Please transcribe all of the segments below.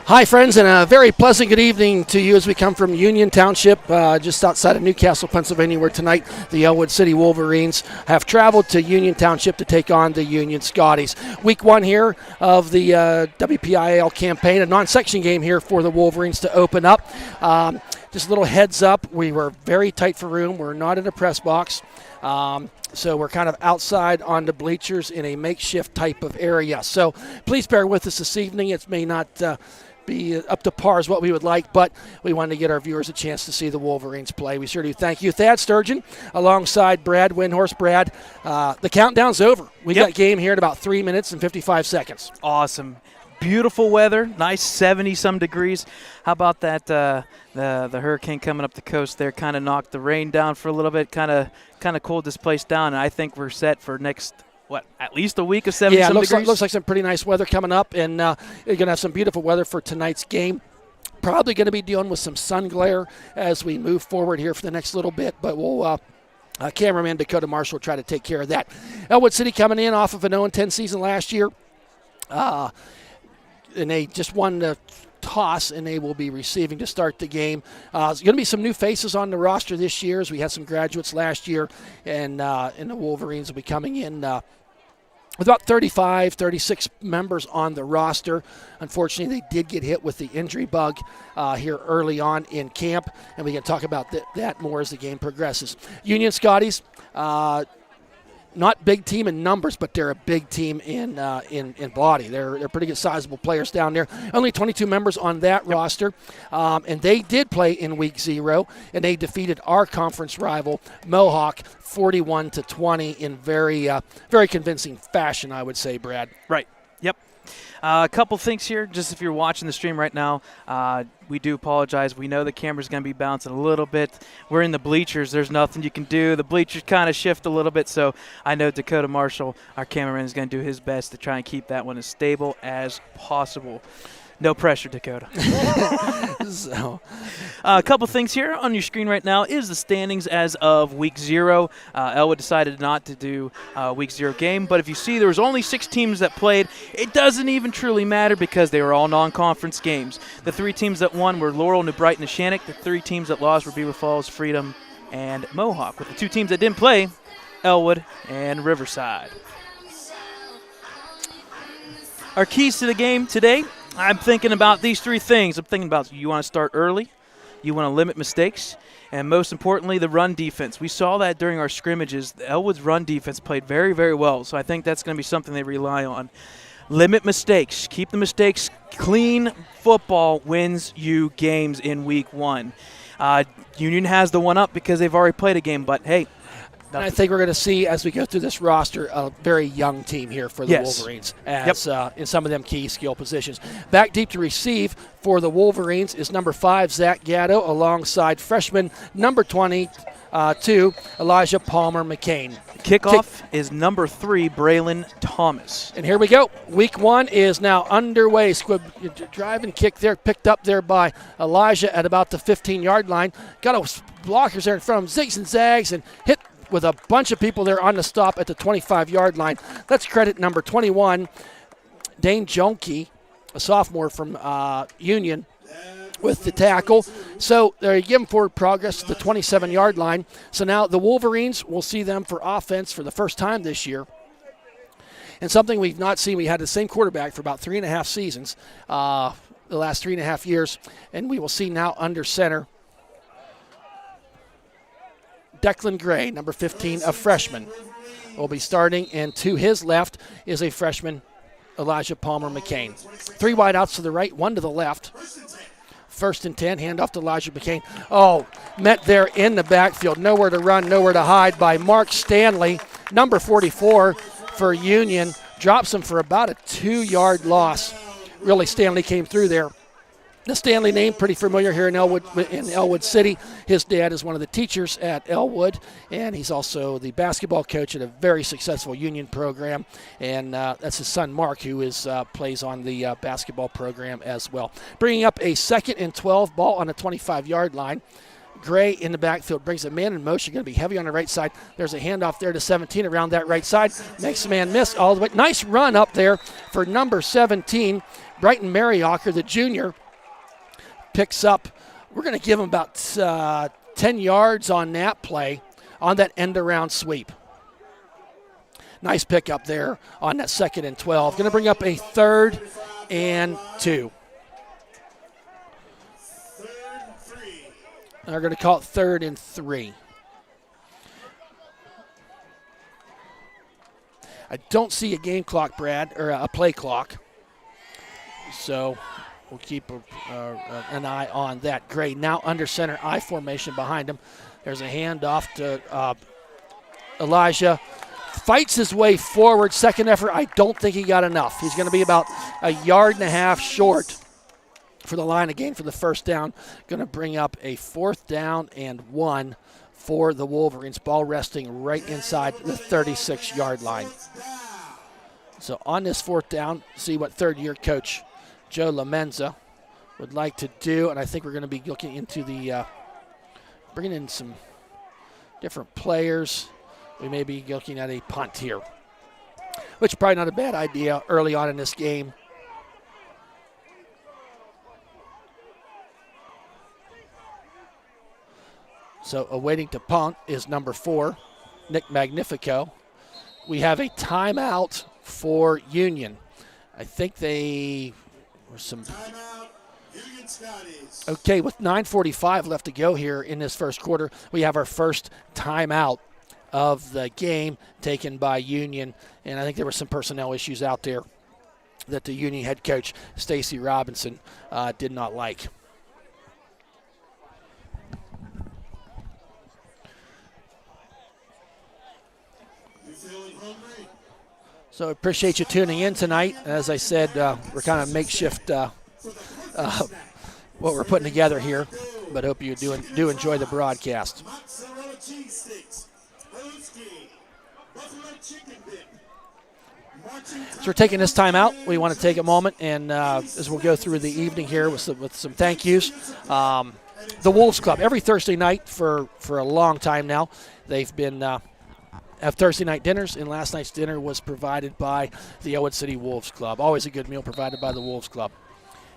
Hi, friends, and a very pleasant good evening to you as we come from Union Township, just outside of Newcastle, Pennsylvania, where tonight the Ellwood City Wolverines have traveled to Union Township to take on the Union Scotties. Week one here of the WPIAL campaign, a non-section game here for the Wolverines to open up. Just a little heads up, we were very tight for room. We're not in a press box. So we're kind of outside on the bleachers in a makeshift type of area. So please bear with us this evening. It may not be up to par as what we would like, but we wanted to get our viewers a chance to see the Wolverines play. We sure do. Thank you. Thad Sturgeon alongside Brad Windhorst. Brad, the countdown's over. We got game here in about 3 minutes and 55 seconds. Awesome. Beautiful weather, nice 70-some degrees. How about that? The hurricane coming up the coast there kind of knocked the rain down for a little bit, kind of cooled this place down. And I think we're set for next, at least a week of 70-some degrees? Yeah, looks like some pretty nice weather coming up, and you're going to have some beautiful weather for tonight's game. Probably going to be dealing with some sun glare as we move forward here for the next little bit, but we'll cameraman Dakota Marshall will try to take care of that. Ellwood City coming in off of an 0-10 season last year. And they just won the toss, and they will be receiving to start the game. There's going to be some new faces on the roster this year, as we had some graduates last year, and the Wolverines will be coming in with about 35, 36 members on the roster. Unfortunately, they did get hit with the injury bug here early on in camp, and we can talk about that more as the game progresses. Union Scotties, not big team in numbers, but they're a big team in body. They're pretty good, sizable players down there. Only 22 members on that roster, and they did play in Week 0, and they defeated our conference rival Mohawk 41-20 in very convincing fashion, I would say, Brad. Right. Yep. A couple things here, just if you're watching the stream right now, we do apologize. We know the camera's going to be bouncing a little bit. We're in the bleachers. There's nothing you can do. The bleachers kind of shift a little bit, so I know Dakota Marshall, our cameraman, is going to do his best to try and keep that one as stable as possible. No pressure, Dakota. So, a couple things here on your screen right now is the standings as of Week 0. Ellwood decided not to do Week 0 game, but if you see there was only 6 teams that played, it doesn't even truly matter because they were all non-conference games. The 3 teams that won were Laurel, New Brighton, and Shannock. The 3 teams that lost were Beaver Falls, Freedom, and Mohawk. With the 2 teams that didn't play, Ellwood and Riverside. Our keys to the game today, I'm thinking about these 3 things. I'm thinking about you want to start early, you want to limit mistakes, and most importantly, the run defense. We saw that during our scrimmages. Ellwood's run defense played very, very well, so I think that's going to be something they rely on. Limit mistakes. Keep the mistakes clean. Football wins you games in Week 1. Union has the one up because they've already played a game, but hey. And I think we're going to see, as we go through this roster, a very young team here for the Wolverines as in some of them key skill positions. Back deep to receive for the Wolverines is number 5, Zach Gatto, alongside freshman number 22, Elijah Palmer McCain. Kickoff is number 3, Braylon Thomas. And here we go. Week 1 is now underway. Squib drive and kick there, picked up there by Elijah at about the 15-yard line. Got a blockers there in front of him, zigs and zags, and hit with a bunch of people there on the stop at the 25-yard line. Let's credit number 21, Dane Jonke, a sophomore from Union, with the tackle. So they're giving forward progress to the 27-yard line. So now the Wolverines, will see them for offense for the first time this year. And something we've not seen, we had the same quarterback for about 3.5 seasons, the last 3.5 years, and we will see now under center Declan Gray, number 15, a freshman, will be starting, and to his left is a freshman, Elijah Palmer McCain. 3 wideouts to the right, 1 to the left. 1st and 10, handoff to Elijah McCain. Oh, met there in the backfield. Nowhere to run, nowhere to hide by Mark Stanley, number 44 for Union. Drops him for about a 2-yard loss. Really, Stanley came through there. The Stanley name, pretty familiar here in Ellwood City. His dad is one of the teachers at Ellwood, and he's also the basketball coach at a very successful Union program. And that's his son, Mark, who plays on the basketball program as well. Bringing up a 2nd and 12 ball on the 25-yard line. Gray in the backfield brings a man in motion, going to be heavy on the right side. There's a handoff there to 17 around that right side. Makes the man miss all the way. Nice run up there for number 17, Brighton Mariacker, the junior. Picks up, we're going to give him about 10 yards on that play, on that end-around sweep. Nice pickup there on that 2nd and 12. Going to bring up a 3rd and 2. They're going to call it 3rd and 3. I don't see a game clock, Brad, or a play clock. So we'll keep an eye on that. Gray now under center, I formation behind him. There's a handoff to Elijah. Fights his way forward. Second effort, I don't think he got enough. He's going to be about a yard and a half short for the line again for the first down. Going to bring up a 4th down and 1 for the Wolverines. Ball resting right inside the 36-yard line. So on this 4th down, see what third-year coach Joe Lamenza would like to do. And I think we're going to be looking into the bringing in some different players. We may be looking at a punt here, which is probably not a bad idea early on in this game. So awaiting to punt is number 4, Nick Magnifico. We have a timeout for Union. I think they were some. Okay, with 9:45 left to go here in this first quarter, we have our first timeout of the game taken by Union. And I think there were some personnel issues out there that the Union head coach, Stacy Robinson, did not like. So I appreciate you tuning in tonight. As I said, we're kind of makeshift what we're putting together here, but hope you do enjoy the broadcast. So we're taking this time out. We want to take a moment, and as we'll go through the evening here with some thank yous. The Wolves Club, every Thursday night for a long time now, they've been have Thursday night dinners, and last night's dinner was provided by the Ellwood City Wolves Club. Always a good meal provided by the Wolves Club.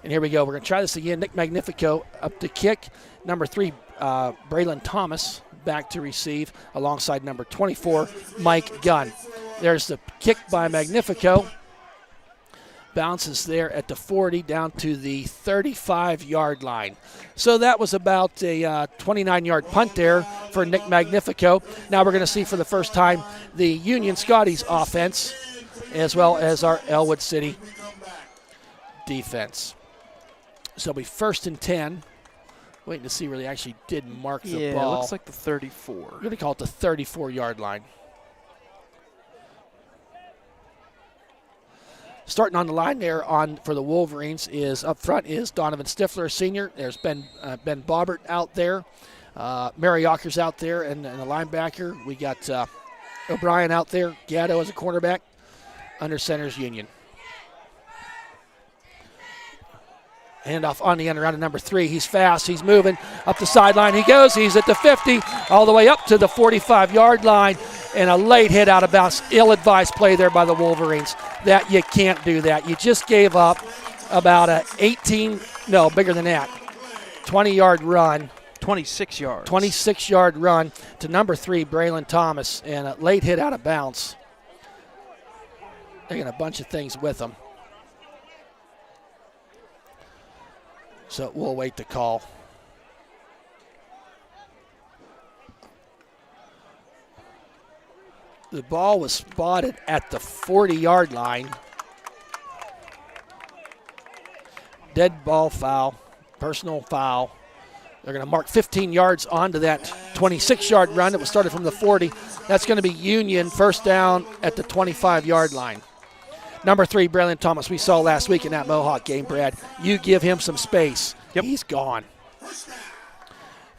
And here we go. We're going to try this again. Nick Magnifico up to kick. Number 3, Braylon Thomas back to receive alongside number 24, Mike Gunn. There's the kick by Magnifico. Bounces there at the 40 down to the 35-yard line. So that was about a 29-yard punt there for Nick Magnifico. Now we're going to see for the first time the Union Scotties offense as well as our Ellwood City defense. So it'll be 1st and 10. Waiting to see where they actually did mark the ball. Yeah, it looks like the 34. We're going to call it the 34-yard line. Starting on the line there for the Wolverines is up front is Donovan Stifler, senior. There's Ben Bobbert out there. Mary Yocker's out there, and the linebacker. We got O'Brien out there. Gatto as a cornerback. Under center's Union. Handoff on the end around to number 3. He's fast. He's moving up the sideline. He goes. He's at the 50, all the way up to the 45-yard line. And a late hit out of bounds. Ill-advised play there by the Wolverines. That you can't do that. You just gave up about a 20-yard run. 26 yards. 26-yard run to number 3, Braylon Thomas. And a late hit out of bounds. Taking a bunch of things with them. So we'll await the call. The ball was spotted at the 40-yard line. Dead ball foul, personal foul. They're going to mark 15 yards onto that 26-yard run that was started from the 40. That's going to be Union, first down at the 25-yard line. Number 3, Braylon Thomas, we saw last week in that Mohawk game, Brad. You give him some space. Yep. He's gone.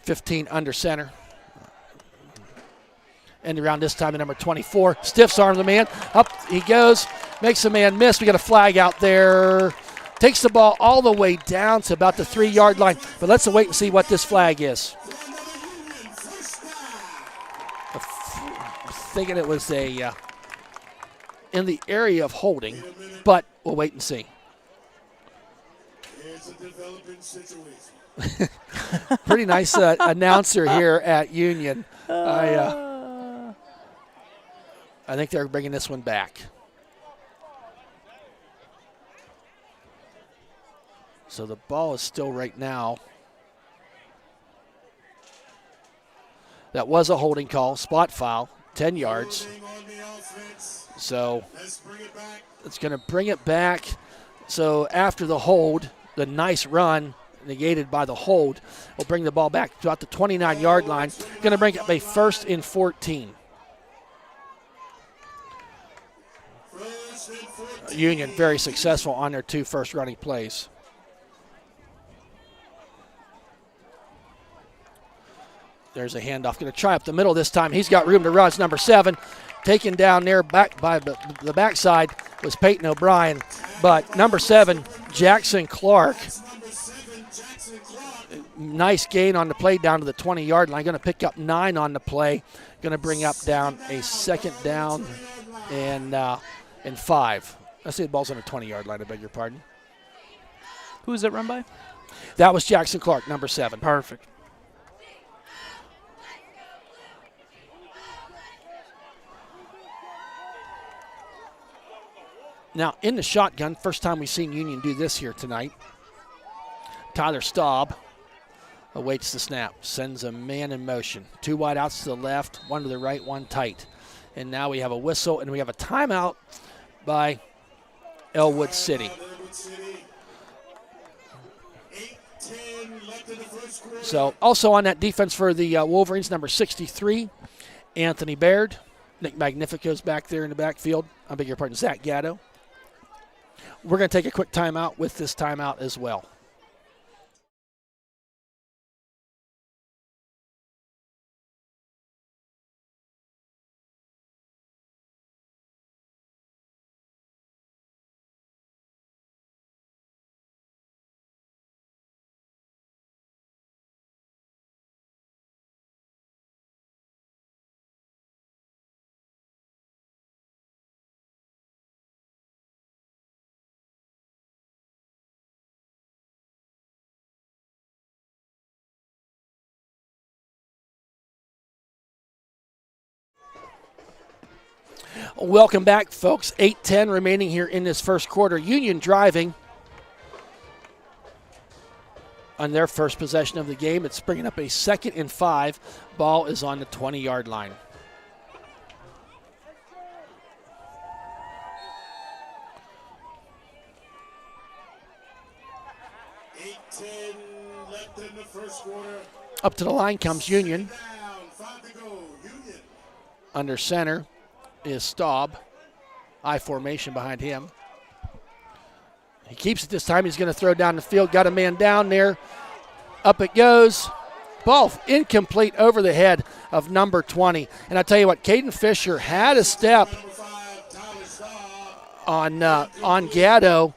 15 under center. And around this time, at number 24, stiffs arm the man. Up he goes, makes the man miss. We got a flag out there. Takes the ball all the way down to about the 3-yard line. But let's wait and see what this flag is. thinking it was a in the area of holding, but we'll wait and see. It's a developing situation. Pretty nice announcer here at Union. I think they're bringing this one back. So the ball is still right now. That was a holding call, spot foul, 10 yards. So it's going to bring it back. So after the hold, the nice run negated by the hold, will bring the ball back to about the 29-yard line. Going to bring up a 1st and 14. Union very successful on their 2 first running plays. There's a handoff. Going to try up the middle this time. He's got room to run. It's number 7. Taken down there back by the backside was Peyton O'Brien. But number 7, Jackson Clark. Nice gain on the play down to the 20-yard line. Going to pick up 9 on the play. Going to bring up down a 2nd down and 5. I see the ball's on the 20-yard line. I beg your pardon. Who was that run by? That was Jackson Clark, number 7. Perfect. Now, in the shotgun, first time we've seen Union do this here tonight. Tyler Staub awaits the snap, sends a man in motion. 2 wide outs to the left, 1 to the right, 1 tight. And now we have a whistle, and we have a timeout by Ellwood City. So also on that defense for the Wolverines, number 63, Anthony Baird. Nick Magnifico's back there in the backfield. I beg your pardon, Zach Gatto. We're going to take a quick timeout with this timeout as well. Welcome back, folks. 8:10 remaining here in this first quarter. Union driving on their first possession of the game. It's bringing up a 2nd and 5. Ball is on the 20-yard line. Left in the first quarter. Up to the line comes Union. Down, 5 to go. Union. Under center is Staub. I formation behind him. He keeps it this time. He's going to throw down the field. Got a man down there. Up it goes. Ball incomplete over the head of number 20. And I tell you what, Caden Fisher had a step on Gatto.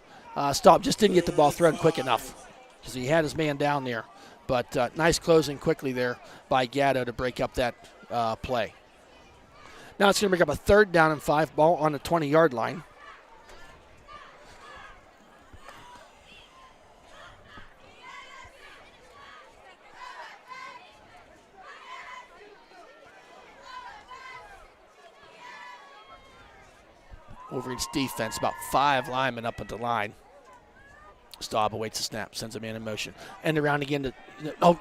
Staub just didn't get the ball thrown quick enough because he had his man down there. But nice closing quickly there by Gatto to break up that play. Now it's going to bring up a 3rd down and 5, ball on the 20-yard line. Wolverines defense, about 5 linemen up at the line. Staub awaits the snap, sends a man in motion. End around again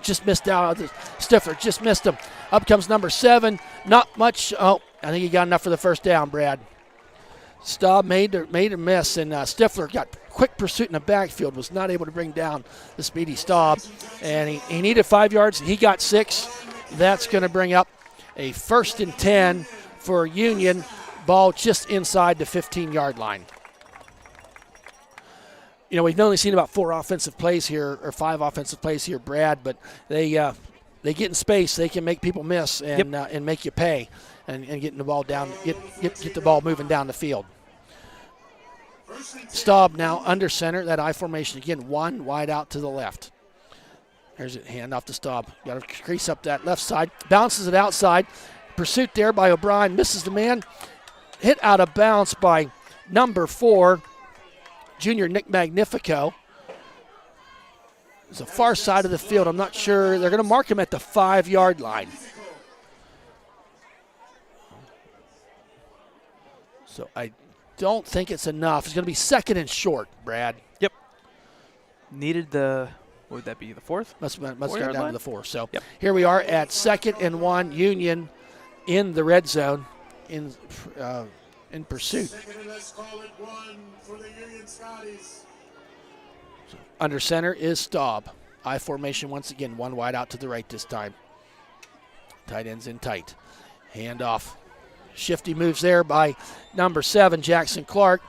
just missed out. Stifler just missed him. Up comes number 7. Not much. Oh, I think he got enough for the first down, Brad. Staub made a miss, and Stifler got quick pursuit in the backfield, was not able to bring down the speedy Staub. And he needed 5 yards, and he got 6. That's going to bring up a 1st and 10 for Union. Ball just inside the 15-yard line. You know, we've only seen about 4 offensive plays here, or 5 offensive plays here, Brad, but they get in space. They can make people miss and and make you pay, and getting the ball down, get the ball moving down the field. Staub now under center, that I formation again, 1 wide out to the left. There's a hand off to Staub. Got to crease up that left side, bounces it outside, pursuit there by O'Brien. Misses the man. Hit out of bounds by number 4, junior Nick Magnifico. It's the far side of the field. I'm not sure. They're going to mark him at the 5-yard line. So I don't think it's enough. It's going to be second and short, Brad. Yep. Needed the, what would that be, the 4th? Must go down line? to the 4. So Yep. here we are at 2nd and 1, Union in the red zone in pursuit. Second and let's call it 1 for the Union Scotties. Under center is Staub. I formation once again, 1 wide out to the right this time. Tight ends in tight. Hand off. Shifty moves there by number 7, Jackson Clark.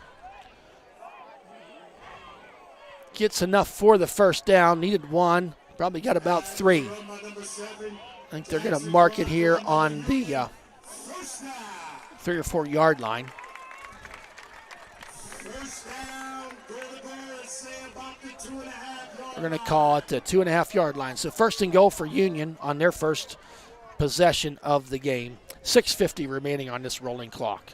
Gets enough for the first down. Needed 1. Probably got about 3. I think they're going to mark it here on the 3 or 4 yard line. We're going to call it the 2.5 yard line. So first and goal for Union on their first possession of the game. 6:50 remaining on this rolling clock.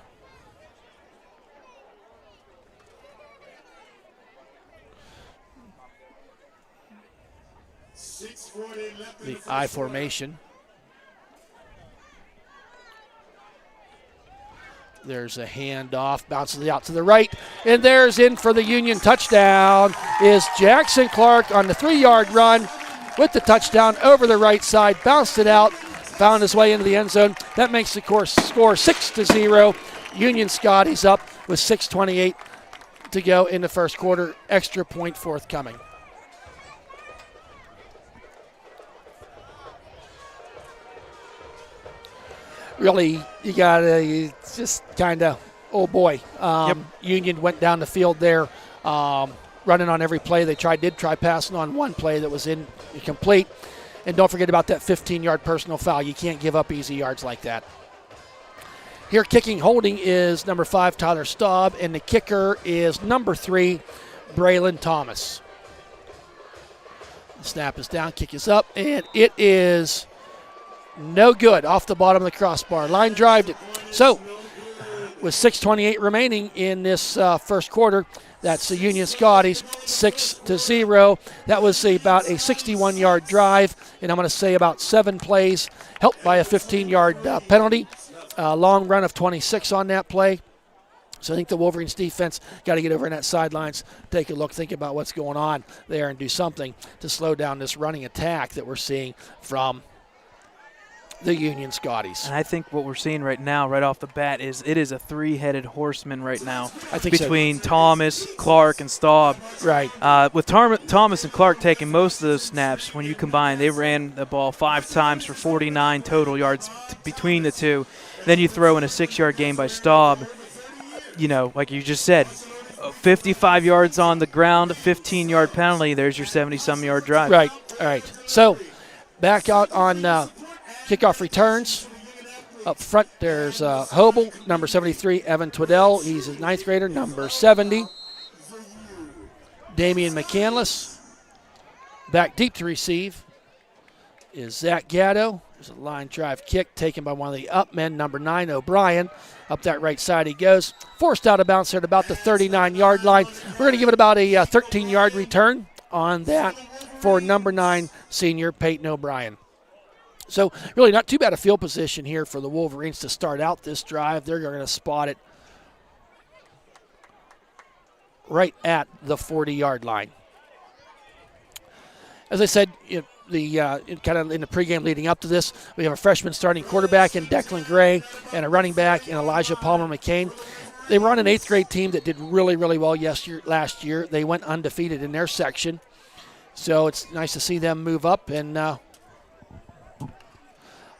The I formation. There's a handoff, bounces out to the right, and there's in for the Union touchdown is Jackson Clark on the 3-yard run with the touchdown over the right side, bounced it out, found his way into the end zone. That makes the score 6-0. Union Scotties up with 6:28 to go in the first quarter. Extra point forthcoming. Really, you got to just kind of, oh boy. Union went down the field there, running on every play. They did try passing on one play that was incomplete. And don't forget about that 15-yard personal foul. You can't give up easy yards like that. Here kicking holding is number 5, Tyler Staub, and the kicker is number 3, Braylon Thomas. The snap is down, kick is up, and it is no good. Off the bottom of the crossbar. Line drive. So, with 6:28 remaining in this first quarter, that's the Union Scotties 6-0. That was about a 61-yard drive, and I'm going to say about 7 plays, helped by a 15-yard penalty. Long run of 26 on that play. So I think the Wolverines defense got to get over in that sidelines, take a look, think about what's going on there, and do something to slow down this running attack that we're seeing from the Union Scotties. And I think what we're seeing right now, right off the bat, is it is a 3-headed horseman right now. I think between Thomas, Clark, and Staub. Right. With Thomas and Clark taking most of those snaps, when you combine, they ran the ball 5 times for 49 total yards between the two. Then you throw in a 6-yard gain by Staub. You know, like you just said, 55 yards on the ground, 15-yard penalty. There's your 70-some-yard drive. Right. All right. So back out on kickoff returns. Up front, there's Hobel, number 73, Evan Twiddell. He's a 9th grader, number 70. Damian McCandless. Back deep to receive is Zach Gatto. There's a line drive kick taken by one of the up men, number 9, O'Brien. Up that right side he goes. Forced out of bounds there at about the 39-yard line. We're going to give it about a 13-yard return on that for number 9, senior Peyton O'Brien. So really not too bad a field position here for the Wolverines to start out this drive. They're going to spot it right at the 40-yard line. As I said, kind of in the pregame leading up to this, we have a freshman starting quarterback in Declan Gray and a running back in Elijah Palmer McCain. They were on an 8th grade team that did really, really well last year. They went undefeated in their section. So it's nice to see them move up and I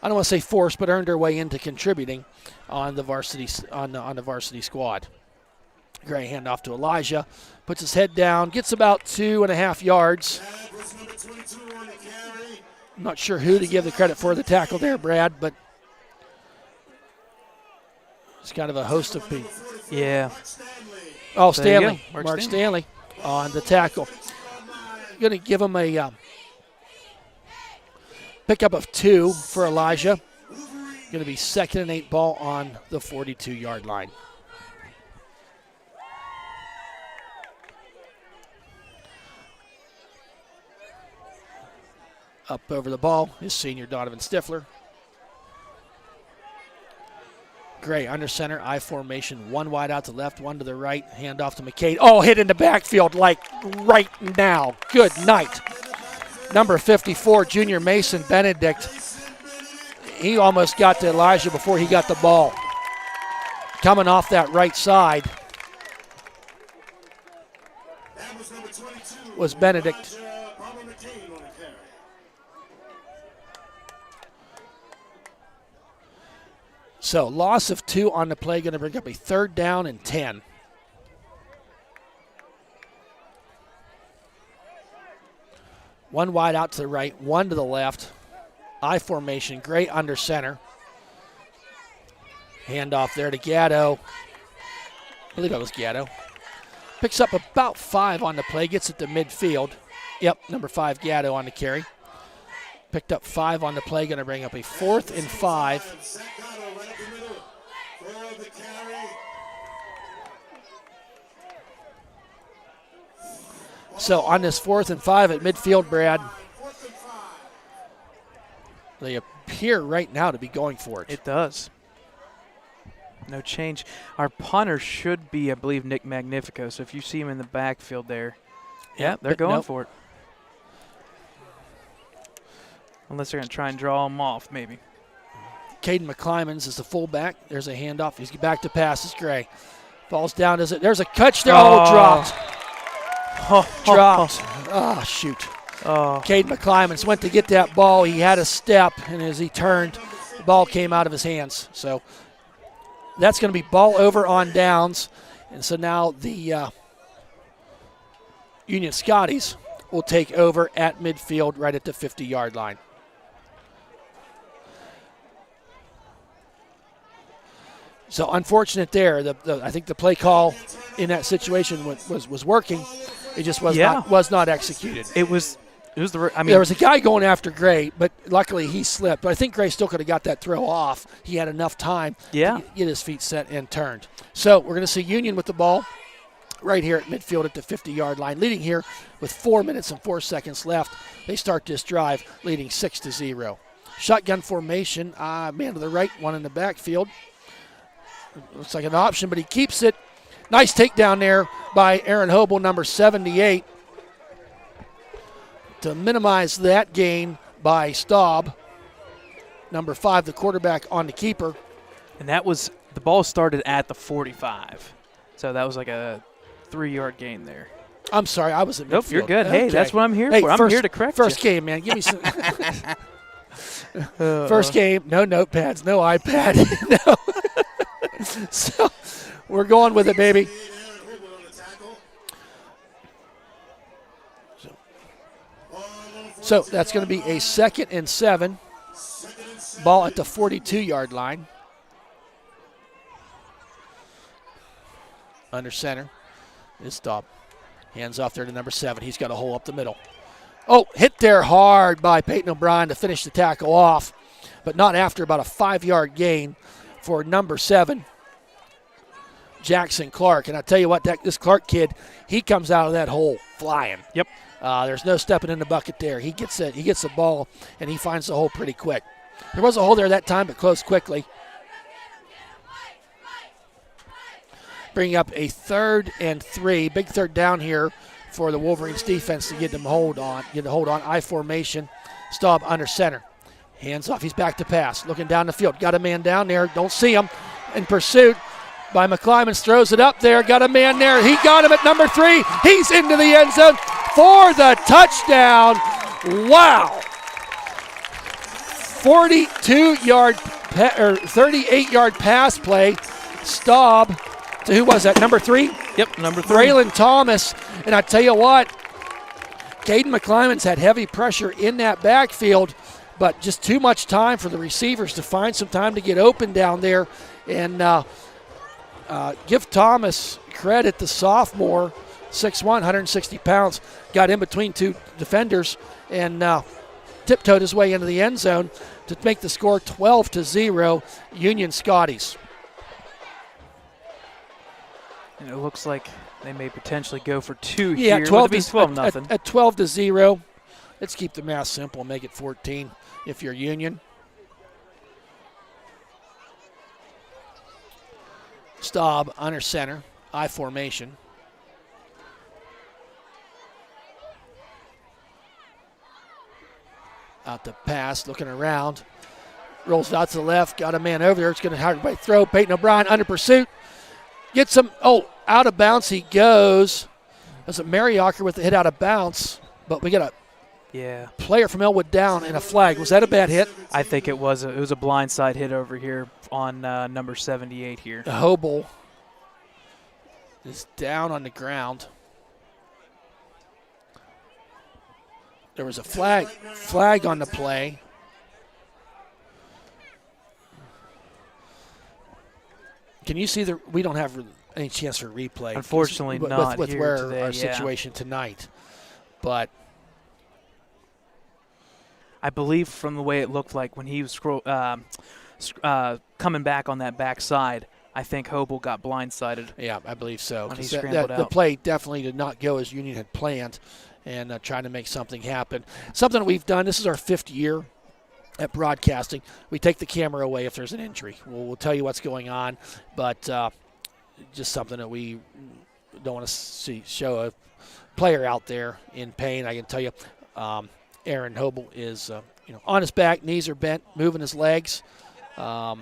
don't want to say forced, but earned their way into contributing on the varsity squad. Gray handoff to Elijah, puts his head down, gets about 2.5 yards. I'm not sure who to give the credit for the tackle there, Brad, but it's kind of a host of people. Yeah. Oh, Stanley. Mark Stanley on the tackle. Going to give him a pickup of 2 for Elijah. Going to be 2nd and 8 ball on the 42-yard line. Up over the ball is senior Donovan Stifler. Gray under center, I formation, 1 wide out to left, 1 to the right, hand off to McCade. Oh, hit in the backfield like right now. Good night. Number 54, junior Mason Benedict. He almost got to Elijah before he got the ball. Coming off that right side was Benedict. So loss of 2 on the play, going to bring up a 3rd down and 10. One wide out to the right, 1 to the left. I formation, Gray under center. Handoff there to Gatto. I believe that was Gatto. Picks up about 5 on the play, gets it to midfield. Yep, number 5 Gatto on the carry. Picked up 5 on the play, going to bring up a 4th and 5. So on this 4th and 5 at midfield, Brad, they appear right now to be going for it. It does. No change. Our punter should be, I believe, Nick Magnifico. So if you see him in the backfield there, yeah, they're going for it. Unless they're going to try and draw him off, maybe. Caden McClymans is the fullback. There's a handoff. He's back to pass. It's Gray. Falls down. There's a catch there. Oh, dropped. Dropped. Oh, shoot. Caden McClymans went to get that ball. He had a step, and as he turned, the ball came out of his hands. So that's going to be ball over on downs. And so now the Union Scotties will take over at midfield right at the 50-yard line. So unfortunate there. I think the play call in that situation was working. It just was not executed. It was there was a guy going after Gray, but luckily he slipped. But I think Gray still could have got that throw off. He had enough time to get his feet set and turned. So we're going to see Union with the ball right here at midfield at the 50-yard line, leading here with 4 minutes and 4 seconds left. They start this drive leading 6-0. Shotgun formation, man to the right, 1 in the backfield. Looks like an option, but he keeps it. Nice takedown there by Aaron Hobel, number 78. To minimize that gain by Staub, number 5, the quarterback on the keeper. And the ball started at the 45. So that was like a 3-yard gain there. I'm sorry, I was at midfield. Nope, you're good. Hey, that's what I'm here for. I'm here to correct First game, man. Give me some. First game, no notepads, no iPad. No. So we're going with it, baby. So that's going to be a 2nd and 7. Ball at the 42-yard line. Under center is Staub. Hands off there to number 7. He's got a hole up the middle. Oh, hit there hard by Peyton O'Brien to finish the tackle off, but not after about a 5-yard gain for number 7, Jackson Clark. And I tell you what, this Clark kid, he comes out of that hole flying. Yep. There's no stepping in the bucket there. He gets the ball, and he finds the hole pretty quick. There was a hole there that time, but closed quickly. Bringing up a 3rd and 3, big 3rd down here for the Wolverines defense to get a hold on. I formation, Staub under center. Hands off, he's back to pass. Looking down the field, got a man down there, don't see him. In pursuit by McClymans, throws it up there, got a man there. He got him at number 3. He's into the end zone for the touchdown. Wow. 38-yard pass play. Staub to who was that, number 3? Yep, number 3. Braylon Thomas. And I tell you what, Caden McClymans had heavy pressure in that backfield, but just too much time for the receivers to find some time to get open down there. And give Thomas credit, the sophomore, 6'1", 160 pounds, got in between 2 defenders and tiptoed his way into the end zone to make the score 12-0, Union Scotties. And it looks like they may potentially go for 2 Yeah, here. 12 12 to 12 nothing. At 12-0. Let's keep the math simple and make it 14 if you're Union. Staub under center, I formation. Out the pass, looking around. Rolls out to the left, got a man over there. It's going to hard by throw. Peyton O'Brien under pursuit. Gets him, out of bounds he goes. There's a Mariacker with the hit out of bounds, but we got a player from Ellwood down and a flag. Was that a bad hit? I think it was. It was a blindside hit over here on number 78 here. Hobel is down on the ground. There was a flag on the play. Can you see we don't have any chance for replay. Unfortunately not with here where today, our situation tonight. But I believe from the way it looked like when he was coming back on that backside, I think Hobel got blindsided. Yeah, I believe so. When he scrambled out. The play definitely did not go as Union had planned, and trying to make something happen. Something that we've done, this is our 5th year at broadcasting. We take the camera away if there's an injury. We'll tell you what's going on, but just something that we don't want to show a player out there in pain. I can tell you Aaron Hobel is on his back, knees are bent, moving his legs. Coach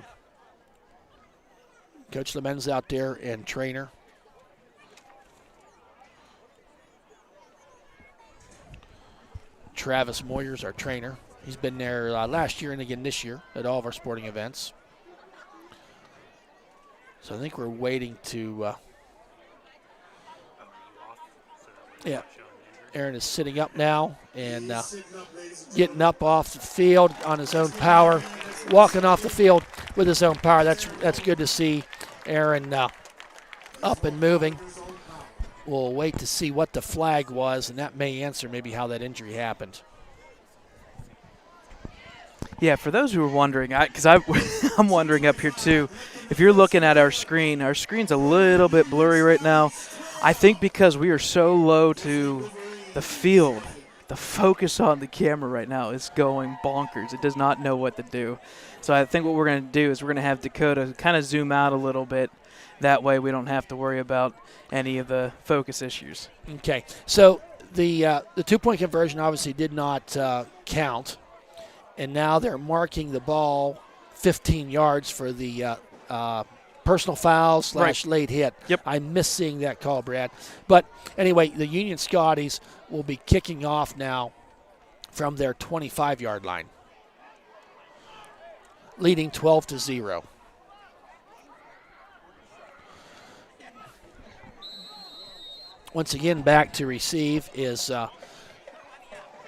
Lemen's out there and trainer. Travis Moyer's our trainer. He's been there last year and again this year at all of our sporting events. So I think we're waiting to Aaron is sitting up now and getting up off the field on his own power, walking off the field with his own power. That's good to see Aaron up and moving. We'll wait to see what the flag was, and that may answer maybe how that injury happened. Yeah, for those who are wondering, because I'm wondering up here too, if you're looking at our screen's a little bit blurry right now. I think because we are so low to the field, the focus on the camera right now is going bonkers. It does not know what to do. So I think what we're going to do is we're going to have Dakota kind of zoom out a little bit. That way we don't have to worry about any of the focus issues. Okay, so the 2-point conversion obviously did not count, and now they're marking the ball 15 yards for the personal foul / late hit. Yep. I missed seeing that call, Brad. But anyway, the Union Scotties will be kicking off now from their 25-yard line, leading 12-0. Once again, back to receive is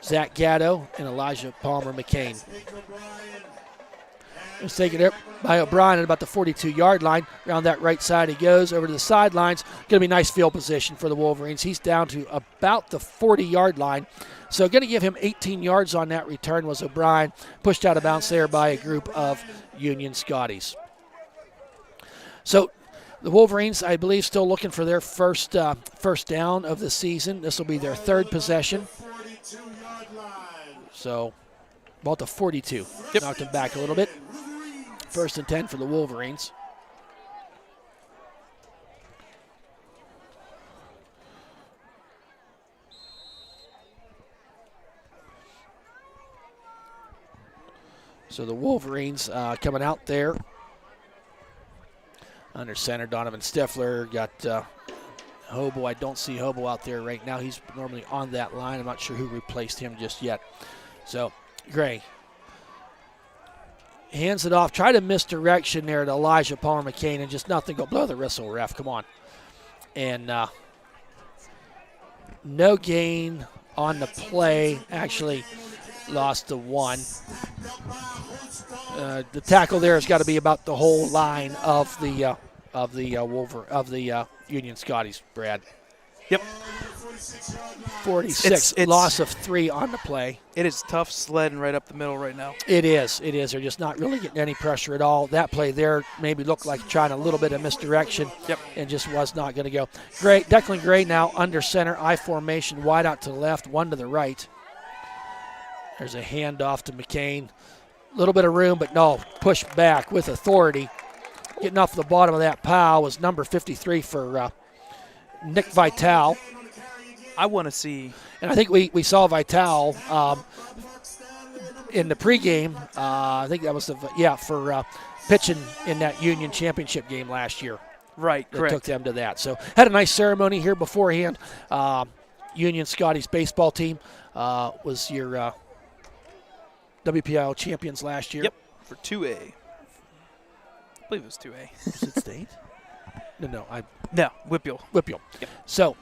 Zach Gatto and Elijah Palmer McCain. It's taken up by O'Brien at about the 42-yard line. Around that right side he goes over to the sidelines. Going to be nice field position for the Wolverines. He's down to about the 40-yard line. So going to give him 18 yards on that return was O'Brien. Pushed out of bounds there by a group of Union Scotties. So the Wolverines, I believe, still looking for their first down of the season. This will be their 3rd possession. So about the 42. Yep. Knocked him back a little bit. 1st and 10 for the Wolverines. So the Wolverines coming out there. Under center, Donovan Stifler. Got Hobel. I don't see Hobel out there right now. He's normally on that line. I'm not sure who replaced him just yet. So Gray hands it off. Try to misdirection there to Elijah Palmer McCain and just nothing. Go blow the whistle, ref. Come on. And no gain on the play. Actually lost to 1. The tackle there has got to be about the whole line of the Union Scotties, Brad. Yep. 46. Loss of 3 on the play. It is tough sledding right up the middle right now. It is. They're just not really getting any pressure at all. That play there maybe looked like trying a little bit of misdirection. Yep. And just was not going to go. Great. Declan Gray now under center, I formation, wide out to the left, 1 to the right. There's a handoff to McCain. A little bit of room, but no, push back with authority. Getting off the bottom of that pile was number 53 for Nick Vitale. I want to see. And I think we saw Vitale in the pregame. I think that was for pitching in that Union Championship game last year. Right, that correct. Took them to that. So had a nice ceremony here beforehand. Union Scotty's baseball team was your WPIL champions last year. Yep, for 2A. I believe it was 2A. Was it state? No, Whippeal. Whippeal. Yep. So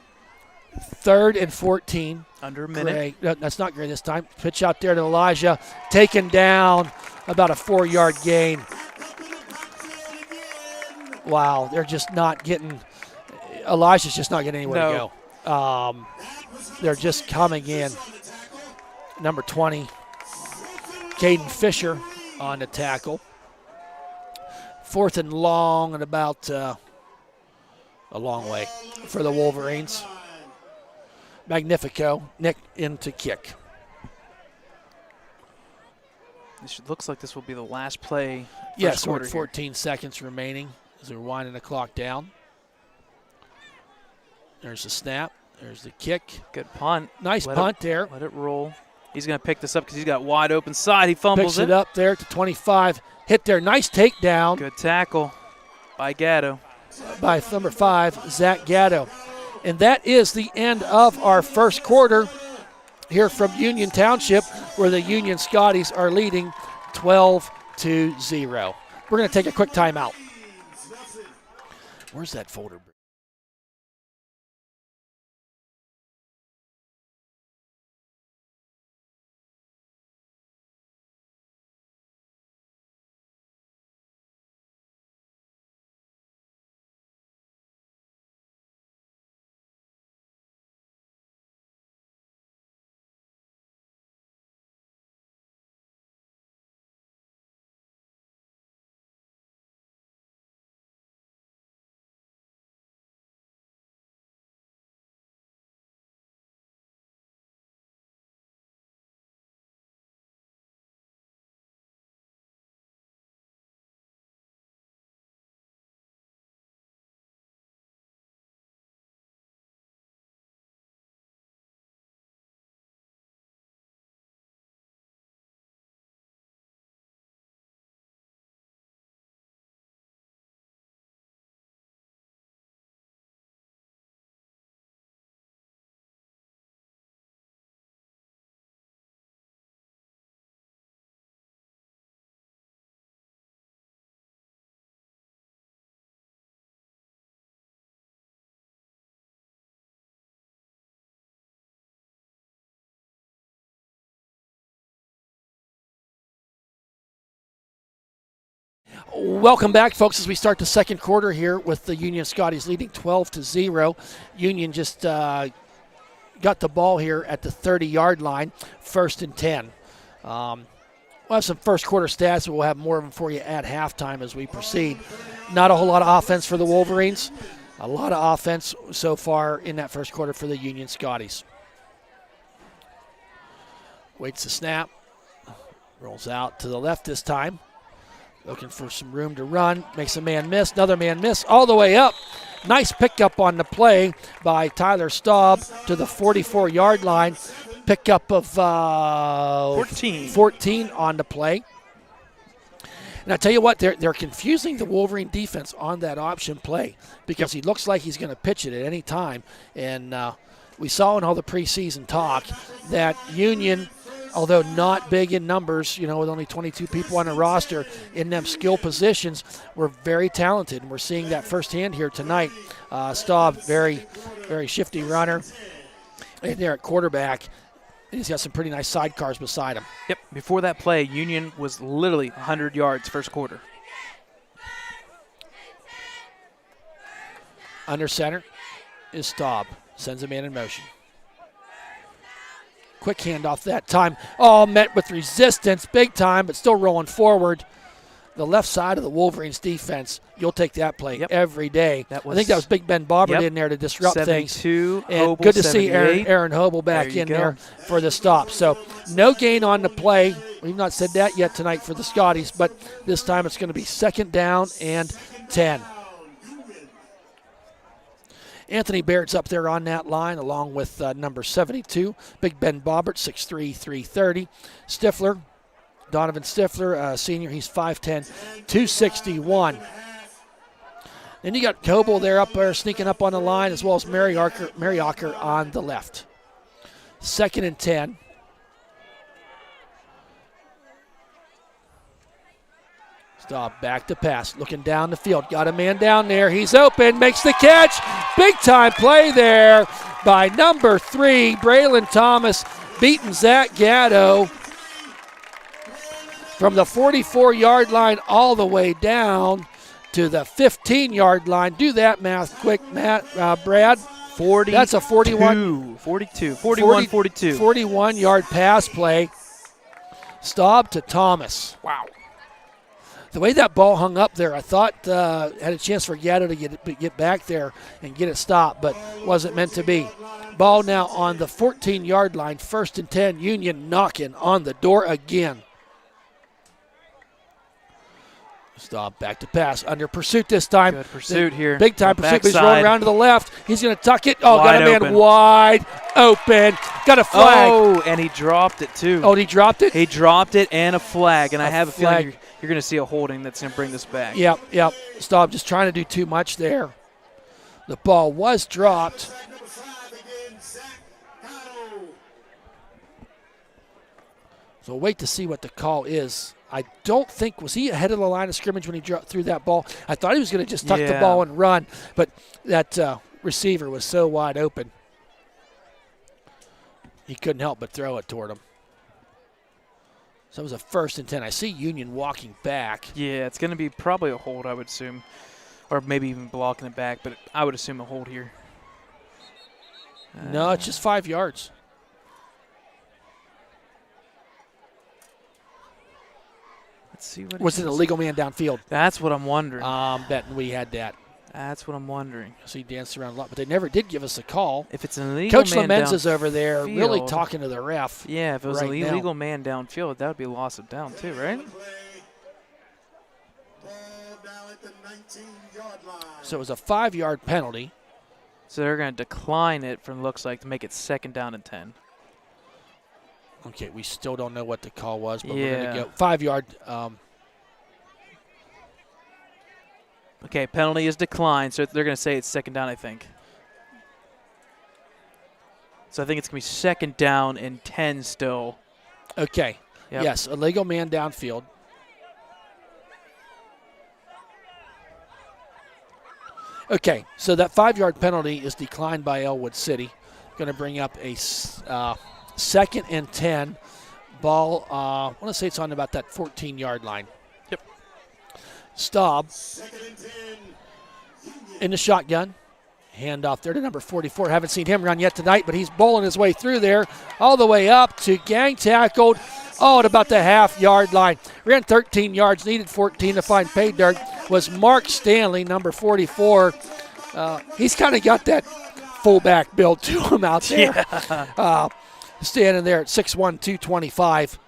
3rd and 14. Under a minute. Gray. No, that's not Gray this time. Pitch out there to Elijah. Taken down, about a 4-yard gain. Wow, they're just not getting – Elijah's just not getting anywhere to go. They're just coming in. Number 20, Caden Fisher on the tackle. 4th and long and about a long way for the Wolverines. Magnifico, Nick in to kick. Looks like this will be the last play. Yes, we're quarter at 14 seconds remaining as they're winding the clock down. There's the snap. There's the kick. Good punt. Nice punt there. Let it roll. He's going to pick this up because he's got wide open side. He fumbles Picks it up there to 25. Hit there. Nice takedown. Good tackle by Gatto. By number 5, Zach Gatto. And that is the end of our first quarter here from Union Township, where the Union Scotties are leading 12-0. We're going to take a quick timeout. Where's that folder? Welcome back, folks, as we start the second quarter here with the Union Scotties leading 12-0. Union just got the ball here at the 30-yard line, 1st and 10. We'll have some first quarter stats, but we'll have more of them for you at halftime as we proceed. Not a whole lot of offense for the Wolverines. A lot of offense so far in that first quarter for the Union Scotties. Waits the snap. Rolls out to the left this time. Looking for some room to run. Makes a man miss. Another man miss all the way up. Nice pickup on the play by Tyler Staub to the 44-yard line. Pickup of 14 on the play. And I tell you what, they're confusing the Wolverine defense on that option play because he looks like he's going to pitch it at any time. And we saw in all the preseason talk that Union, although not big in numbers, with only 22 people on the roster in them skill positions, were very talented. And we're seeing that firsthand here tonight. Staub, very, very shifty runner. And there at quarterback, he's got some pretty nice sidecars beside him. Yep. Before that play, Union was literally 100 yards first quarter. Under center is Staub. Sends a man in motion. quick handoff that time. Oh, met with resistance, big time, but still rolling forward. The left side of the Wolverines defense, you'll take that play every day. I think that was Big Ben Bobbert in there to disrupt things. 72, And Hobel, good to see 78. Aaron Hobel back in there for the stop. So no gain on the play. We've not said that yet tonight for the Scotties, but this time it's going to be 2nd down and 10. Anthony Barrett's up there on that line along with number 72, Big Ben Bobbert, 6'3", 330. Stifler, Donovan Stifler, senior, he's 5'10", 261. Then you got Coble there up there sneaking up on the line, as well as Mariocker on the left. 2nd and 10. Stop, back to pass, looking down the field. Got a man down there. He's open, makes the catch. Big time play there by number 3, Braylon Thomas, beating Zach Gatto from the 44-yard line all the way down to the 15-yard line. Do that math quick, Brad. 40. That's a 41. 42. 41, 42. 41-yard pass play. Staub to Thomas. Wow. The way that ball hung up there, I thought had a chance for Gatto to get back there and get it stopped, but wasn't meant to be. Ball now on the 14-yard line, 1st and 10. Union knocking on the door again. Stop, back to pass, under pursuit this time. Good pursuit here. Big time pursuit, but he's rolling around to the left. He's going to tuck it. Oh, got a man wide open. Got a flag. Oh, and he dropped it too. Oh, he dropped it? He dropped it and a flag, and I have a feeling you're going to see a holding that's going to bring this back. Yep. Stop, just trying to do too much there. The ball was dropped. So we'll wait to see what the call is. I don't think, was he ahead of the line of scrimmage when he threw that ball? I thought he was going to just tuck the ball and run, but that receiver was so wide open. He couldn't help but throw it toward him. So it was a 1st and 10. I see Union walking back. Yeah, it's going to be probably a hold, I would assume, or maybe even blocking it back, but I would assume a hold here. No, it's just 5 yards. Let's see what was it an illegal man downfield? That's what I'm wondering. Betting we had that. That's what I'm wondering. So he danced around a lot, but they never did give us a call. If it's an illegal Coach man Lamens is over there downfield, really talking to the ref. Yeah, if it was an right illegal now. man downfield, that would be a loss of down too, right? So it was a 5-yard penalty. So they're going to decline it from looks like to make it 2nd down and 10. Okay, we still don't know what the call was, but Yeah. we're going to go 5-yard. Okay, penalty is declined, so they're going to say it's 2nd down, I think. So I think it's going to be 2nd down and 10 still. Okay. Yep. Yes, illegal man downfield. Okay, so that 5-yard penalty is declined by Ellwood City. Going to bring up a 2nd and 10 ball. I want to say it's on about that 14-yard line. Yep. Staub in the shotgun. Hand off there to number 44. Haven't seen him run yet tonight, but he's bowling his way through there all the way up to gang tackled. Oh, at about the half-yard line. Ran 13 yards, needed 14 to find pay dirt. Was Mark Stanley, number 44. He's kind of got that fullback build to him out there. Yeah. Standing there at 6'1", 225.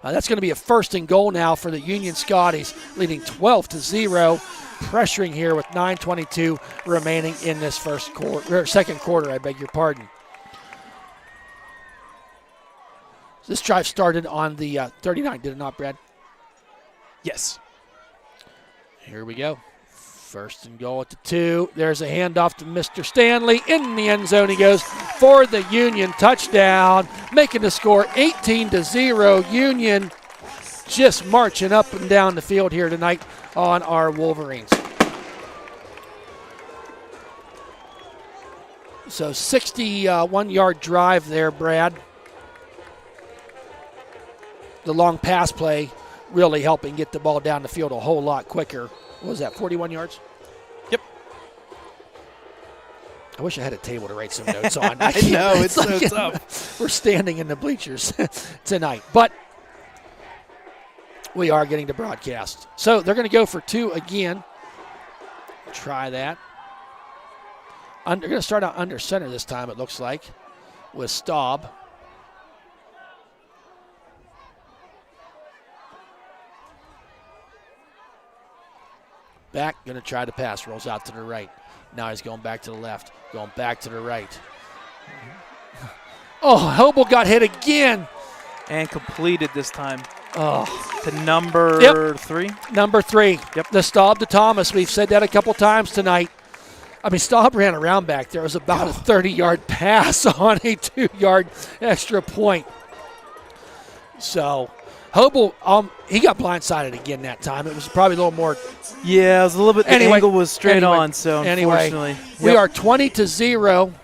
That's going to be a 1st and goal now for the Union Scotties, leading 12-0. Pressuring here with 9:22 remaining in this second quarter, I beg your pardon. This drive started on the 39, did it not, Brad? Yes. Here we go. 1st and goal at the 2. There's a handoff to Mr. Stanley. In the end zone he goes for the Union touchdown, making the score 18-0. Union just marching up and down the field here tonight on our Wolverines. So 61-yard drive there, Brad. The long pass play really helping get the ball down the field a whole lot quicker. What was that, 41 yards? Yep. I wish I had a table to write some notes on. I know, it's so tough. We're standing in the bleachers tonight. But we are getting to broadcast. So they're going to go for 2 again. Try that. They're going to start out under center this time, it looks like, with Staub. Back, going to try to pass. Rolls out to the right. Now he's going back to the left. Going back to the right. Oh, Hobel got hit again. And completed this time. Oh. To number 3? Number 3. Yep. The Staub to Thomas. We've said that a couple times tonight. I mean, Staub ran around back there. It was about a 30-yard pass on a 2-yard extra point. So Hobel, he got blindsided again that time. It was probably a little more. Yeah, it was a little bit. The angle was straight on, so unfortunately. Yep. We are 20-0.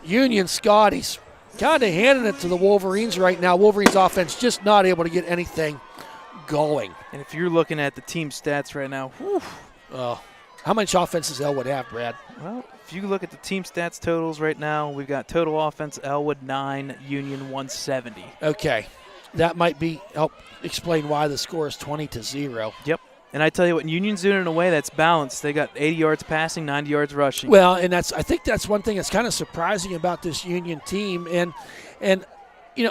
Union Scotties kind of handing it to the Wolverines right now. Wolverines offense just not able to get anything going. And if you're looking at the team stats right now, how much offense does Ellwood have, Brad? Well, if you look at the team stats totals right now, we've got total offense Ellwood 9, Union 170. Okay. That might help explain why the score is 20-0. Yep. And I tell you what, Union's doing it in a way that's balanced. They got 80 yards passing, 90 yards rushing. Well, and I think that's one thing that's kind of surprising about this Union team. And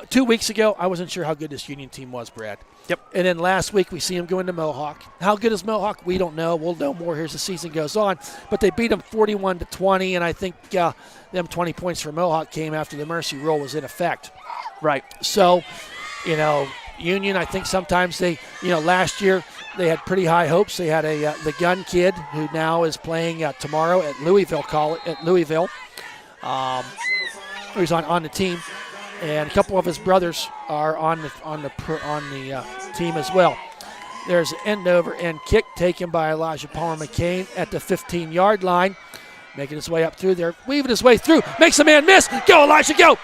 2 weeks ago, I wasn't sure how good this Union team was, Brad. Yep. And then last week, we see them go into Mohawk. How good is Mohawk? We don't know. We'll know more as the season goes on. But they beat them 41-20, and I think them 20 points for Mohawk came after the mercy rule was in effect. Right. So, Union, I think sometimes they, last year they had pretty high hopes. They had the gun kid who now is playing tomorrow at Louisville College who's on the team, and a couple of his brothers are on the team as well. There's an end-over-end kick taken by Elijah Palmer McCain at the 15-yard line, making his way up through there, weaving his way through, makes a man miss. Go, Elijah, go!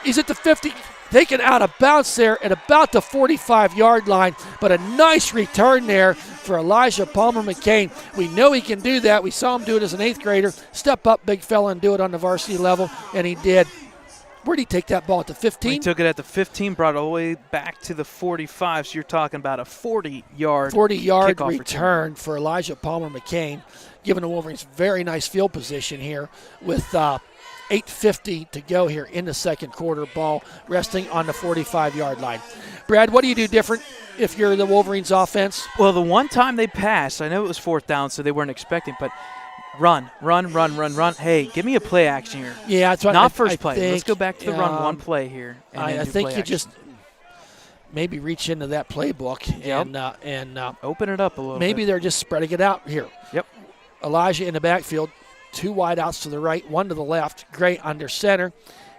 He's at the 50. Taken out of bounds there at about the 45-yard line, but a nice return there for Elijah Palmer McCain. We know he can do that. We saw him do it as an 8th grader. Step up, big fella, and do it on the varsity level, and he did. Where did he take that ball, at the 15? He took it at the 15, brought it all the way back to the 45, so you're talking about a 40-yard return for Elijah Palmer McCain, giving the Wolverines very nice field position here with 8:50 to go here in the second quarter. Ball resting on the 45-yard line. Brad, what do you do different if you're the Wolverines offense? Well, the one time they passed, I know it was 4th down, so they weren't expecting, but run. Hey, give me a play action here. Yeah, that's what Not first play. Let's go back to the run one play here. I think you just maybe reach into that playbook and open it up a little bit. Maybe they're just spreading it out here. Yep. Elijah in the backfield. 2 wide outs to the right, 1 to the left. Gray under center.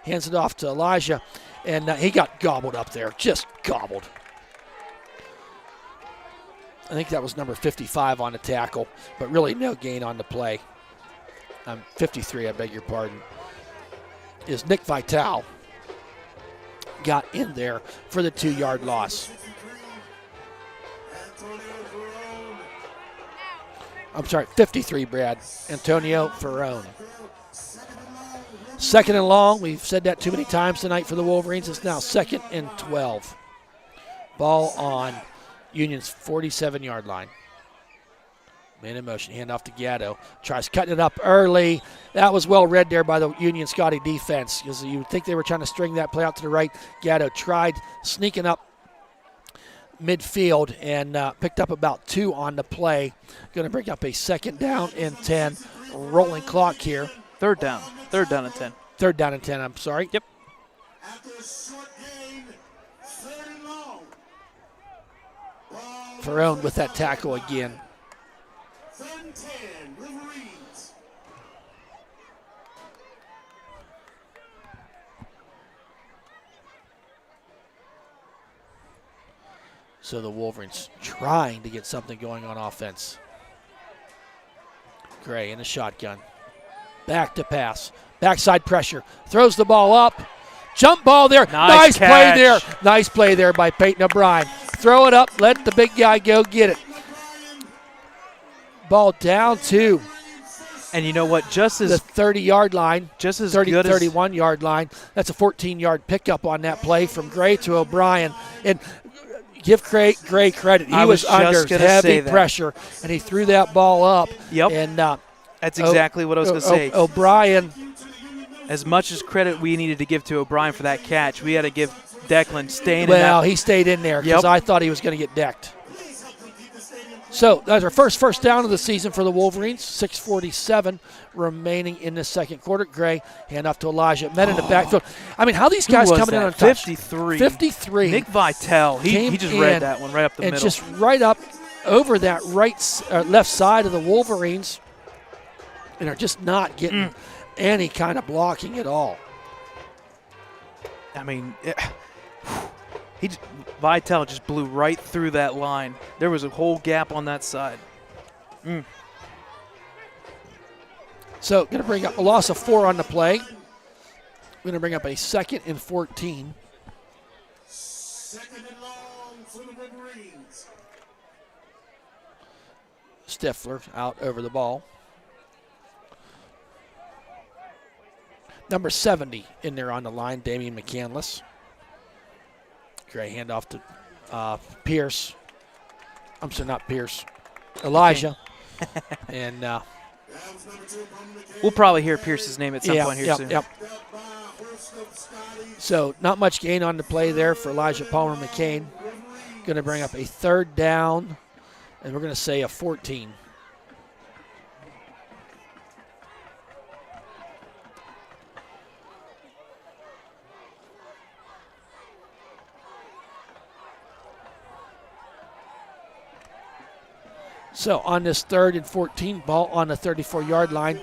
Hands it off to Elijah. And he got gobbled up there. Just gobbled. I think that was number 55 on the tackle, but really no gain on the play. 53, I beg your pardon. Is Nick Vitale got in there for the 2-yard loss. I'm sorry, 53, Brad. Antonio Ferrone. 2nd and long. We've said that too many times tonight for the Wolverines. It's now 2nd and 12. Ball on Union's 47-yard line. Man in motion, handoff to Gatto. Tries cutting it up early. That was well read there by the Union Scotty defense, because you would think they were trying to string that play out to the right. Gatto tried sneaking up midfield and picked up about 2 on the play. Going to bring up a 2nd down and 10. Rolling clock here. 3rd down. 3rd down and 10. 3rd down and 10, I'm sorry. Yep. After a short gain, 3rd and long. Ferrone with that tackle again. 3rd and 10, Wolverines. So the Wolverines trying to get something going on offense. Gray in a shotgun. Back to pass. Backside pressure. Throws the ball up. Jump ball there. Nice play there. Nice play there by Peyton O'Brien. Throw it up. Let the big guy go get it. Ball down to And you know what? Just the as 30-yard line, just as 30, good as 31-yard line. That's a 14-yard pickup on that play from Gray to O'Brien. And give Gray credit. He I was was under just gonna say heavy that. pressure, and he threw that ball up. Yep. And that's exactly what I was going to say. O'Brien. As much as credit we needed to give to O'Brien for that catch, we had to give Declan staying in Well, that. he stayed in there because Yep. I thought he was going to get decked. So that's our first down of the season for the Wolverines. 6:47 remaining in the second quarter. Gray, hand off to Elijah. Met in the backfield. I mean, how these guys Who was coming in that? on touch? 53. 53. Nick Vitale. He just came read in that one right up the and middle. just right up over that left side of the Wolverines, and are just not getting any kind of blocking at all. I mean, Vitale just blew right through that line. There was a whole gap on that side. So going to bring up a loss of 4 on the play. Going to bring up a 2nd and 14. Second and long for the Wolverines. Stifler out over the ball. Number 70 in there on the line, Damian McCandless. Gray handoff to Pierce. I'm sorry, not Pierce. Elijah. And We'll probably hear Pierce's name at some point here yep, soon. Yep. So not much gain on the play there for Elijah Palmer McCain. Going to bring up a 3rd down, and we're going to say a 14. So on this 3rd and 14, ball on the 34-yard line.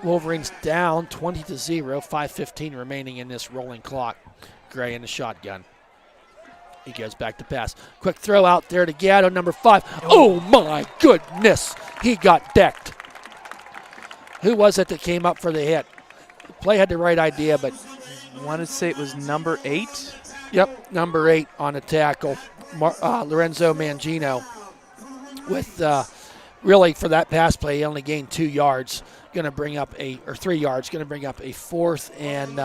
Wolverines down 20-0, 5:15 remaining in this rolling clock. Gray in the shotgun. He goes back to pass. Quick throw out there to Gatto, number 5. Oh my goodness, he got decked. Who was it that came up for the hit? The play had the right idea, but I want to say it was number 8. yep, number 8 on the tackle, Lorenzo Mangino. With really for that pass play, he only gained 2 yards. Going to bring up 3 yards. Going to bring up a 4th and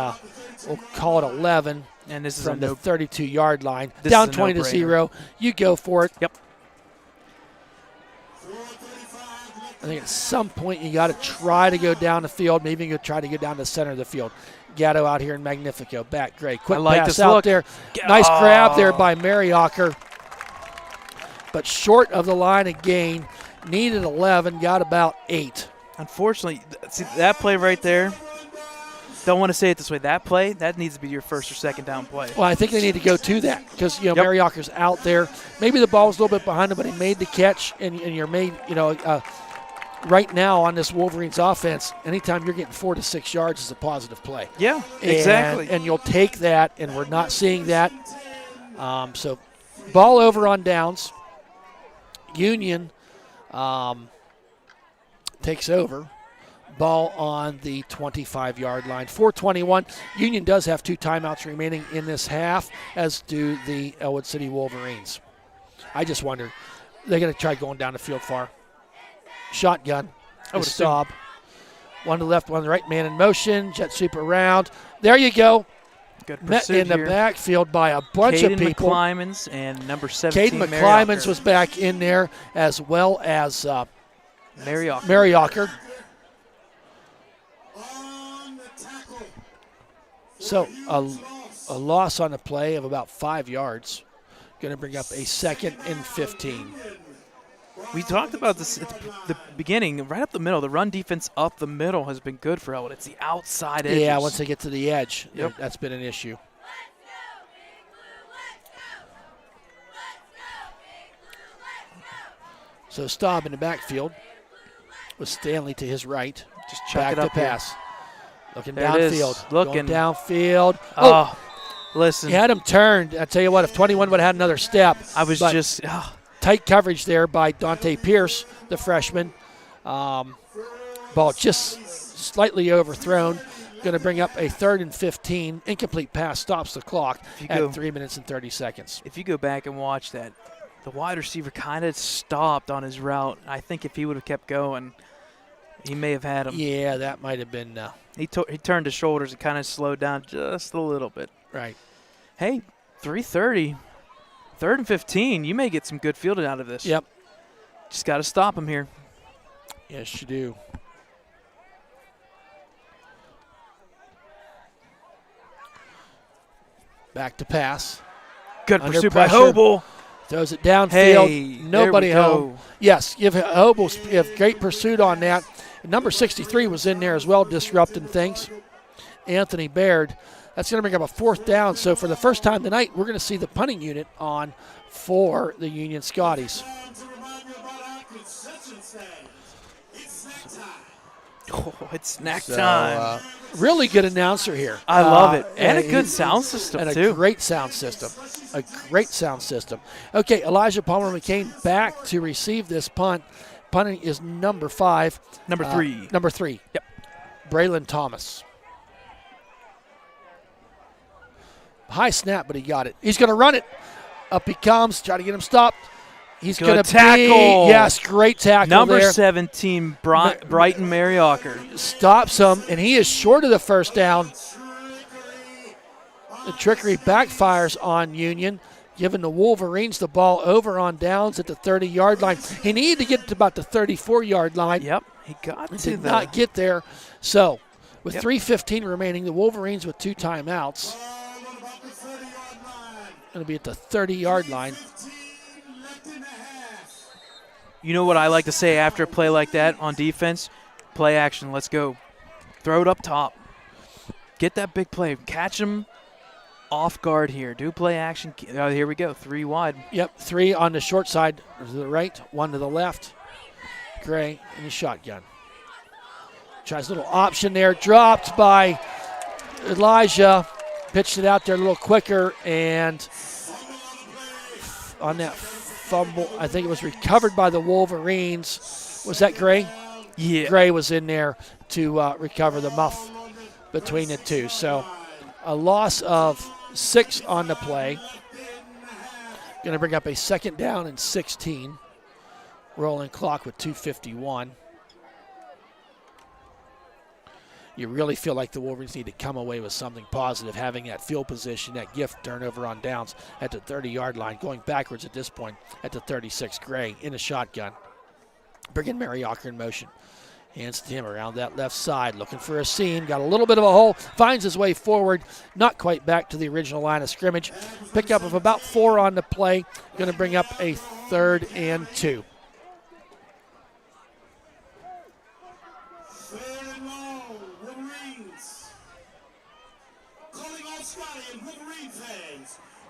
we'll call it 11. And this is from a the 32-yard line. This Down is a 20-0. You go for it. Yep. I think at some point you got to try to go down the field. Maybe you try to go down the center of the field. Gatto out here in Magnifico. Back Gray. Quick I like pass this out look. there. Nice grab there by Mariacker. But short of the line of gain. Needed 11. Got about 8. Unfortunately, see that play right there. Don't want to say it this way. That play, that needs to be your 1st or 2nd down play. Well, I think they need to go to that because, Yep. Mariacker's out there. Maybe the ball was a little bit behind him, but he made the catch, and you're made, right now on this Wolverines offense, anytime you're getting 4 to 6 yards is a positive play. Yeah, exactly. And you'll take that, and we're not seeing that. So ball over on downs. Union takes over. Ball on the 25-yard line. 4:21. Union does have 2 timeouts remaining in this half, as do the Ellwood City Wolverines. I just wonder, they're going to try going down the field far. Shotgun. I would Staub. One to the left, one to the right. Man in motion. Jet sweep around. There you go. Good Met pursuit in the here. backfield by a bunch of Caden people. McClymans and number 17, Caden McClymans Mariacker. was back in there, as well as Mariacker. Mariacker. So a loss on the play of about 5 yards. Going to bring up a 2nd and 15. We talked about this at the beginning, right up the middle. The run defense up the middle has been good for Ellwood. It's the outside edges. Yeah, once they get to the edge, Yep. that's been an issue. So Staub in the backfield with Stanley to his right. Just chuck Back it to up here. pass. Looking There it is. downfield. Looking. Going downfield. Oh, listen. He had him turned. I tell you what, if 21 would have had another step. I was but just tight coverage there by Dante Pierce, the freshman. Ball just slightly overthrown. Going to bring up a 3rd and 15. Incomplete pass stops the clock at 3 minutes and 30 seconds. If you go back and watch that, the wide receiver kind of stopped on his route. I think if he would have kept going, He may have had him. Yeah, that might have been He turned his shoulders and kind of slowed down just a little bit. right. Hey, 3:30, 3rd and 15. You may get some good fielding out of this. Yep. Just got to stop him here. Yes, you do. Back to pass. Good Under pursuit by pressure. Hobel. Throws it downfield. Hey, Nobody there we home. go. Yes, give great pursuit on that. Number 63 was in there as well, disrupting things. Anthony Baird. That's going to bring up a 4th down. So for the first time tonight, we're going to see the punting unit on for the Union Scotties. Oh, it's snack time. Really good announcer here. I love it. And a he- good sound system, and too. a great sound system. A great sound system. Okay, Elijah Palmer McCain back to receive this punt. Punting is number 5. Number 3. Number 3. Yep. Braylon Thomas. High snap, but he got it. He's going to run it. Up he comes. Try to get him stopped. He's Good going to tackle. Yes, great tackle Number there. 17, Brighton Mariacker. Stops him, and he is short of the first down. The trickery backfires on Union, giving the Wolverines the ball over on downs at the 30-yard line. He needed to get to about the 34-yard line. Yep, he got to Did that. not get there. So, with Yep. 3:15 remaining, the Wolverines with 2 timeouts. Going to be at the 30-yard line. You know what I like to say after a play like that on defense? Play action, let's go. Throw it up top. Get that big play. Catch him off guard here. Do play action. Oh, here we go, 3 wide. Yep, 3 on the short side to the right, 1 to the left. Gray in the shotgun. Tries a little option there. Dropped by Elijah. Pitched it out there a little quicker, and on that fumble, I think it was recovered by the Wolverines. Was that Gray? Yeah. Gray was in there to recover the muff between the two. So a loss of 6 on the play. Going to bring up a 2nd down and 16. Rolling clock with 2:51. You really feel like the Wolverines need to come away with something positive, having that field position, that gift turnover on downs at the 30-yard line, going backwards at this point at the 36. Gray in a shotgun. Bringing Mariacker in motion. Hands to him around that left side, looking for a seam. Got a little bit of a hole, finds his way forward, not quite back to the original line of scrimmage. Pickup of about 4 on the play. Going to bring up a 3rd and 2.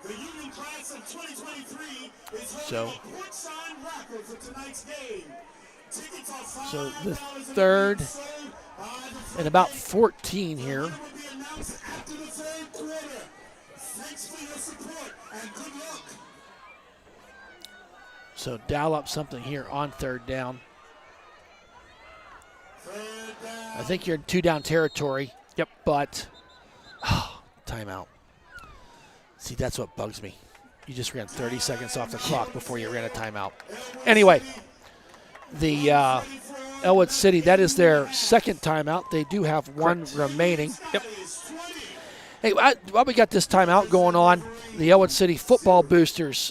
The Union class of 2023 is So, holding a court-signed record for tonight's game. Tickets are so the $5 third sold by the and about 14 here. will be announced after the 3rd quarter. Thanks for your support and good luck. So dial up something here on 3rd down. I think you're in 2-down territory. Yep. But, timeout. See, that's what bugs me. You just ran 30 seconds off the clock before you ran a timeout. Anyway, the Ellwood City, that is their 2nd timeout. They do have 1 remaining. Yep. Hey, while we got this timeout going on, the Ellwood City football boosters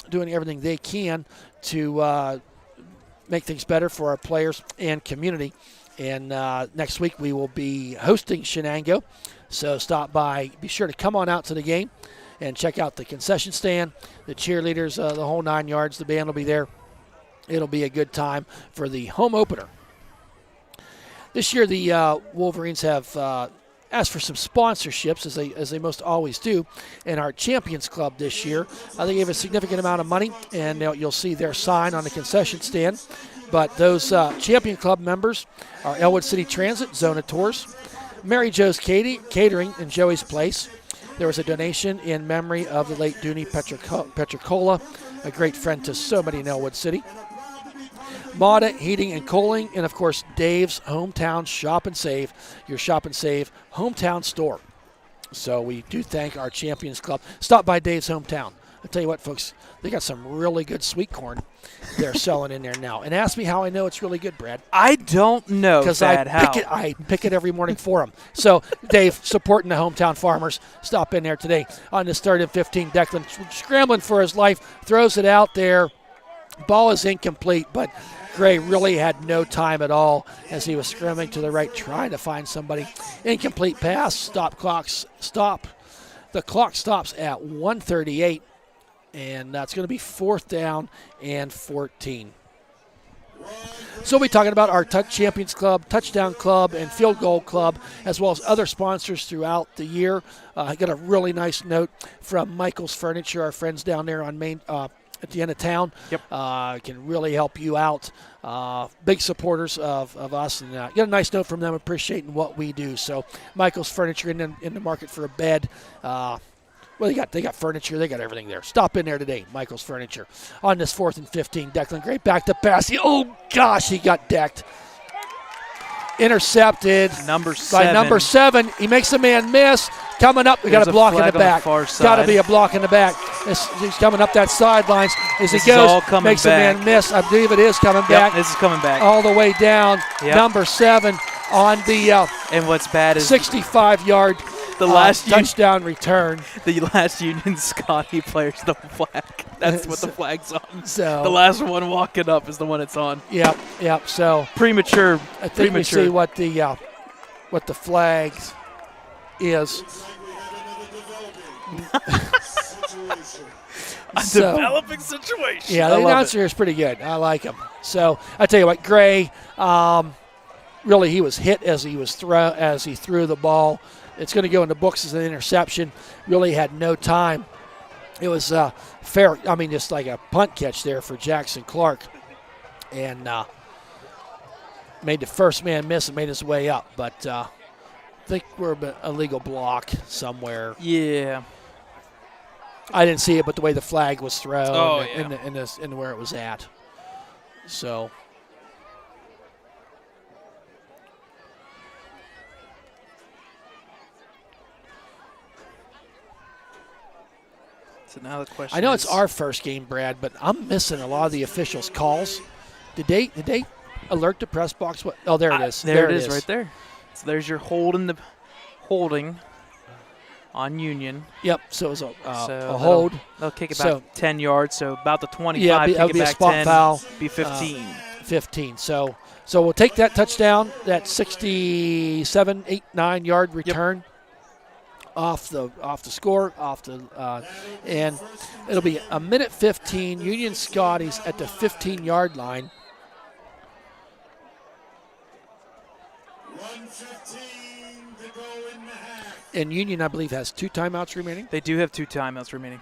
doing everything they can to make things better for our players and community. And next week we will be hosting Shenango. So stop by. Be sure to come on out to the game and check out the concession stand, the cheerleaders, the whole 9 yards. The band will be there. It'll be a good time for the home opener. This year the Wolverines have asked for some sponsorships, as they most always do. And our Champions Club this year, they gave a significant amount of money, and you'll see their sign on the concession stand. But those Champion Club members are Ellwood City Transit, Zona Tours, Mary Jo's Catering in Joey's Place. There was a donation in memory of the late Dooney Petricola, a great friend to so many in Ellwood City. Mauda Heating and Cooling, and of course Dave's Hometown Shop and Save, your Shop and Save hometown store. So we do thank our Champions Club. Stop by Dave's Hometown. I'll tell you what, folks, they got some really good sweet corn they're selling in there now. And ask me how I know it's really good, Brad. I don't know, Because Thad, how. I pick it every morning for them. So, Dave, supporting the hometown farmers, stop in there today on this 3rd and 15. Declan scrambling for his life, throws it out there. Ball is incomplete, but Gray really had no time at all as he was scrambling to the right, trying to find somebody. Incomplete pass. Stop. The clock stops at 1:38, and that's going to be 4th down and 14. So we'll be talking about our Touch Champions Club, Touchdown Club, and Field Goal Club, as well as other sponsors throughout the year. I got a really nice note from Michael's Furniture, our friends down there on Main at the end of town. Yep. Can really help you out. Big supporters of us, and get a nice note from them appreciating what we do. So Michael's Furniture in the market for a bed. Well, they got furniture. They got everything there. Stop in there today, Michael's Furniture. On this 4th and 15, Declan Gray back to pass. Oh, gosh, he got decked. Intercepted. Number 7. By number 7. He makes a man miss. Coming up, we got a block in the back. Got to be a block in the back. He's coming up that sidelines as he goes. Makes back. A man miss. I believe it is coming back. This is coming back. All the way down. Yep. Number 7 on the and what's bad is 65-yard touchdown return. The last Union Scotty player's the flag. That's what the flag's on. So the last one walking up is the one it's on. Yep. So premature. I think we see what the flag is. Developing situation. Yeah, the announcer is pretty good. I like him. So I tell you what, Gray, really he was hit as he threw the ball. It's going to go in the books as an interception. Really had no time. It was fair. I mean, just like a punt catch there for Jackson Clark, and made the first man miss and made his way up. But I think we're a legal block somewhere. Yeah. I didn't see it, but the way the flag was thrown in where it was at. So. So now the question I know it's our first game, Brad, but I'm missing a lot of the officials' calls. Did they alert the press box? What? Oh, there it is. There it is right there. So there's your holding on Union. Yep. So it was a hold. They'll kick it back 10 yards. So about the 25. Yeah, kick it be back a spot 10. Foul. Be 15. 15. So we'll take that touchdown, that 67, 8, 9 yard return. Yep. Off the score, and it'll be a minute 15. Union Scotties at the 15-yard line. 1:15 to go in the half. And Union, I believe, has 2 timeouts remaining. They do have 2 timeouts remaining.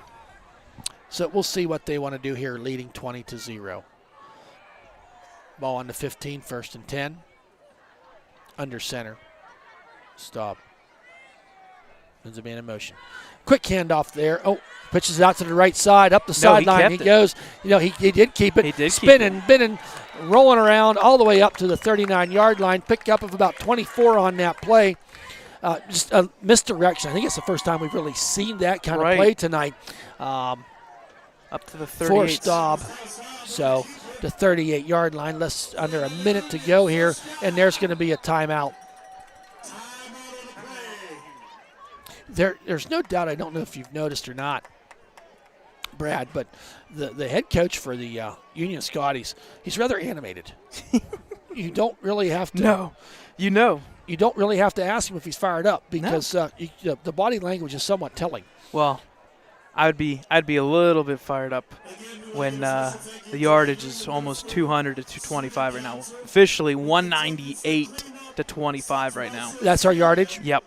So we'll see what they want to do here, leading 20-0. Ball on the 15, 1st and 10. Under center. Stop. Ends up being in motion. Quick handoff there. Oh, pitches it out to the right side, up the sideline. He goes. He did keep it. He did spinning, rolling around all the way up to the 39-yard line. Pick up of about 24 on that play. Just a misdirection. I think it's the first time we've really seen that kind of play tonight. Up to the 38. Forced stop. So the 38-yard line. Less under a minute to go here, and there's going to be a timeout. There's no doubt, I don't know if you've noticed or not, Brad, but the head coach for the Union Scotties, he's rather animated. You don't really have to. No, you don't really have to ask him if he's fired up because the body language is somewhat telling. Well, I'd be a little bit fired up when the yardage is almost 200 to 225 right now. Officially 198 to 25 right now. That's our yardage? Yep.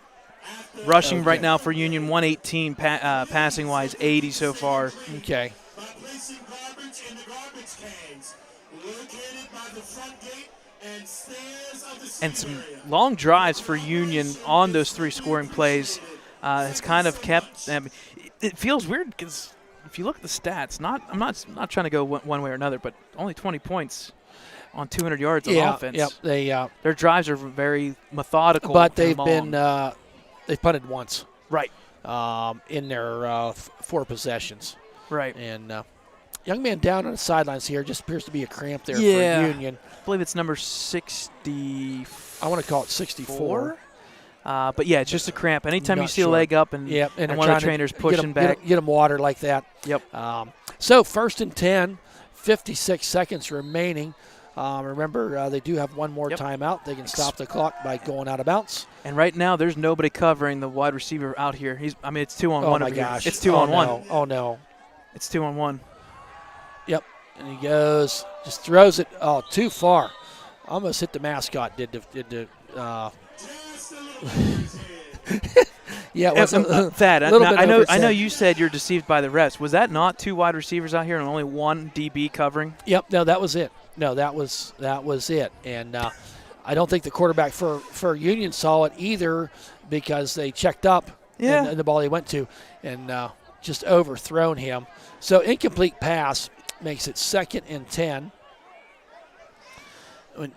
Rushing right now for Union, 118, passing-wise, 80 so far. Okay. Placing garbage in the garbage cans, located by the front gate and stairs of the and some long drives for Union on those 3 scoring plays has kind of kept them. It feels weird because if you look at the stats, I'm not trying to go one way or another, but only 20 points on 200 yards of offense. Yep. Their drives are very methodical. But they've they've punted once. Right. In their 4 possessions. Right. And young man down on the sidelines here, just appears to be a cramp there for Union. I believe it's number 60. I want to call it 64. But yeah, it's just a cramp. Anytime you Not see a sure. leg up and, Yep, and one of the trainers pushing back. Get him water like that. Yep. So 1st and 10, 56 seconds remaining. Remember, they do have one more timeout. They can stop the clock by going out of bounds. And right now, there's nobody covering the wide receiver out here. It's 2-on-1 Oh, my over gosh. here. It's 2-on-1. No. Oh, no. It's 2-on-1. Yep. And he goes, just throws it, too far. Almost hit the mascot, yeah, it was Thad, a little bit I over know his you said you're deceived by the refs. Was that not 2 wide receivers out here and only 1 DB covering? Yep, no, that was it. No, that was it. And I don't think the quarterback for Union saw it either because they checked up in the ball he went to and just overthrown him. So incomplete pass makes it 2nd and 10.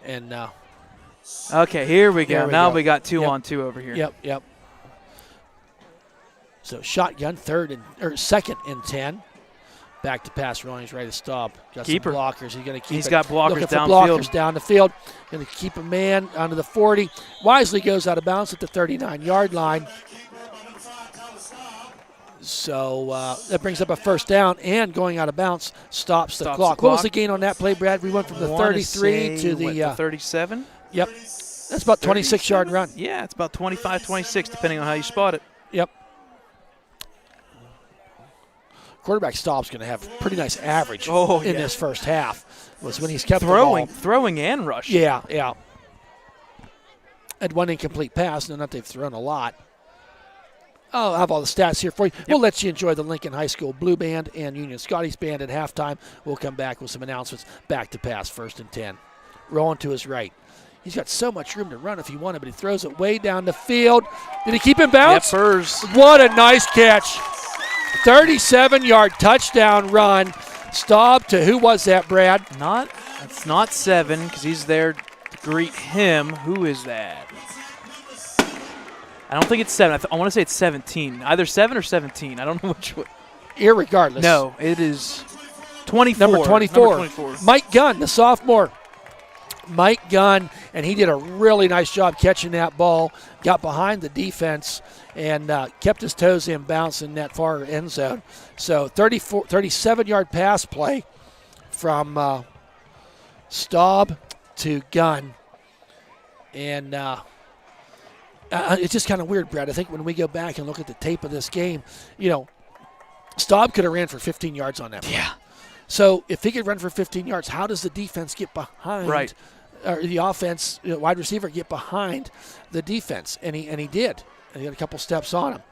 And okay, here we go. Now go. we got 2-on-2 over here. Yep. So shotgun, 2nd and 10. Back to pass rolling. He's ready to stop. Got Keeper. some blockers. He's going to keep He's it. got blockers Looking for downfield. blockers down the field. Going to keep a man onto the 40. Wisely goes out of bounds at the 39-yard line. So that brings up a 1st down, and going out of bounds stops the clock. What was the gain on that play, Brad? We went from the 33 to the 37. Yep. That's about 26-yard run. Yeah, it's about 25, 26, depending on how you spot it. Yep. Quarterback stop's going to have a pretty nice average in this first half. Was when he's kept throwing and rushing. Yeah. Had 1 incomplete pass, and not they've thrown a lot. I'll have all the stats here for you. We'll let you enjoy the Lincoln High School Blue Band and Union Scotty's Band at halftime. We'll come back with some announcements. Back to pass, 1st and 10. Rolling to his right. He's got so much room to run if he wanted, but he throws it way down the field. Did he keep him bounced? Yep, Furs. What a nice catch. 37-yard touchdown run. Staub to, who was that, Brad? It's not 7 because he's there to greet him. Who is that? I don't think it's 7. I want to say it's 17. Either 7 or 17. I don't know which one. Irregardless. No, it is 24. Number 24. Mike Gunn, the sophomore. Mike Gunn, and he did a really nice job catching that ball, got behind the defense, and kept his toes in bounce in that far end zone. So 37-yard pass play from Staub to Gunn. And it's just kind of weird, Brad. I think when we go back and look at the tape of this game, Staub could have ran for 15 yards on that play. Yeah. So if he could run for 15 yards, how does the defense get behind? Right. Or the offense, wide receiver, get behind the defense? And he did. And he had a couple steps on him.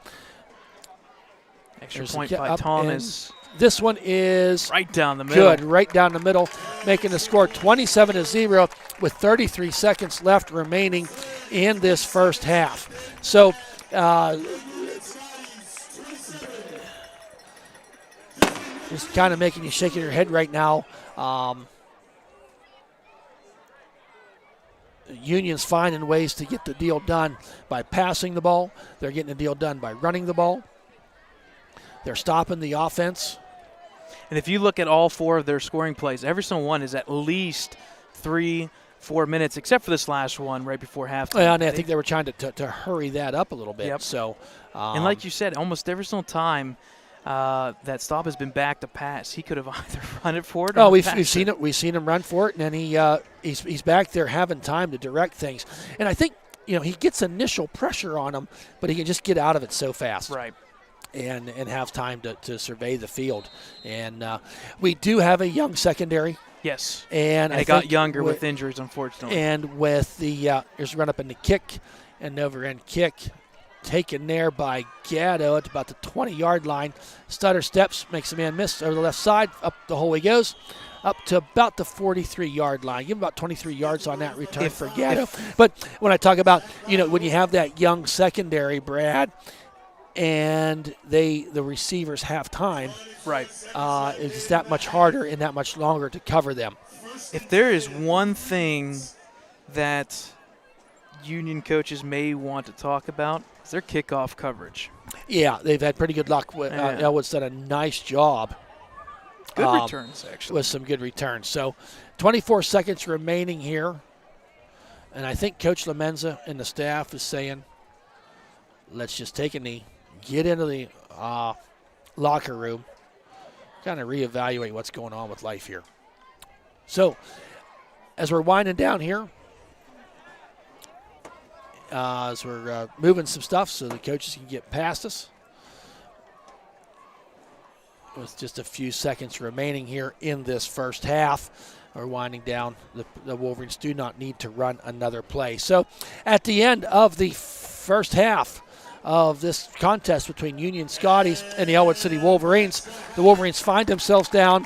Extra point by Thomas. This one is right down the middle. Good, right down the middle, making the score 27-0 with 33 seconds left remaining in this first half. So just kind of making you shaking your head right now. Union's finding ways to get the deal done by passing the ball. They're getting the deal done by running the ball. They're stopping the offense. And if you look at all 4 of their scoring plays, every single one is at least 3-4 minutes, except for this last one right before halftime. Well, and I think they were trying to hurry that up a little bit. Yep. So, and like you said, almost every single time that Staub has been back to pass, he could have either run it forward. Or we've seen it. We've seen him run for it, and then he's back there having time to direct things. And I think he gets initial pressure on him, but he can just get out of it so fast. Right. And have time to survey the field. And we do have a young secondary. Yes. And it got younger with injuries, unfortunately. And with there's a run up in the kick, and over end kick taken there by Gatto at about the 20-yard line. Stutter steps, makes a man miss over the left side. Up the hole he goes, up to about the 43-yard line. Give him about 23 yards on that return for Gatto. But when I talk about, when you have that young secondary, Brad, and the receivers have time, right? It's that much harder and that much longer to cover them. If there is one thing that Union coaches may want to talk about, it's their kickoff coverage. Yeah, they've had pretty good luck. Ellwood's done a nice job Good returns, actually. With some good returns. So 24 seconds remaining here. And I think Coach Lamenza and the staff is saying, let's just take a knee, get into the locker room, kind of reevaluate what's going on with life here. So as we're winding down here, as we're moving some stuff so the coaches can get past us, with just a few seconds remaining here in this first half, we're winding down. The Wolverines do not need to run another play. So at the end of the first half of this contest between Union Scotties and the Ellwood City Wolverines, the Wolverines find themselves down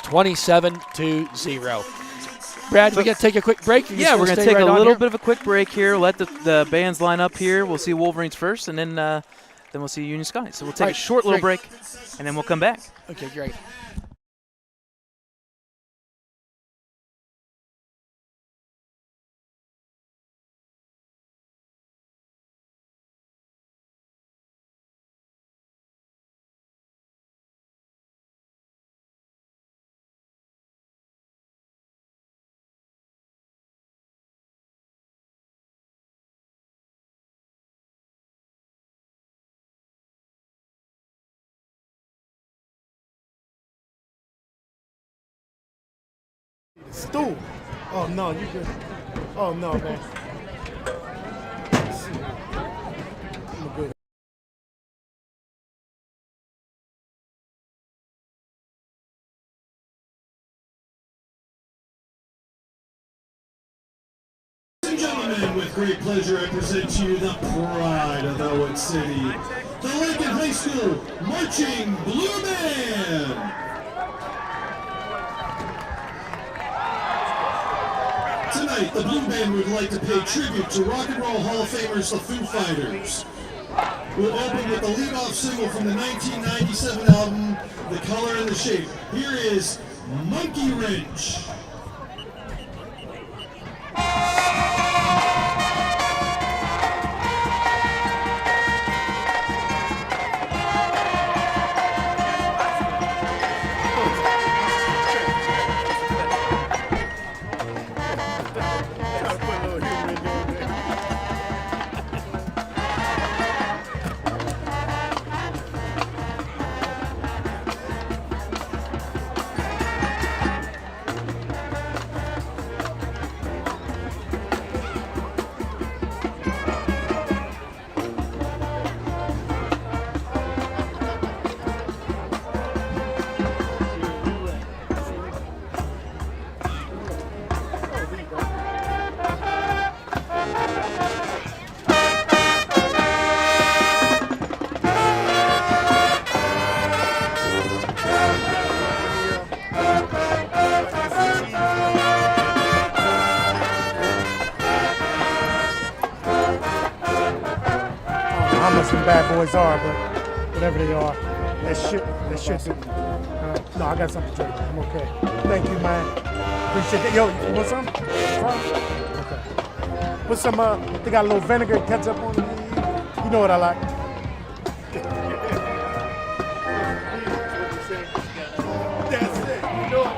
27-0. Brad, we got to take a quick break? Yeah, we're going to take a little bit of a quick break here. Let the bands line up here. We'll see Wolverines first, and then we'll see Union Scotties. So we'll take a short little break, and then we'll come back. Okay, great. Stool. Oh no, you good. Oh no, man. I'm good. Ladies and gentlemen, with great pleasure I present to you the pride of Ellwood City, the Lincoln High School Marching Blue Band. Tonight, the Blue Band would like to pay tribute to Rock and Roll Hall of Famers, the Foo Fighters. We'll open with the lead-off single from the 1997 album, The Color and the Shape. Here is Monkey Wrench. How much some bad boys are, but whatever they are, that shit. No, I got something to drink. I'm okay. Thank you, man. Appreciate that. Yo, you want some? Okay. Put some, they got a little vinegar and ketchup on it. You know what I like. That's it. You know it.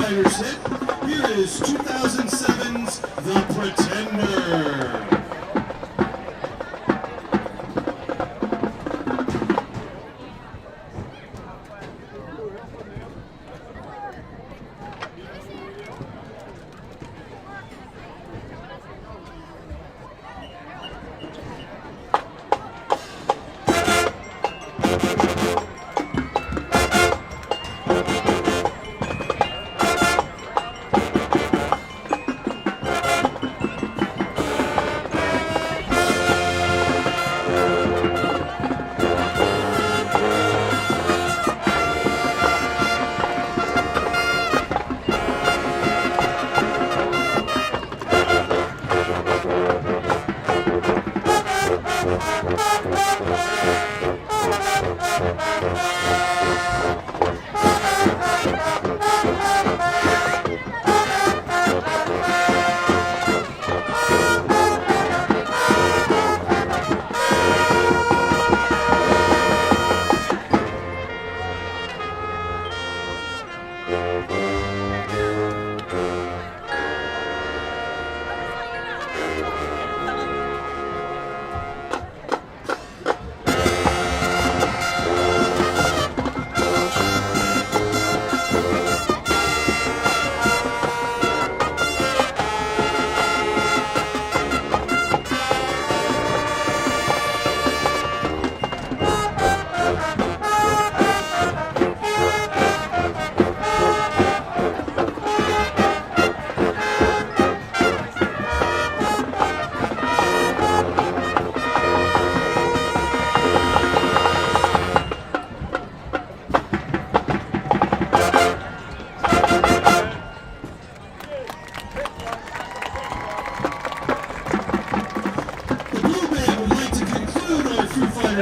Fighters hit. Here is 2007's The Pretender.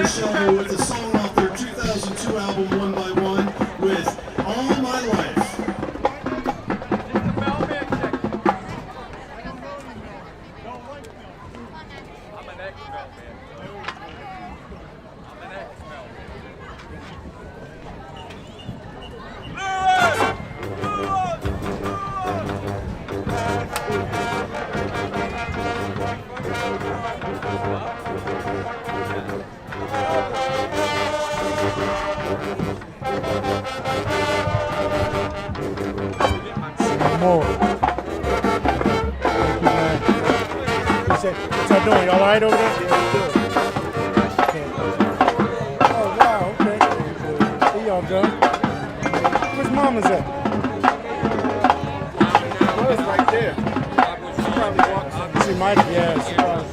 Show with a song off their 2002 album, One by One, with All My Life. More. Thank you, man. What's y'all doing? Y'all all right over there? Yeah, good. Okay. Oh, wow, okay. Where y'all done? Where's Mama's at? Well, it's right there. She probably walks. She might have, yeah, she probably.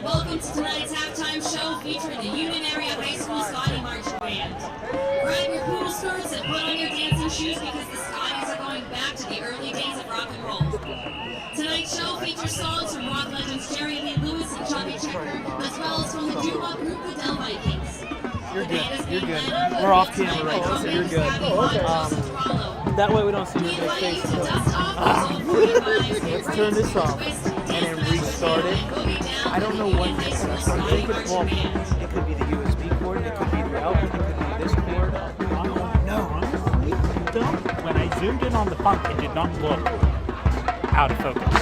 Welcome to tonight's halftime show featuring the Union Area High School Scotty Marching Band. Grab your poodle skirts and put on your dancing shoes because the Scotties are going back to the early days of rock and roll. Tonight's show features songs from rock legends Jerry Lee Lewis and Chubby Checker, as well as from the doo-wop group the Del Vikings. You're good. You're good. We're off camera right now, so you're good. That way we don't see your face. Let's turn this off and then restart it. I don't know what I'm thinking. Well, it could be the USB cord, it could be the output, it could be this cord. When I zoomed in on the punt, it did not look out of focus.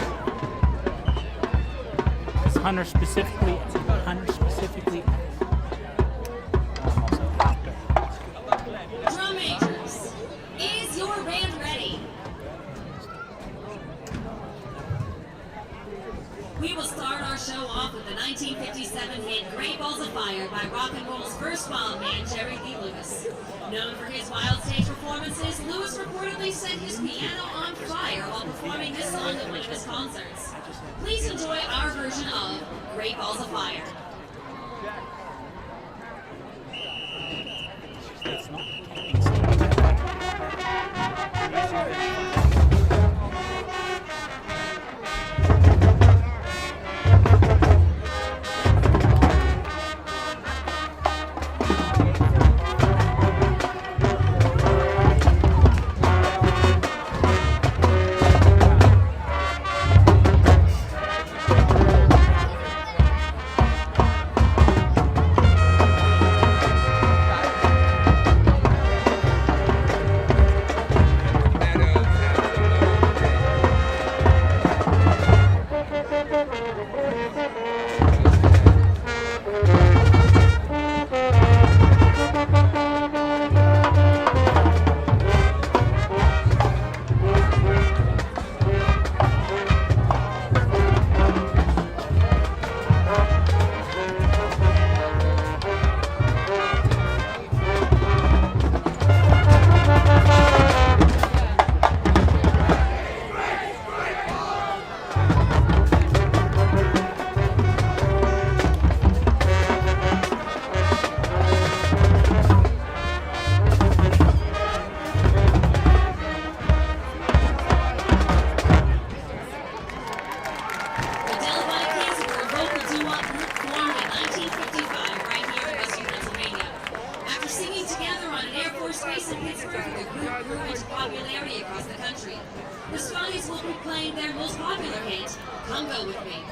It's Hunter specifically. Drum majors, is your band ready? We will start our show off with the 1957 hit Great Balls of Fire by rock and roll's first wild man, Jerry Lee Lewis. Known for his wild stage performances, Lewis reportedly set his piano on fire while performing this song at one of his concerts. Please enjoy our version of Great Balls of Fire. The Scotties will be playing their most popular hit, Come Go With Me.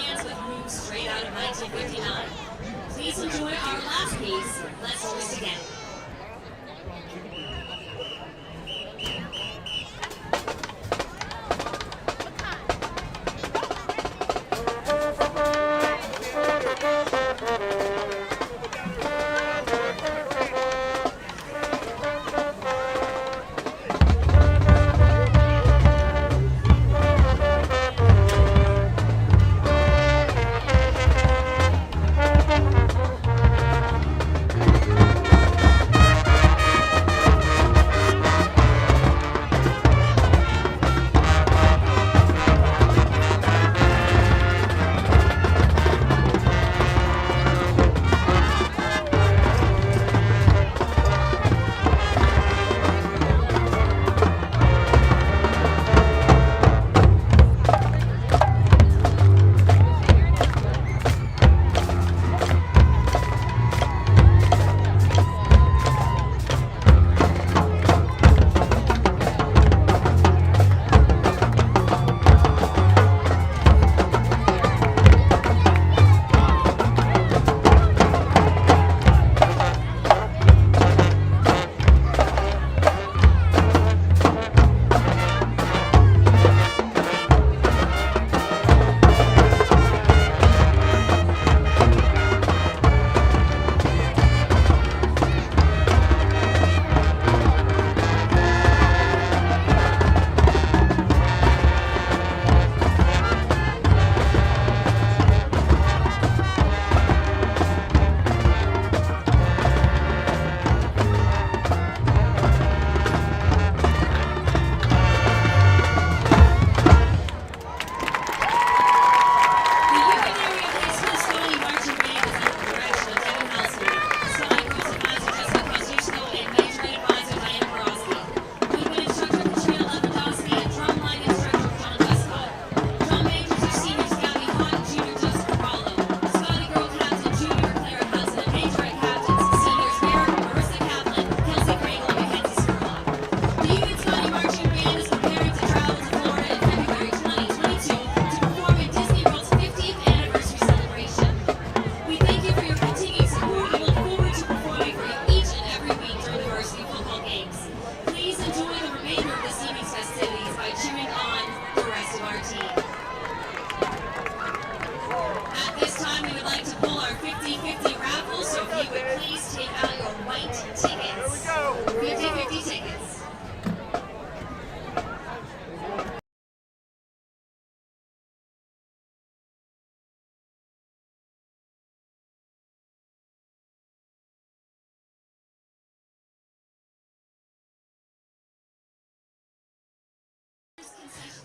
dance with moves straight out of 1959. Please enjoy our last piece, Let's Twist Again.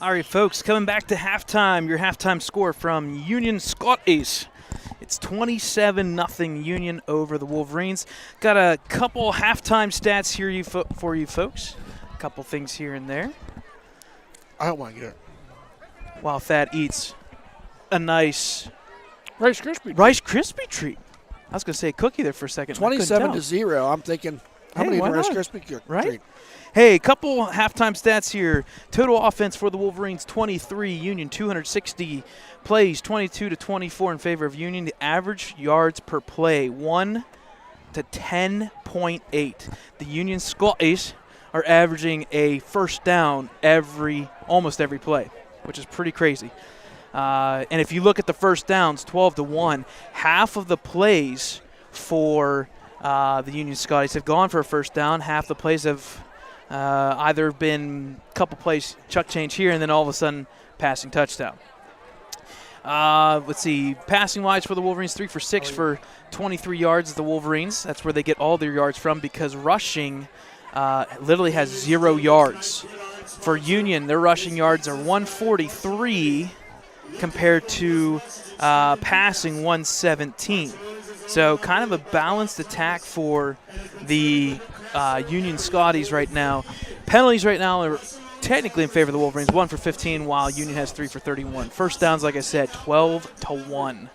All right, folks, coming back to halftime, your halftime score from Union Scotties. It's 27-0 Union over the Wolverines. Got a couple halftime stats here for you folks. A couple things here and there. I don't want to get it. While Thad eats a nice Rice Krispie. Rice Krispie treat. I was going to say cookie there for a second. 27-0. I'm thinking, how many why Rice not? Krispie treat? Right? Hey, a couple halftime stats here. Total offense for the Wolverines, 23. Union, 260 plays, 22-24 in favor of Union. The average yards per play, 1 to 10.8. The Union Scotties are averaging a first down almost every play, which is pretty crazy. And if you look at the first downs, 12-1, half of the plays for the Union Scotties have gone for a first down. Half the plays have either been a couple plays chuck change here and then all of a sudden passing touchdown. Let's see, passing wise for the Wolverines, 3 for 6 for 23 yards. The Wolverines, that's where they get all their yards from, because rushing literally has 0 yards. For Union, their rushing yards are 143 compared to passing 117. So kind of a balanced attack for the Union Scotties right now. Penalties right now are technically in favor of the Wolverines, 1 for 15, while Union has 3 for 31. First downs, like I said, 12-1.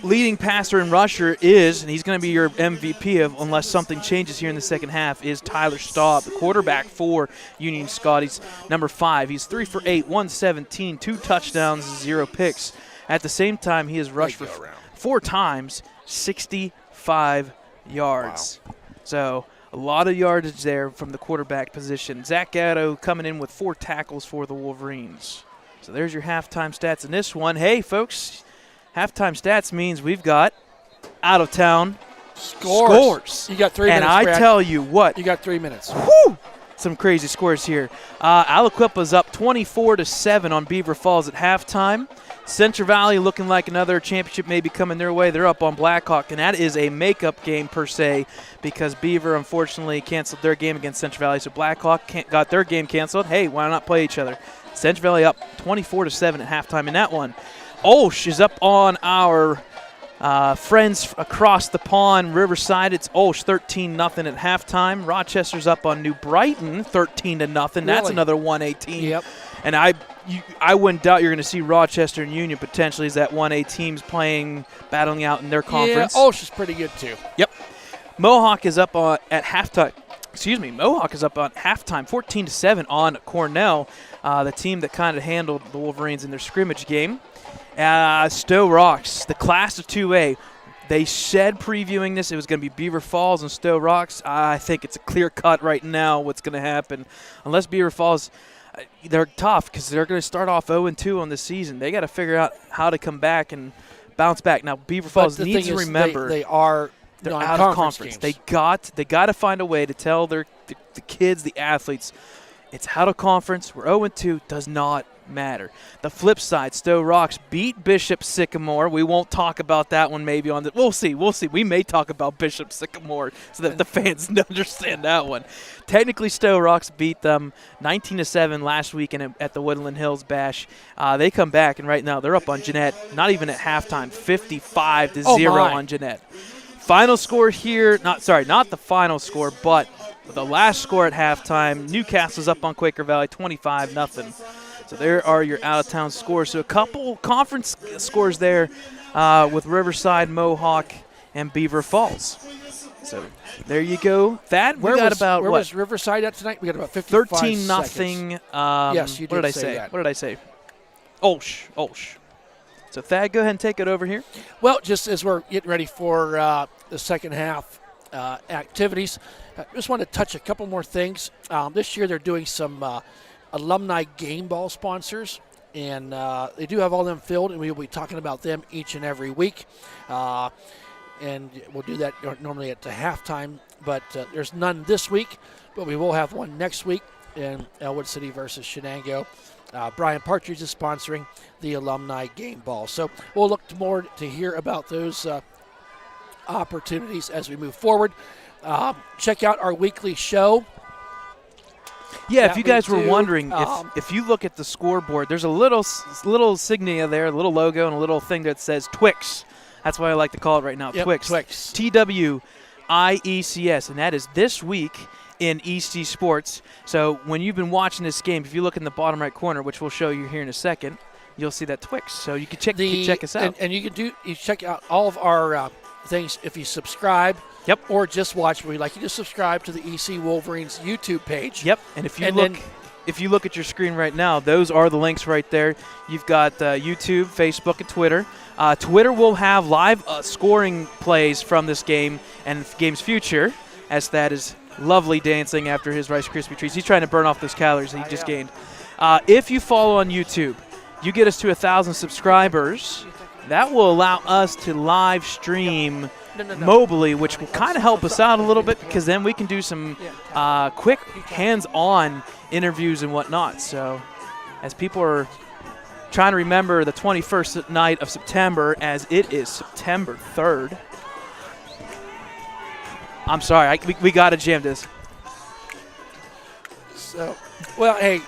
Leading passer and rusher is, and he's going to be your MVP unless something changes here in the second half, is Tyler Staub, the quarterback for Union Scotties, number 5. He's 3 for 8, 117, 2 touchdowns, 0 picks. At the same time, he has rushed for 4 times, 65 yards. Wow. So a lot of yardage there from the quarterback position. Zach Gatto coming in with 4 tackles for the Wolverines. So there's your halftime stats in this one. Hey, folks, halftime stats means we've got out-of-town scores. You got 3 minutes, and I Brad. tell you what. You got 3 minutes. Whew, some crazy scores here. Aliquippa's up 24-7 on Beaver Falls at halftime. Central Valley looking like another championship may be coming their way. They're up on Blackhawk, and that is a makeup game per se because Beaver unfortunately canceled their game against Central Valley, so Blackhawk got their game canceled. Hey, why not play each other? Central Valley up 24-7 at halftime in that one. Olsh is up on our friends across the pond, Riverside. It's Olsh 13-0 at halftime. Rochester's up on New Brighton 13-0. That's another 118. Yep. And I wouldn't doubt you're going to see Rochester and Union potentially as that 1A teams battling out in their conference. Yeah, Olsh is pretty good too. Yep. Mohawk is up at halftime. Mohawk is up on halftime, 14-7 on Cornell, the team that kind of handled the Wolverines in their scrimmage game. Stowe Rocks, the class of 2A. They said previewing this it was going to be Beaver Falls and Stowe Rocks. I think it's a clear cut right now what's going to happen. Unless Beaver Falls, they're tough because they're going to start off 0-2 on the season. They got to figure out how to come back and bounce back. Now, Beaver Falls needs to remember they're out of conference. They got to find a way to tell the kids, the athletes, it's out of conference. We're 0-2. Does not matter. The flip side, Stowe Rocks beat Bishop Sycamore. We won't talk about that one maybe on the – we'll see. We may talk about Bishop Sycamore so that the fans understand that one. Technically, Stowe Rocks beat them 19-7 last week at the Woodland Hills Bash. They come back, and right now they're up on Jeanette, not even at halftime, 55-0 on Jeanette. Final score here, not the final score, but the last score at halftime, Newcastle's up on Quaker Valley 25-0. So there are your out-of-town scores. So a couple conference scores there with Riverside, Mohawk, and Beaver Falls. So there you go. That we got about where what? Was Riverside at tonight? We got about 55 13-0. Yes, you did What did I say say? that. What did I say? Olsh. So Thad, go ahead and take it over here. Well, just as we're getting ready for the second half activities, I just want to touch a couple more things. This year they're doing some alumni game ball sponsors, and they do have all them filled, and we will be talking about them each and every week. And we'll do that normally at the halftime, but there's none this week, but we will have one next week in Ellwood City versus Shenango. Brian Partridge is sponsoring the alumni game ball. So we'll look more to hear about those opportunities as we move forward. Check out our weekly show. Yeah, if you guys were wondering, if you look at the scoreboard, there's a little signia there, a little logo, and a little thing that says Twix. That's what I like to call it right now, Twix. TWIECS, and that is this week in EC Sports. So when you've been watching this game, if you look in the bottom right corner, which we'll show you here in a second, you'll see that Twix. So you can check us out. And you check out all of our things if you subscribe. Yep. Or just watch. We'd like you to subscribe to the EC Wolverines YouTube page. Yep. And if you look at your screen right now, those are the links right there. You've got YouTube, Facebook, and Twitter. Twitter will have live scoring plays from this game and game's future, as that is lovely dancing after his Rice Krispie treats. He's trying to burn off those calories that he just gained. If you follow on YouTube, you get us to 1,000 subscribers. That will allow us to live stream mobily, which will kind of help us out a little bit because then we can do some quick hands-on interviews and whatnot. So as people are trying to remember the 21st night of September, as it is September 3rd. I'm sorry, we got to jam this. So, well, hey,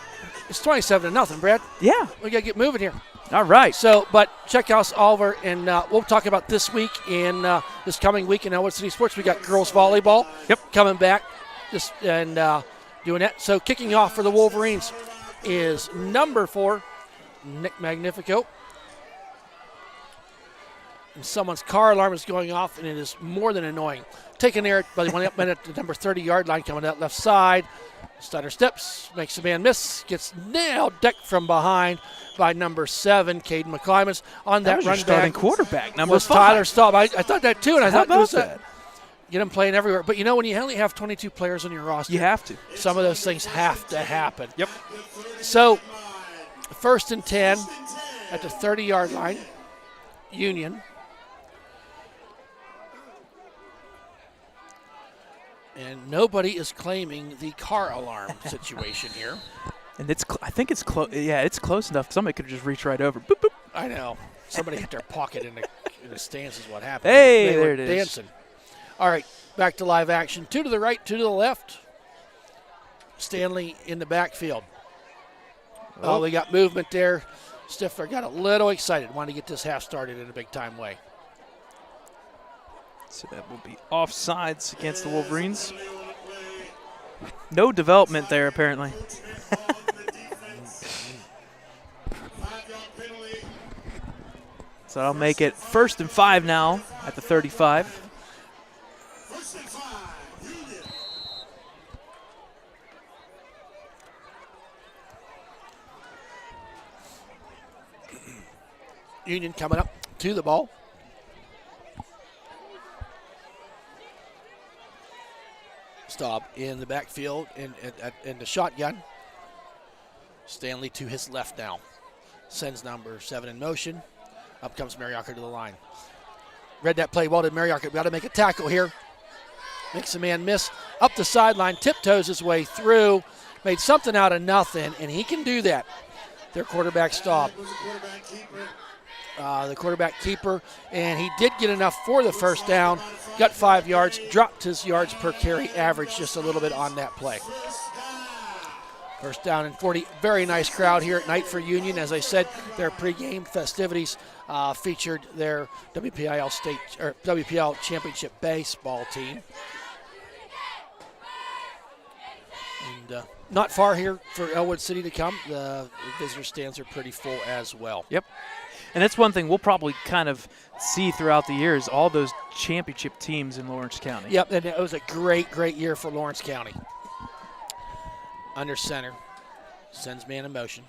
it's 27-0, Brad. Yeah. We got to get moving here. All right. So, but check us all over, and we'll talk about this week in this coming week in Ellwood City Sports. We got girls volleyball coming back and doing that. So kicking off for the Wolverines is number 4, Nick Magnifico. And someone's car alarm is going off, and it is more than annoying. Taken there by the one up at the number 30-yard line coming out left side. Stutter steps, makes a man miss, gets nailed, decked from behind by number 7, Caden McClymonds. On that was run your starting back quarterback, number was 5. Tyler Staub. I thought that too, and I How thought about was that? get him playing everywhere. But you know, when you only have 22 players on your roster, You have to. some of those things have to happen. Yep. So, 1st and 10 at the 30-yard line, Union. And nobody is claiming the car alarm situation here. And I think it's close. Yeah, it's close enough. Somebody could just reach right over. Boop, boop. I know. Somebody hit their pocket in the stands is what happened. Hey, they there were it is. dancing. All right, back to live action. 2 to the right, 2 to the left. Stanley in the backfield. Oh, we got movement there. Stifler got a little excited. Wanted to get this half started in a big-time way. So that will be offsides against the Wolverines. No development there, apparently. So I'll make it 1st and 5 now at the 35. Union coming up to the ball. Staub in the backfield in the shotgun. Stanley to his left now. Sends number 7 in motion. Up comes Mariacker to the line. Read that play well to Mariacker. Got to make a tackle here. Makes a man miss. Up the sideline, tiptoes his way through. Made something out of nothing, and he can do that. Their quarterback Staub. The quarterback keeper, and he did get enough for the first down. Got 5 yards, dropped his yards per carry average just a little bit on that play. First down and 40. Very nice crowd here at night for Union. As I said, their pregame festivities featured their WPIL championship baseball team. And not far here for Ellwood City to come. The visitor stands are pretty full as well. Yep. And that's one thing we'll probably kind of see throughout the years, all those championship teams in Lawrence County. Yep, and it was a great, great year for Lawrence County. Under center, sends man in motion.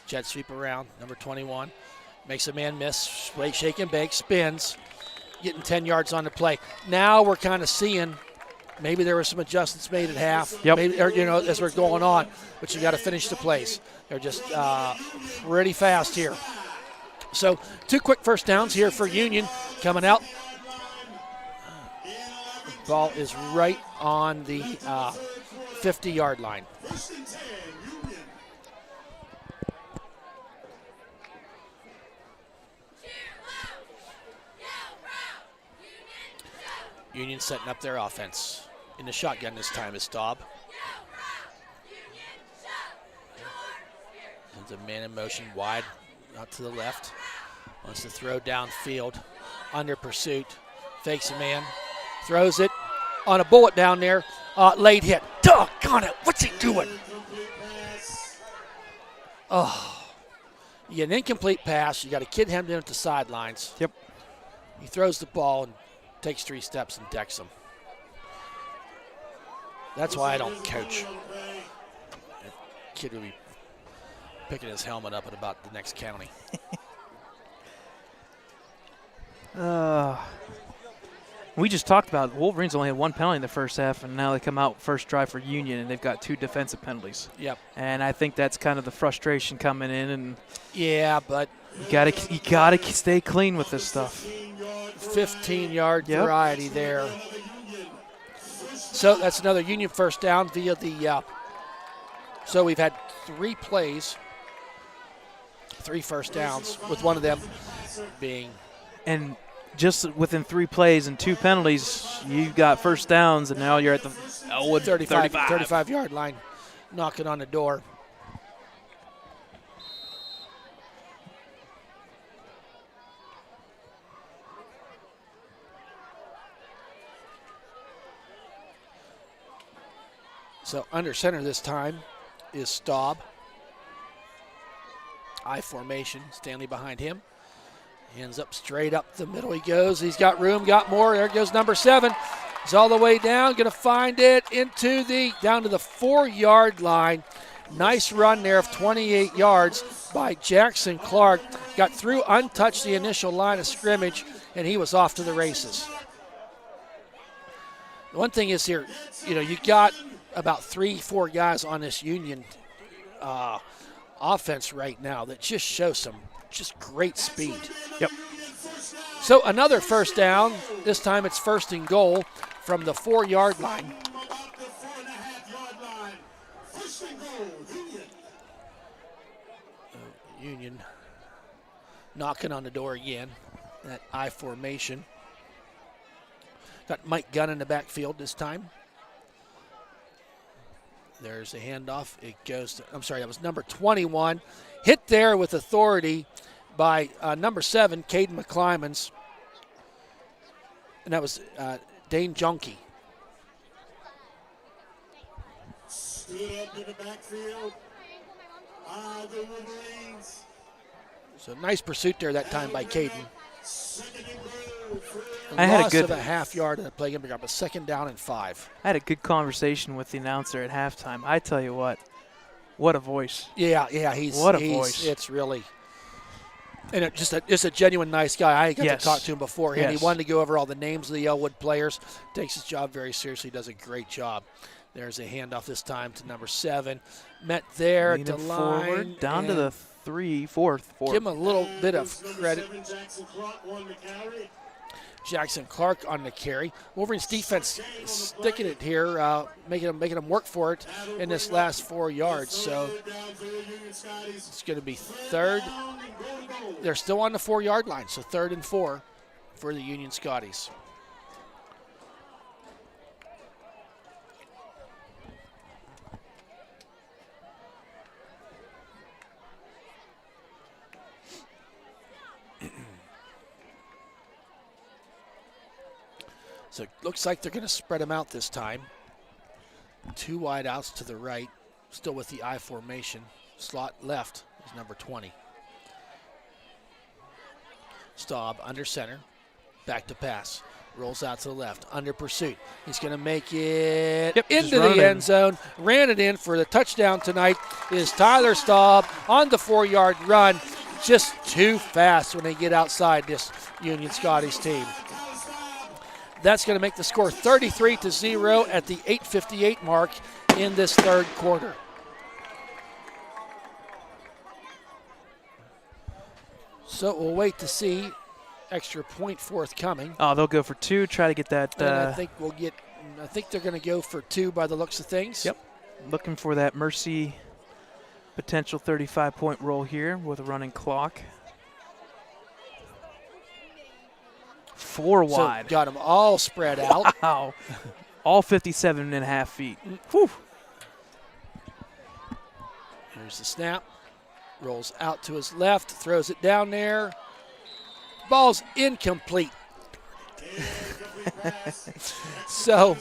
Jet sweep around, number 21. Makes a man miss, shake and bake, spins, getting 10 yards on the play. Now we're kind of seeing maybe there were some adjustments made at half, yep. Maybe, or, as we're going on, but you got to finish the plays. They're just pretty fast here. So 2 quick first downs here for Union coming out. The ball is right on the 50-yard line. Union setting up their offense. In the shotgun this time is Staub. There's a man in motion wide out to the left. Wants to throw downfield. Under pursuit. Fakes a man. Throws it on a bullet down there. Late hit. Doggone it. What's he doing? Oh. You get an incomplete pass. You got a kid hemmed in at the sidelines. Yep. He throws the ball and takes 3 steps and decks him. That's why I don't coach. That kid would be picking his helmet up at about the next county. We just talked about Wolverines only had 1 penalty in the first half, and now they come out first drive for Union, and they've got 2 defensive penalties. Yep. And I think that's kind of the frustration coming in, and yeah, but you gotta stay clean with this stuff. 15-yard variety there. So that's another Union first down via the. So we've had 3 plays, 3 first downs, with one of them being. And just within 3 plays and 2 penalties, you got first downs, and now you're at the Ellwood 35-yard line, knocking on the door. So under center this time is Staub. I formation, Stanley behind him. Hands up straight up the middle he goes. He's got room, got more. There goes number 7. He's all the way down, going to find it down to the 4-yard line. Nice run there of 28 yards by Jackson Clark. Got through, untouched the initial line of scrimmage, and he was off to the races. The one thing is here, you got about 3-4 guys on this Union offense right now that just show some just great speed. Yep. So another first down. This time it's 1st and goal from the 4-yard line. Union knocking on the door again. That I formation. Got Mike Gunn in the backfield this time. There's a handoff. It goes to, that was number 21. Hit there with authority by number 7, Caden McClymans. And that was Dane Junkie. Stood up in the backfield. The Wolverines. So nice pursuit there that time by Caden. I had a loss good of a half yard in the play game. We got a 2nd down and 5. I had a good conversation with the announcer at halftime. I tell you what a voice. Yeah, he's voice. It's really, and just a genuine nice guy. I got to talk to him beforehand. Yes. He wanted to go over all the names of the Ellwood players. Takes his job very seriously. Does a great job. There's a handoff this time to number 7. Met there Leaning to line forward, down to the 4th. Give him a little bit of credit. Jackson Clark on the carry. Wolverines defense sticking it here, making them work for it in this last 4 yards. So it's going to be 3rd. They're still on the 4-yard line, so 3rd and 4 for the Union Scotties. So it looks like they're going to spread them out this time. 2 wide outs to the right, still with the I formation. Slot left is number 20. Staub under center, back to pass. Rolls out to the left, under pursuit. He's going to make it into the end zone. Ran it in for the touchdown tonight is Tyler Staub on the 4-yard run. Just too fast when they get outside this Union Scotties team. That's going to make the score 33-0 at the 8:58 mark in this 3rd quarter. So we'll wait to see. Extra point forthcoming. Oh, they'll go for 2. Try to get that. And I think they're going to go for 2 by the looks of things. Yep. Looking for that mercy potential 35-point roll here with a running clock. 4 wide. So got them all spread out. Wow. All 57.5 feet. Whew. Here's the snap. Rolls out to his left. Throws it down there. Ball's incomplete. So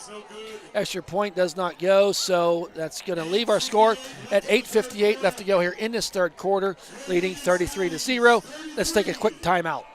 extra point does not go. So that's going to leave our score at 8:58 left to go here in this 3rd quarter, leading 33-0. Let's take a quick timeout.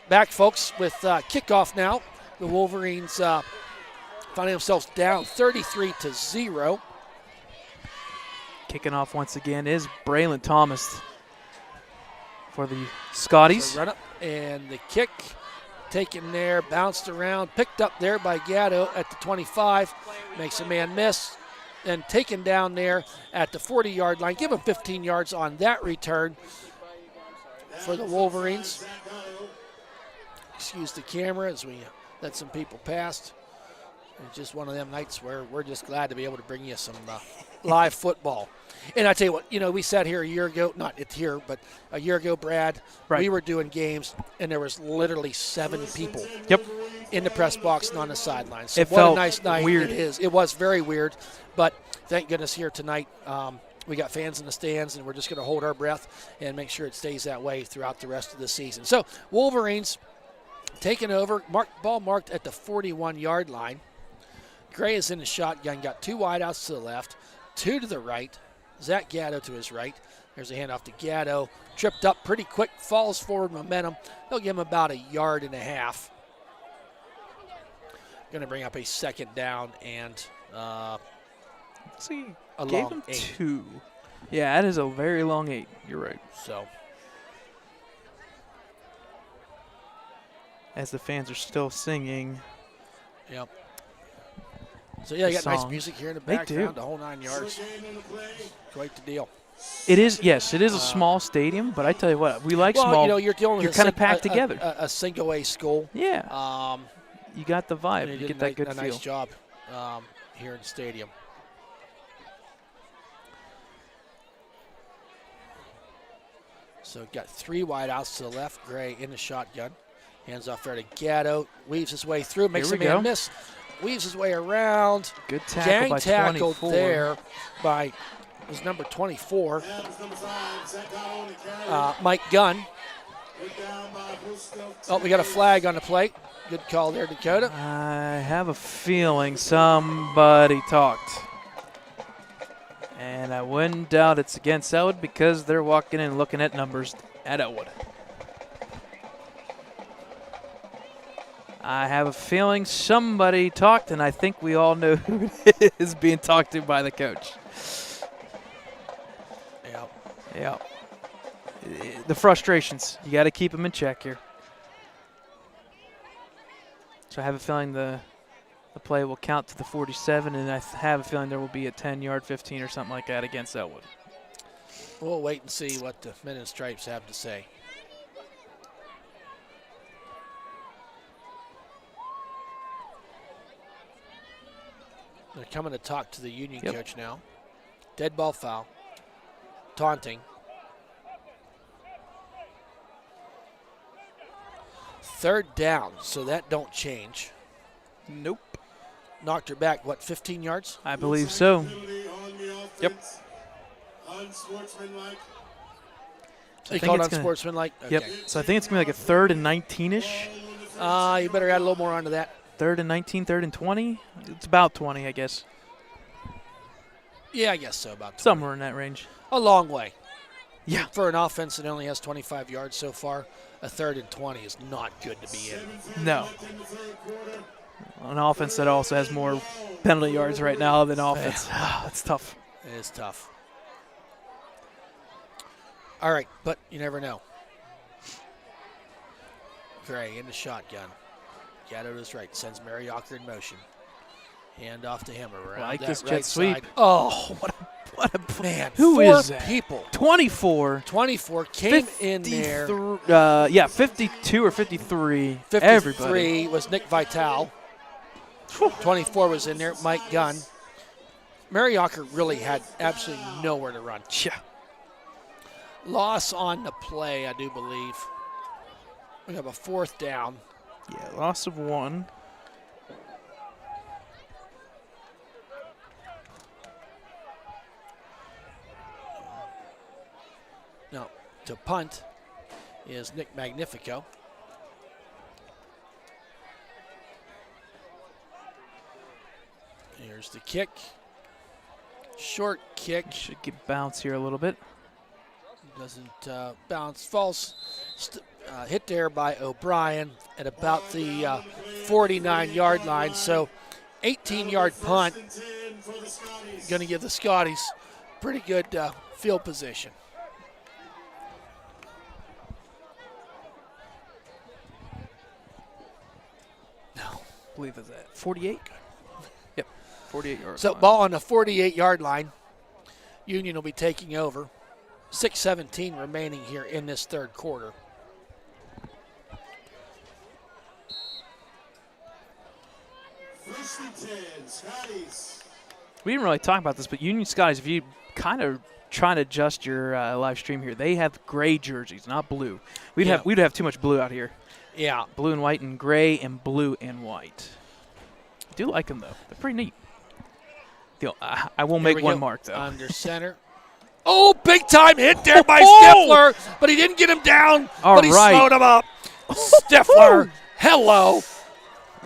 Back, folks, with kickoff now. The Wolverines finding themselves down 33-0. Kicking off once again is Braylon Thomas for the Scotties. So run up and the kick taken there, bounced around, picked up there by Gatto at the 25. Makes a man miss. and taken down there at the 40-yard line. Give him 15 yards on that return for the Wolverines. Excuse the camera as we let some people past. It's just one of them nights where we're just glad to be able to bring you some live football. And I tell you what, we sat here a year ago, not here, but a year ago, Brad, Right. we were doing games, and there was literally 7 people Yep. in the press box and on the sidelines. So It what felt a nice night weird. it is. It was very weird, but thank goodness here tonight we got fans in the stands, and we're just going to hold our breath and make sure it stays that way throughout the rest of the season. So Wolverines taking over, ball marked at the 41-yard line. Gray is in the shotgun, got 2 wideouts to the left, 2 to the right. Zach Gatto to his right. There's a handoff to Gatto. Tripped up pretty quick, falls forward momentum. They'll give him about 1.5 yards. Going to bring up a 2nd down and Let's see. a Gave long him 8. 2. Yeah, that is a very long 8. You're right. So As the fans are still singing. yep. So yeah, you got nice Song. music here in the They background, do. the whole 9 yards. Quite the deal. It is, yes, it is a small stadium, but I tell you what, we like Well, small. you're dealing with you're a kind of sing- packed a- together. A single A school. Yeah, you got the vibe. They You did get that good a feel. nice job here in the stadium. So got 3 wideouts to the left. Gray in the shotgun. Hands off there to Gatto. Weaves his way through. Makes Here a we man go. miss. Weaves his way around. Good tackle Gang by tackled 24. there by his number 24, Mike Gunn. Oh, we got a flag on the plate. Good call there, Dakota. I have a feeling somebody talked. And I wouldn't doubt it's against Ellwood because they're walking in looking at numbers at Ellwood. I have a feeling somebody talked, and I think we all know who it is being talked to by the coach. Yep. Yeah. The frustrations, you got to keep them in check here. So I have a feeling the play will count to the 47, and I have a feeling there will be a 10-yard, 15 or something like that against Ellwood. We'll wait and see what the Men in Stripes have to say. They're coming to talk to the Union Yep. coach now. Dead ball foul. Taunting. 3rd down, so that don't change. Nope. Knocked her back, what, 15 yards? I believe so. Yep. Unsportsmanlike. They think called it's on gonna- sportsmanlike? Yep. Okay. So I think it's going to be like a 3rd and 19-ish. You better add a little more onto that. 3rd and 19, 3rd and 20. It's about 20, I guess. Yeah, I guess so, about 20. Somewhere in that range. A long way. Yeah. For an offense that only has 25 yards so far, a 3rd and 20 is not good to be in. No. An offense that also has more penalty yards right now than offense. That's tough. It is tough. All right, but you never know. Gray in the shotgun. Gatto to his right. Sends Mariacker in motion. Hand off to him around Like that this right jet sweep. side. Oh, What a man. Who 4 is that? people. 24. 24 came in there. 52 or 53. 53 Everybody. was Nick Vitale. 24 was in there, Mike Gunn. Mariacker really had absolutely nowhere to run. Yeah. Loss on the play, I do believe. We have a 4th down. Yeah, loss of 1. No, to punt is Nick Magnifico. Here's the kick. Short kick. Should get bounce here a little bit. Doesn't bounce. Falls. Hit there by O'Brien at about the 49-yard line. So 18-yard punt. Going to give the Scotties pretty good field position. I believe it's at 48. Yep. 48-yard So line. ball on the 48-yard line. Union will be taking over. 6:17 remaining here in this third quarter. First and 10, Scotties. We didn't really talk about this, but Union Scotties, if you kind of trying to adjust your live stream here, they have gray jerseys, not blue. We'd have too much blue out here. Yeah. Blue and white and gray and blue and white. I do like them, though. They're pretty neat. I won't Here make we one go. mark, though. Under center. Oh, big time hit there by Oh! Stifler, but he didn't get him down, All but he right. slowed him up. Stifler, hello.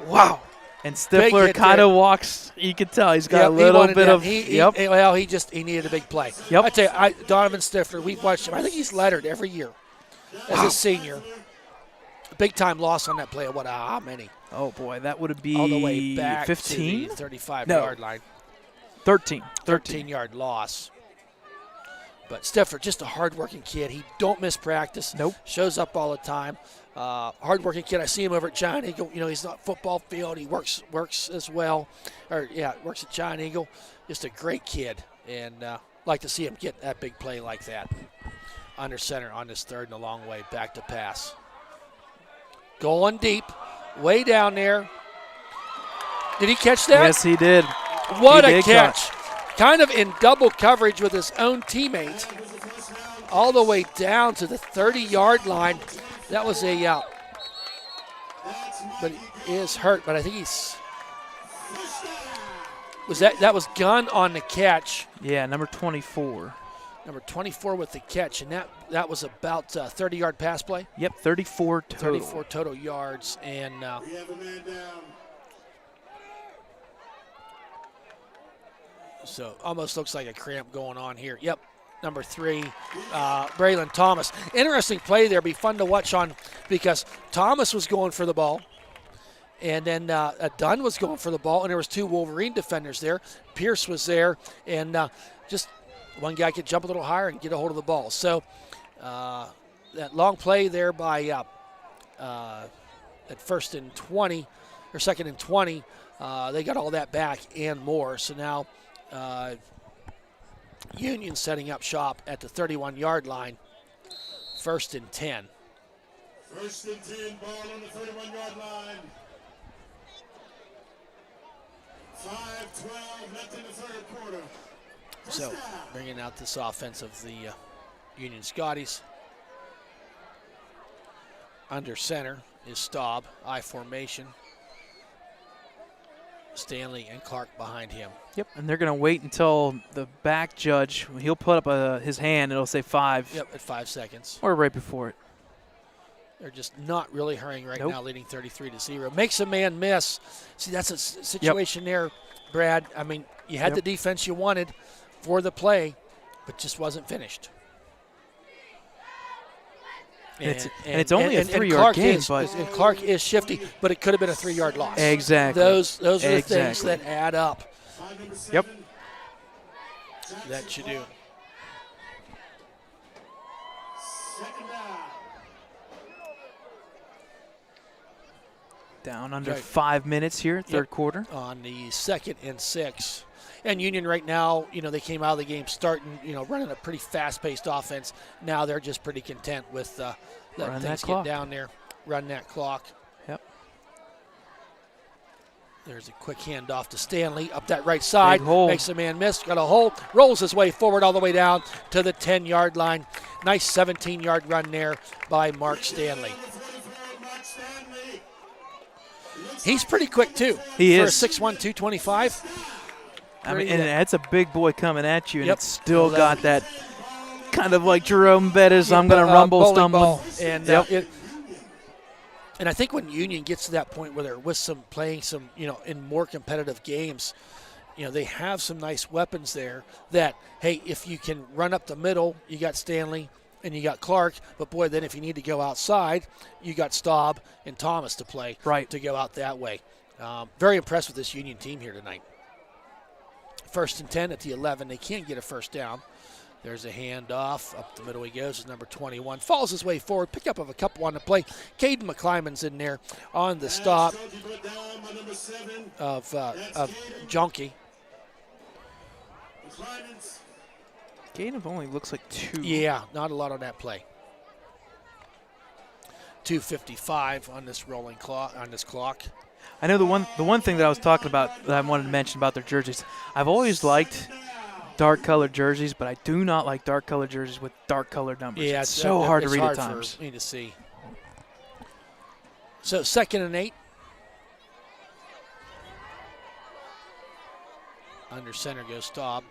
Wow. And Big Stifler hit kind there. of walks. You can tell he's got Yep, a he little wanted bit that. of. He needed a big play. Yep. I tell you, Donovan Stifler, we've watched him. I think he's lettered every year as a senior. Big time loss on that play. What? How many? Oh boy, that would be All the way back 15, to the 35-yard line. 13. 13-yard loss. But Stifler, just a hard-working kid. He don't miss practice. Nope. Shows up all the time. Hard-working kid. I see him over at Giant Eagle. You know, he's not football field. He works as well. Works at Giant Eagle. Just a great kid. And like to see him get that big play like that. Under center on this third and a long way. Back to pass. Going deep. Way down there. Did he catch that? Yes, he did. What He a did catch. Kind of in double coverage with his own teammate. All the way down to the 30-yard line. That was but he is hurt, but I think that was Gunn on the catch. Yeah, number 24. Number 24 with the catch, and that was about 30-yard pass play. Yep, 34 total. 34 total yards, and We have a man down. so almost looks like a cramp going on here. Yep, number 3, Braylon Thomas. Interesting play there. Be fun to watch on because Thomas was going for the ball, and then Dunn was going for the ball, and there was 2 Wolverine defenders there. Pierce was there, and just one guy could jump a little higher and get a hold of the ball. So that long play there by at first and 20 or second and 20, they got all that back and more. So now Union setting up shop at the 31-yard line, first and 10. First and 10, ball on the 31-yard line. 5:12 left in the third quarter. So bringing out this offense of the Union Scotties. Under center is Staub, I formation. Stanley and Clark behind him. Yep, and they're going to wait until the back judge, he'll put up his hand, it'll say 5. Yep, at 5 seconds. Or right before it. They're just not really hurrying right Nope. now, leading 33-0. Makes a man miss. See, that's a situation there, Brad. I mean, you had the defense you wanted for the play, but just wasn't finished. And it's only a 3-yard game, and Clark is shifty, but it could have been a 3-yard loss. Exactly. Those are the things that add up. Yep. That you do. Second down. Down under Okay. 5 minutes here, third quarter. On the 2nd and 6. And Union right now, they came out of the game starting, running a pretty fast-paced offense. Now they're just pretty content with letting things get down there, run that clock. Yep. There's a quick handoff to Stanley up that right side. Big hole. Makes a man miss. Got a hole. Rolls his way forward all the way down to the 10-yard line. Nice 17-yard run there by Mark Stanley. He's pretty quick, too. He for is. For a 6'1", 225. I mean, and that's a big boy coming at you, and Yep. it's still got that kind of like Jerome Bettis, I'm going to rumble, bowling stumble. ball. And, Yep. and I think when Union gets to that point where they're with playing some, in more competitive games, they have some nice weapons there that, hey, if you can run up the middle, you got Stanley and you got Clark, but boy, then if you need to go outside, you got Staub and Thomas to play to go out that way. Very impressed with this Union team here tonight. First and 10 at the 11. They can't get a first down. There's a handoff. Up the middle he goes. Is number 21. Falls his way forward. Pick up of a couple on the play. Caden McClymon's in there on the stop of Junkie. Gain of only looks like 2. Yeah, not a lot on that play. 2:55 on this rolling clock. I know the one thing that I was talking about that I wanted to mention about their jerseys. I've always liked dark colored jerseys, but I do not like dark colored jerseys with dark colored numbers. Yeah, it's so hard to read hard at times. for me to see. So 2nd and 8. Under center goes Staub.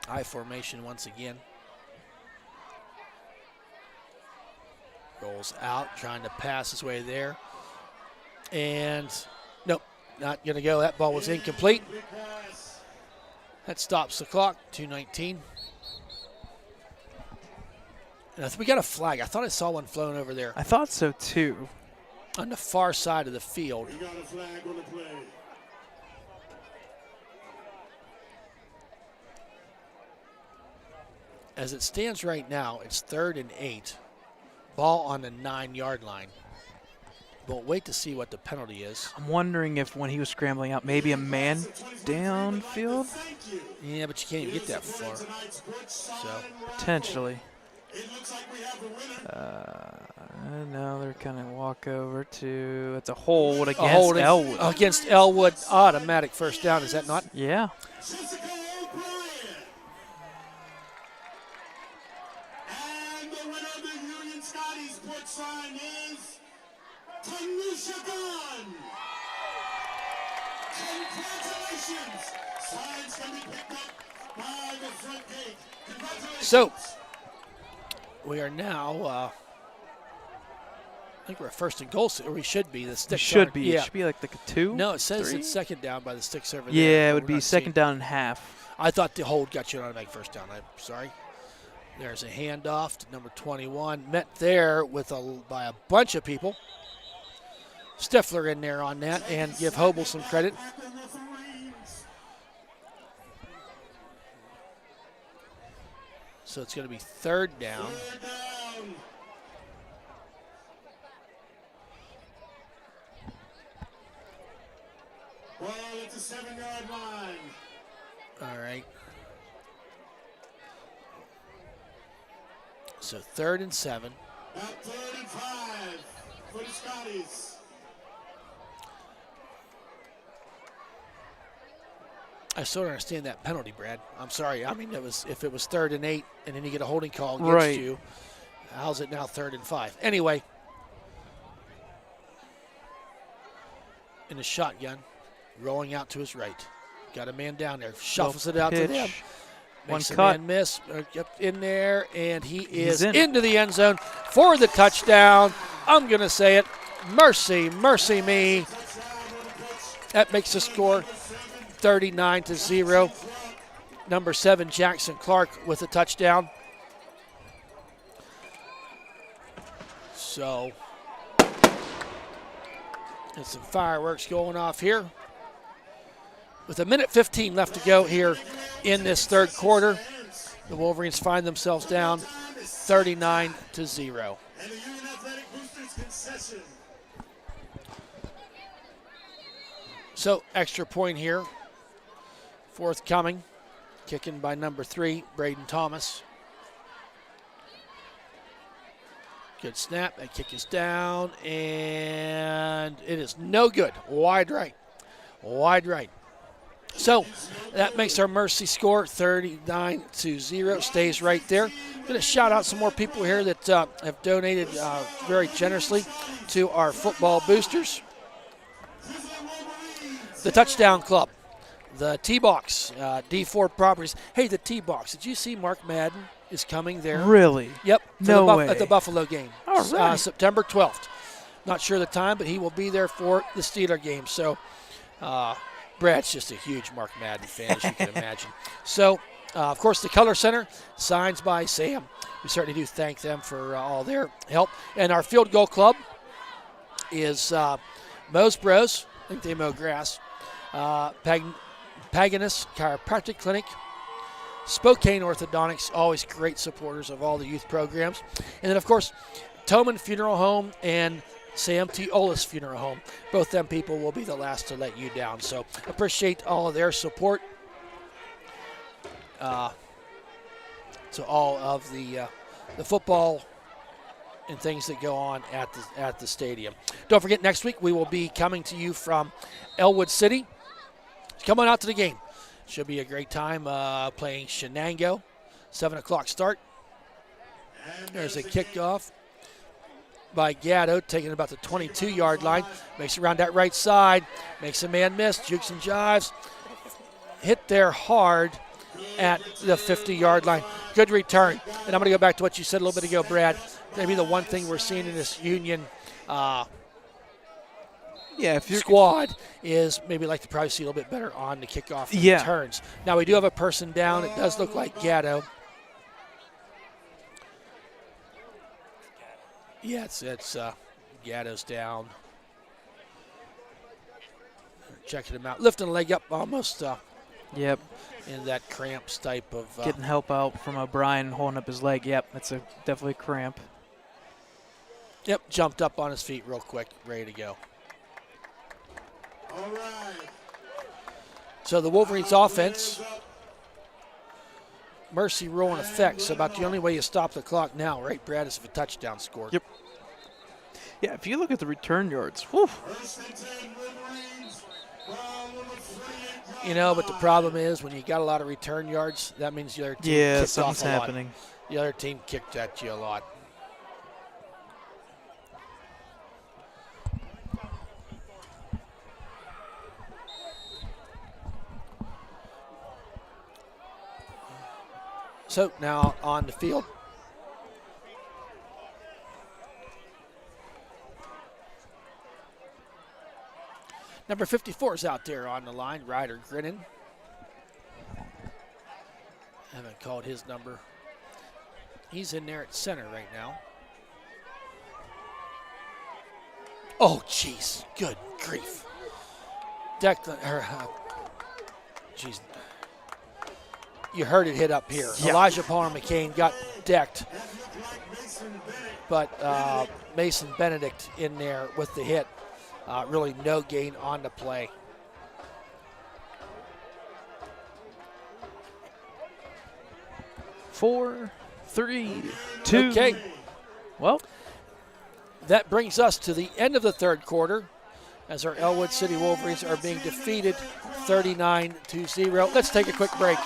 I formation once again. Rolls out, trying to pass his way there. And nope, not going to go. That ball was incomplete. That stops the clock, 2:19. And we got a flag. I thought I saw one flown over there I thought so too. on the far side of the field. We got a flag on the play. As it stands right now, it's 3rd and 8. Ball on the 9-yard line. But wait to see what the penalty is. I'm wondering if when he was scrambling out, maybe a man downfield? Yeah, but you can't even get that far. So Potentially. It looks like we have a winner. No, they're going to walk over to, it's a hold a against holding Ellwood. against Ellwood. Automatic first down, is that not? Yeah. Jessica O'Brien. And the winner of the Union Scotty Sports sign is Tanisha Gunn. Congratulations. Signs can be picked up by the front gate. Congratulations. So we are now, I think we're at 1st and goal, or we should be. The It sticks should aren't- be. Yeah. It should be like the 2. No, it says 3? it's 2nd down by the sticks over there. Yeah, it but would we're be not 2nd seeing- down and half. I thought the hold got you an automatic first down. I'm sorry. There's a handoff to number 21. Met there by a bunch of people. Stifler in there on that, and give Hobel some credit. So it's going to be 3rd down. Ball at the 7-yard line. All right. So 3rd and 7. About 3rd and 5 for the Scotties. I still don't understand that penalty, Brad. I'm sorry. I mean, if it was 3rd and 8 and then you get a holding call against Right. you, how's it now 3rd and 5? Anyway, in the shotgun, rolling out to his right. Got a man down there. Shuffles it out to Pitch. them. One Makes a cut. man miss. Up in there, and he is in. into the end zone for the touchdown. I'm going to say it. Mercy, mercy me. That makes the score 39-0. Number 7, Jackson Clark with a touchdown. So, there's some fireworks going off here. With 1:15 left to go here in this 3rd quarter, the Wolverines find themselves down 39-0. And the Union Athletic Boosters concession. So, extra point here. Forthcoming. Kicking by number 3, Braden Thomas. Good snap. That kick is down, and it is no good. Wide right. Wide right. So that makes our Mercy score 39-0. Stays right there. I'm going to shout out some more people here that have donated very generously to our football boosters. The Touchdown Club. The T-Box, D4 Properties. Hey, the T-Box. Did you see Mark Madden is coming there? Really? Yep. for No the way. At the Buffalo game. All right. September 12th. Not sure the time, but he will be there for the Steeler game. So Brad's just a huge Mark Madden fan, as you can imagine. So, of course, the Color Center, signs by Sam. We certainly do thank them for all their help. And our Field Goal Club is Moe's Bros. I think they mow grass. Paganus Chiropractic Clinic, Spokane Orthodontics, always great supporters of all the youth programs. And then, of course, Toman Funeral Home and Sam T. Ollis Funeral Home. Both them people will be the last to let you down. So appreciate all of their support. to all of the football and things that go on at the stadium. Don't forget, next week we will be coming to you from Ellwood City. Come on out to the game. Should be a great time playing Shenango. 7 o'clock start. There's a kickoff by Gatto, taking about the 22-yard line. Makes it around that right side. Makes a man miss. Jukes and jives. Hit there hard at the 50-yard line. Good return. And I'm going to go back to what you said a little bit ago, Brad. Maybe the one thing we're seeing in this Union squad is maybe like to probably see a little bit better on the kickoff and returns. Now, we do have a person down. It does look like Gatto. Yeah, it's Gatto's down. Checking him out. Lifting a leg up almost Yep. in that cramps type of. Getting help out from O'Brien holding up his leg. Yep, that's definitely a cramp. Yep, jumped up on his feet real quick, ready to go. All right. So the Wolverines offense, mercy rule in effect. So about the only way you stop the clock now, right, Brad, is if a touchdown scored. Yep. Yeah, if you look at the return yards, whew. You know, but the problem is when you got a lot of return yards, that means the other team kicked something's off a lot. happening. The other team kicked at you a lot. So now on the field. Number 54 is out there on the line, Ryder Grinnan. Haven't called his number. He's in there at center right now. Oh, jeez. Good grief. Jeez. You heard it hit up here. Yeah. Elijah Palmer McCain got decked. But Mason Benedict in there with the hit. Really no gain on the play. Four, three, two. Okay. Well, that brings us to the end of the third quarter as our Ellwood City Wolverines are being defeated 39-0. Let's take a quick break.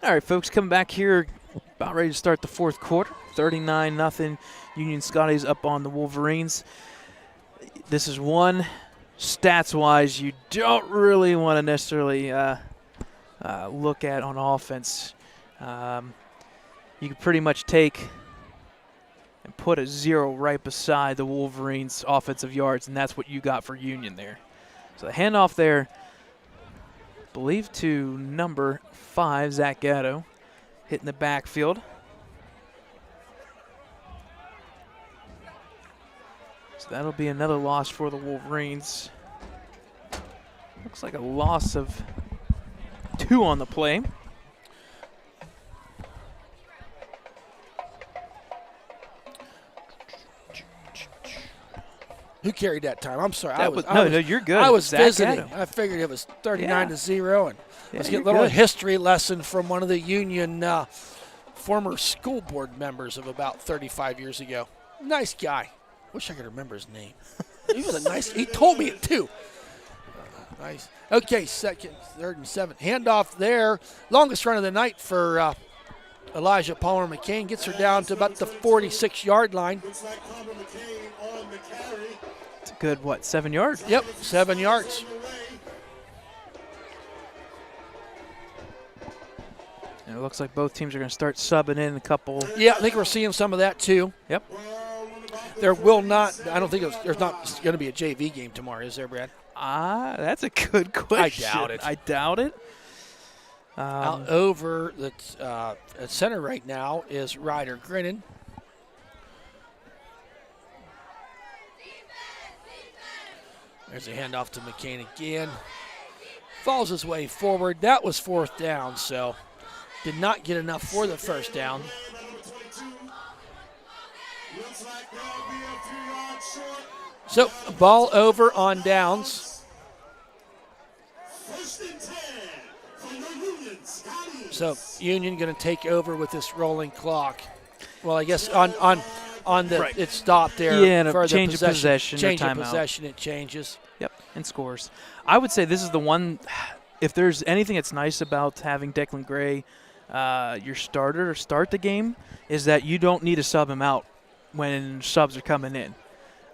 all right, folks, coming back here, about ready to start the fourth quarter. 39-0. Union Scotties up on the Wolverines. This is one, stats-wise, you don't really want to necessarily look at on offense. You can pretty much take and put a 0 right beside the Wolverines' offensive yards, and that's what you got for Union there. So the handoff there, I believe to number 5, Zach Gatto, hitting the backfield. So that'll be another loss for the Wolverines. Looks like a loss of 2 on the play. Who carried that time? I'm sorry. No, you're good. I was Zach visiting. Gatto. I figured it was 39-0, and let's get a you're little good. history lesson from one of the Union former school board members of about 35 years ago. Nice guy. Wish I could remember his name. He was a nice. He told me it too. Nice. Okay, second, third, and seven. Handoff there. Longest run of the night for Elijah Palmer McCain. Gets her down to about the 46-yard line. Looks like Palmer McCain on the carry. It's a good, 7 yards? Yep, 7 yards. And it looks like both teams are going to start subbing in a couple. Yeah, I think we're seeing some of that too. Yep. There will not. I don't think there's not going to be a JV game tomorrow, is there, Brad? That's a good question. I doubt it. Out over the at center right now is Ryder Grinnan. There's a handoff to McCain again. Falls his way forward. That was 4th down, so did not get enough for the first down. So, ball over on downs. So, Union going to take over with this rolling clock. Well, I guess on the Right. it stopped there. Yeah, and a for the change of possession or Change of timeout. possession, it changes. Yep, and scores. I would say this is the one, if there's anything that's nice about having Declan Gray your starter to start the game, is that you don't need to sub him out when subs are coming in.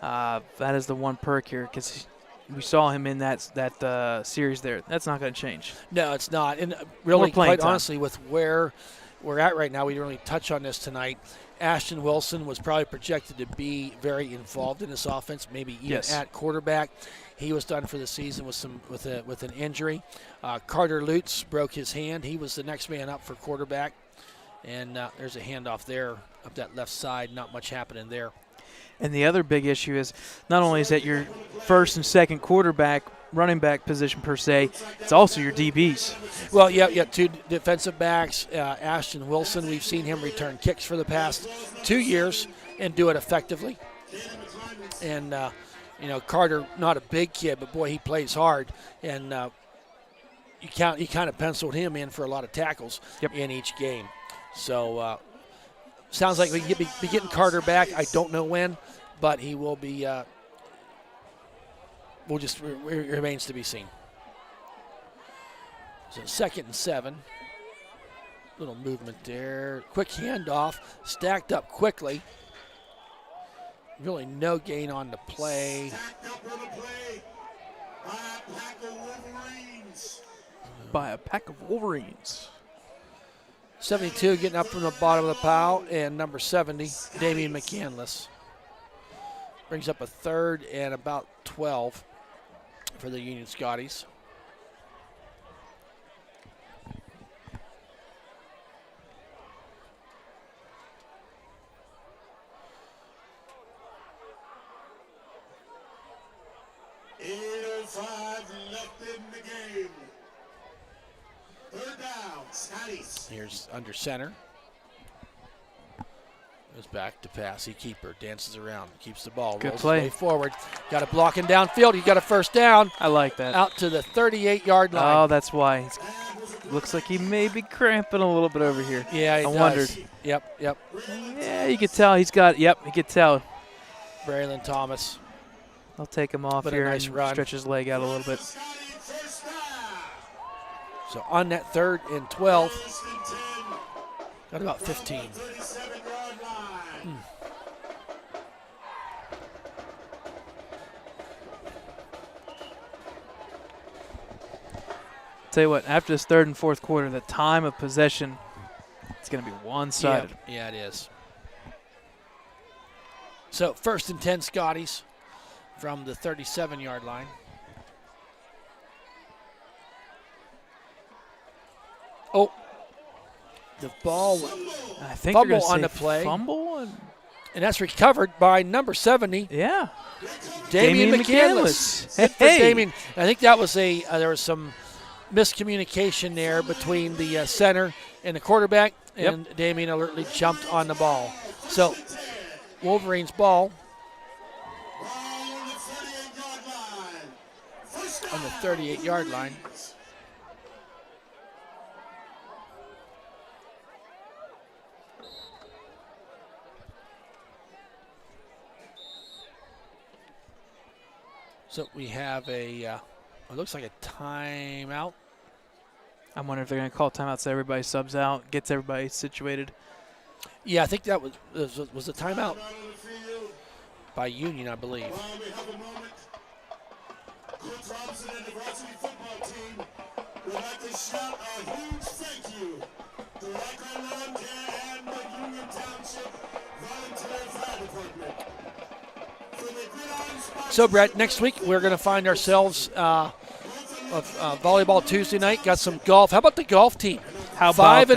That is the one perk here, because we saw him in that series there. That's not going to change. No, it's not. And really, playing quite time. honestly, with where we're at right now, we didn't really touch on this tonight. Ashton Wilson was probably projected to be very involved in this offense, maybe even Yes. at quarterback. He was done for the season with an injury. Carter Lutz broke his hand. He was the next man up for quarterback. And there's a handoff there up that left side. Not much happening there. And the other big issue is not only is that your first and second quarterback, running back position per se, it's also your DBs. Well, yeah, 2 defensive backs. Ashton Wilson, we've seen him return kicks for the past 2 years and do it effectively. And, Carter, not a big kid, but, boy, he plays hard. And you kind of penciled him in for a lot of tackles in each game. So, sounds like we could be getting Carter back. I don't know when, but he will be remains to be seen. So 2nd and 7. Little movement there. Quick handoff. Stacked up quickly. Really no gain on the play. By a pack of Wolverines. 72 getting up from the bottom of the pile, and number 70, Damian McCandless. Brings up a 3rd and about 12 for the Union Scotties. Left in the game. 3rd down, Scotties. Here's under center. Goes back to pass. He keeper dances around, keeps the ball. Good rolls play. his way forward. Got a blocking downfield. He got a first down. I like that. Out to the 38-yard line. Oh, that's why. Looks like he may be cramping a little bit over here. Yeah, he I does. wondered. Yep. Yeah, you could tell he's got. Yep, you could tell. Braylon Thomas. I'll take him off But a here nice and run. stretch his leg out a little bit. So on that 3rd and 12, got about 15. Tell you what, after this 3rd and 4th quarter, the time of possession, it's going to be one-sided. Yeah, it is. So 1st and 10 Scotties from the 37-yard line. Oh, the ball, I think Fumble you're gonna on say the play. Fumble? and that's recovered by number 70, Yeah. Damian McCandless. McCandless. Good for Hey. Damian. I think that was there was some miscommunication there between the center and the quarterback, and Damian alertly jumped on the ball. So Wolverines ball on the 38-yard line. So we have it looks like a timeout. I'm wondering if they're going to call timeout so everybody subs out, gets everybody situated. Yeah, I think that was a timeout by Union, I believe. We have a moment. Coach Robinson and the varsity football team would like to shout a huge thank you to Rocker Lawn Care and the Union Township Volunteer Fire Department for the gridiron sponsors. So, Brett, next week we're going to find ourselves volleyball Tuesday night. Got some golf. How about the golf team? How about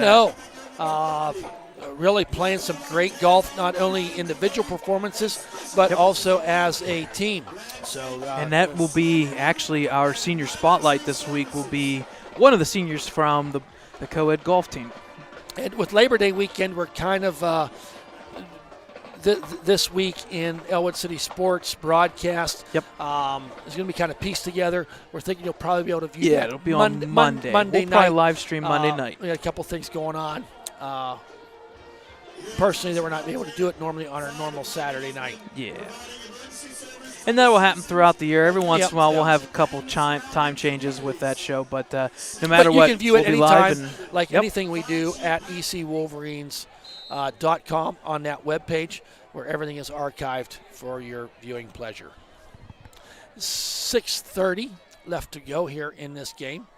5-0. Really playing some great golf, not only individual performances, but also as a team. So, and that will be actually our senior spotlight this week. Will be one of the seniors from the co-ed golf team. And with Labor Day weekend, we're kind of this week in Ellwood City sports broadcast. Yep. It's going to be kind of pieced together. We're thinking you'll probably be able to view that. It'll be on Monday. Monday we'll night. probably live stream Monday night. We got a couple things going on. Personally, that we're not able to do it normally on our normal Saturday night. Yeah. And that will happen throughout the year. Every once in a while, we'll have a couple time changes with that show. But no matter what, you can view it anytime, like anything we do at ecwolverines.com on that webpage where everything is archived for your viewing pleasure. 6:30 left to go here in this game.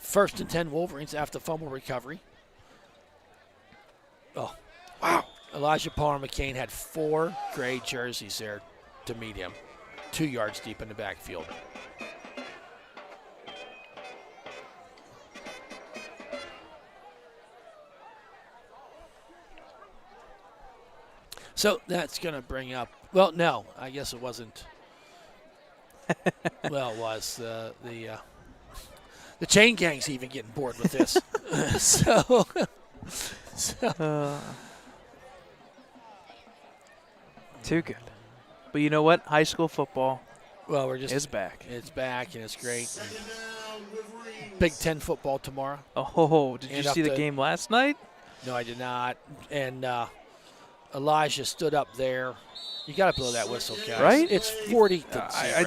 1st and 10 Wolverines after fumble recovery. Oh, wow. Elijah Palmer McCain had 4 gray jerseys there to meet him, 2 yards deep in the backfield. So that's going to bring up, well, no, I guess it wasn't. Well, it was. The chain gang's even getting bored with this. So too good. But you know what? High school football is back. It's back, and it's great. Big Ten football tomorrow. Oh, did you see the game last night? No, I did not. And Elijah stood up there. You got to blow that whistle, guys. Right? It's 40-0.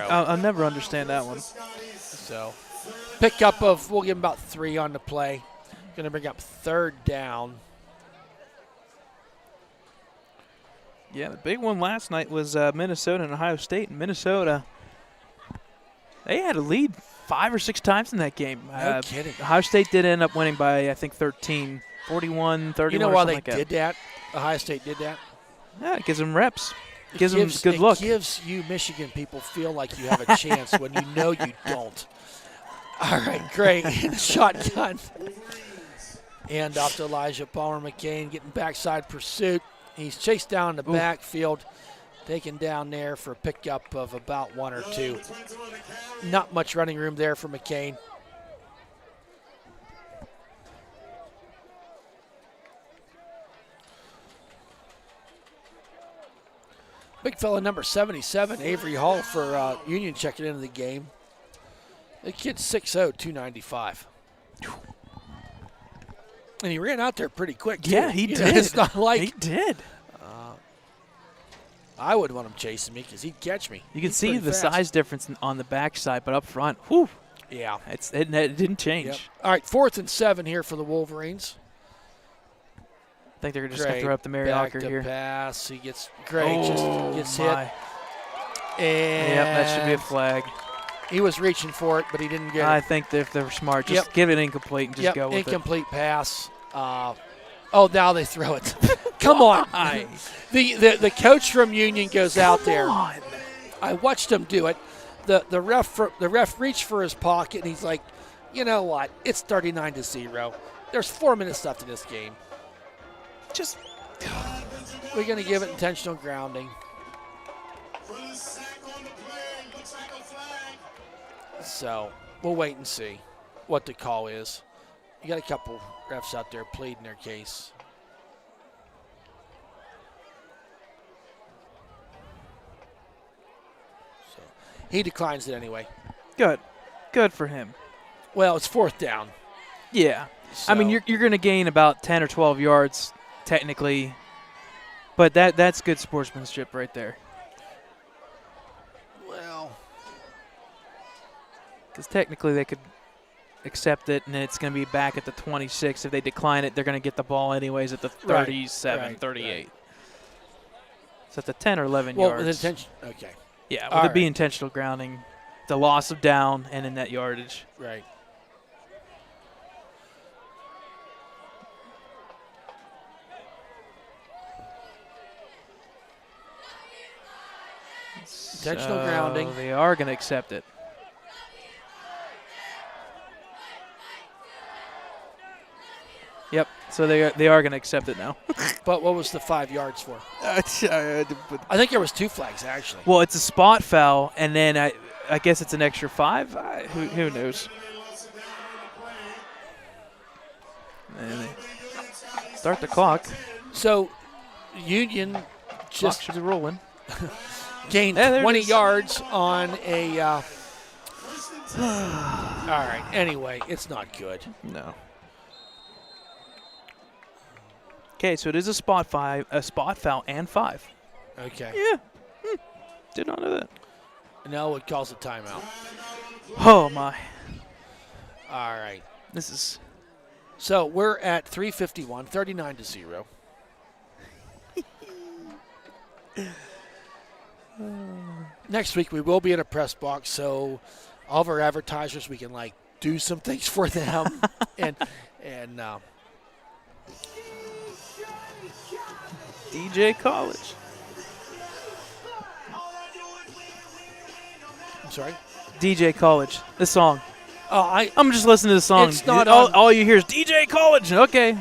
I'll never understand that one. So, pickup of, we'll give him about 3 on the play. Going to bring up 3rd down. Yeah, the big one last night was Minnesota and Ohio State. And Minnesota, they had a lead 5 or 6 times in that game. No kidding. Ohio State did end up winning by, I think, 13, 41, 31. You know why they did that? Ohio State did that? Yeah, it gives them reps. It gives them good look. It gives you Michigan people feel like you have a chance when you know you don't. All right, great. Shotgun. And off to Elijah Palmer McCain getting backside pursuit. He's chased down the backfield, taken down there for a pickup of about 1 or 2. Not much running room there for McCain. Big fella number 77, Avery Hall for Union checking into the game. The kid's 6'0", 295. And he ran out there pretty quick, too. Yeah, he did. It's not like he did. I would want him chasing me because he'd catch me. You can see the size difference on the backside, but up front, whew. Yeah. It didn't change. Yep. All right, 4th and 7 here for the Wolverines. I think they're just going to throw up the Mariacker here. Pass. He gets just gets hit. And yep, that should be a flag. He was reaching for it, but he didn't get it. I think if they're smart, just give it incomplete and just go with incomplete pass. Now they throw it. Come on. The coach from Union goes out there. I watched him do it. The ref reached for his pocket, and he's like, you know what? It's 39-0. There's 4 minutes left in this game. We're going to give it intentional grounding. So we'll wait and see what the call is. You got a couple refs out there pleading their case. So he declines it anyway. Good for him. Well, it's 4th down. Yeah. So. I mean, you're going to gain about 10 or 12 yards technically, but that's good sportsmanship right there. Well, Because technically they could accept it, and it's going to be back at the 26. If they decline it, they're going to get the ball anyways at the 37, 38. Right. So at the 10 or 11 yards. With intention. Okay. Yeah, would it be intentional grounding, the loss of down, and in that yardage. Right. Intentional grounding. They are going to accept it. Yep. So they are going to accept it now. But what was the 5 yards for? I think there was 2 flags actually. Well, it's a spot foul, and then I guess it's an extra 5. Who knows? And they start the clock. So Union just should be rolling. gained 20 yards on a. All right. Anyway, it's not good. No. Okay, so it is a spot foul and 5. Okay. Yeah. Did not know that. And Ellwood calls a timeout. Oh my. All right. This is. So we're at 3:51, 39-0. Next week we will be in a press box, so all of our advertisers, we can do some things for them, and DJ College. I'm sorry. DJ College. This song. Oh, I'm just listening to the song. It's not all you hear is DJ College. Okay.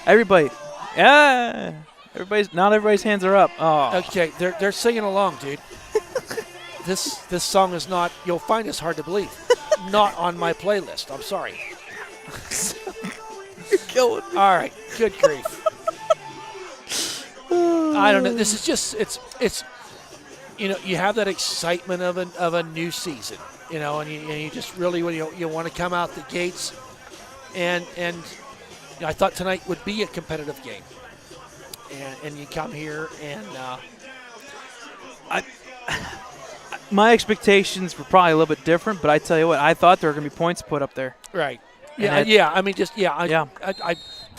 Everybody. Yeah. Not everybody's hands are up. Oh. Okay, they're singing along, dude. This song is not. You'll find this hard to believe. Not on my playlist. I'm sorry. You're killing me. All right. Good grief. I don't know. This is just it's. You have that excitement of a new season. And you just really you want to come out the gates, and I thought tonight would be a competitive game. And you come here and my expectations were probably a little bit different, but I tell you what, I thought there were going to be points put up there. Right. And Did I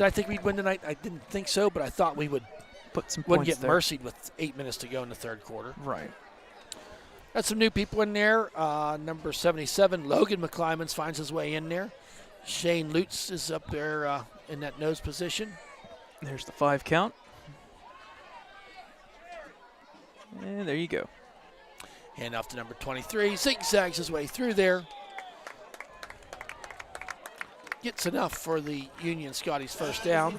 think we'd win tonight? I didn't think so, but I thought we would put some wouldn't points get there. mercied with 8 minutes to go in the third quarter. Right. Got some new people in there. Number 77, Logan McClymans finds his way in there. Shane Lutz is up there in that nose position. There's the 5 count. And there you go. Hand off to number 23. Zigzags his way through there. Gets enough for the Union Scotty's first down.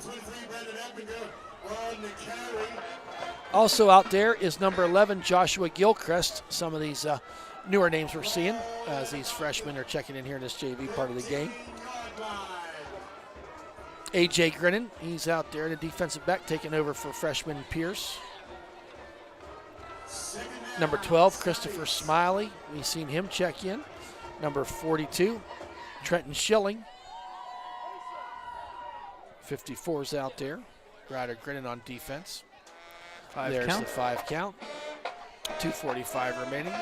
Also out there is number 11, Joshua Gilchrist. Some of these newer names we're seeing as these freshmen are checking in here in this JV part of the game. A.J. Grinnan, he's out there, the defensive back, taking over for freshman Pierce. Number 12, Christopher Smiley. We've seen him check in. Number 42, Trenton Schilling. 54's out there. Ryder Grinnan on defense. There's count. the 5 count. 2:45 remaining.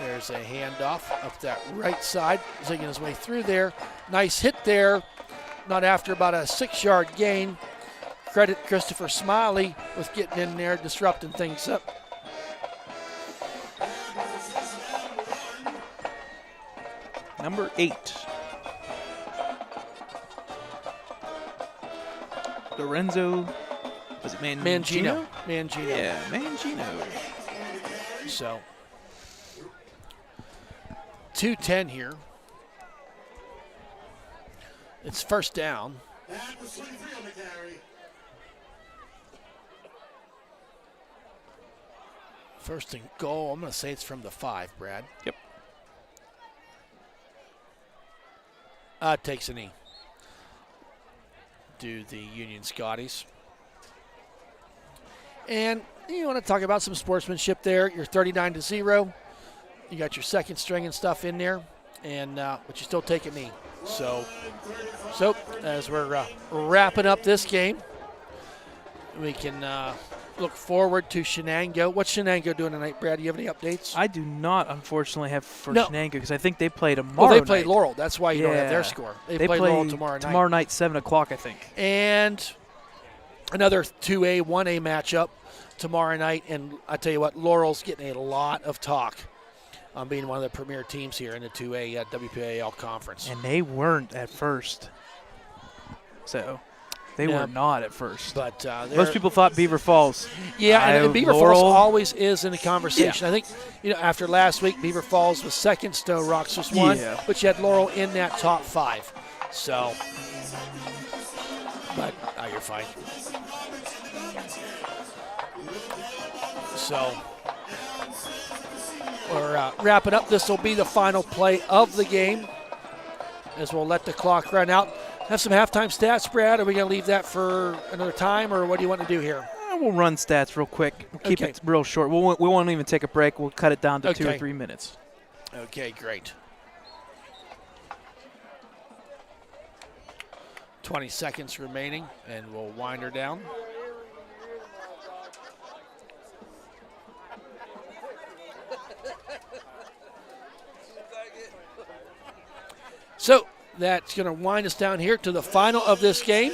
There's a handoff up that right side. Zigging his way through there. Nice hit there. Not after about a 6-yard gain. Credit Christopher Smiley with getting in there, disrupting things up. Number 8. Lorenzo, was it Mangino? Mangino. Yeah, Mangino. So, 2:10 here. It's first down. First and goal. I'm going to say it's from the 5, Brad. Yep. Takes a knee. Do the Union Scotties. And you want to talk about some sportsmanship there. You're 39-0. You got your second string and stuff in there, and but you still take a knee. So as we're wrapping up this game, we can look forward to Shenango. What's Shenango doing tonight, Brad? Do you have any updates? I do not, unfortunately, have for No. Shenango because I think they play tomorrow. Well, they play night. Laurel. That's why you don't have their Yeah. score. They They play play Laurel tomorrow night. Tomorrow night, 7 o'clock, I think. And another 2A, 1A matchup tomorrow night. And I tell you what, Laurel's getting a lot of talk on being one of the premier teams here in the 2A WPAL conference. And they weren't at first. So they Yeah. were not at first. But Most people thought Beaver Falls. yeah, and Beaver Laurel, Falls always is in the conversation. I think, after last week, Beaver Falls was second, Stowe Rocks was one, Yeah. but you had Laurel in that top 5. So, but you're fine. So, we're wrapping up. This will be the final play of the game as we'll let the clock run out. Have some halftime stats, Brad. Are we going to leave that for another time, or what do you want to do here? We'll run stats real quick. We'll keep it real short. We won't even take a break. We'll cut it down to 2 or 3 minutes. Okay, great. 20 seconds remaining, and we'll wind her down. So that's going to wind us down here to the final of this game.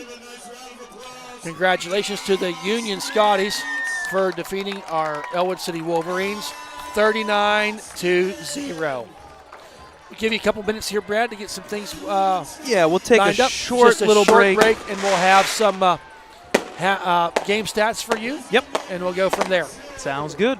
Congratulations to the Union Scotties for defeating our Ellwood City Wolverines 39-0. We'll give you a couple minutes here, Brad, to get some things Yeah, we'll take a lined up. short Just a little short break. and we'll have some game stats for you. Yep. And we'll go from there. Sounds good.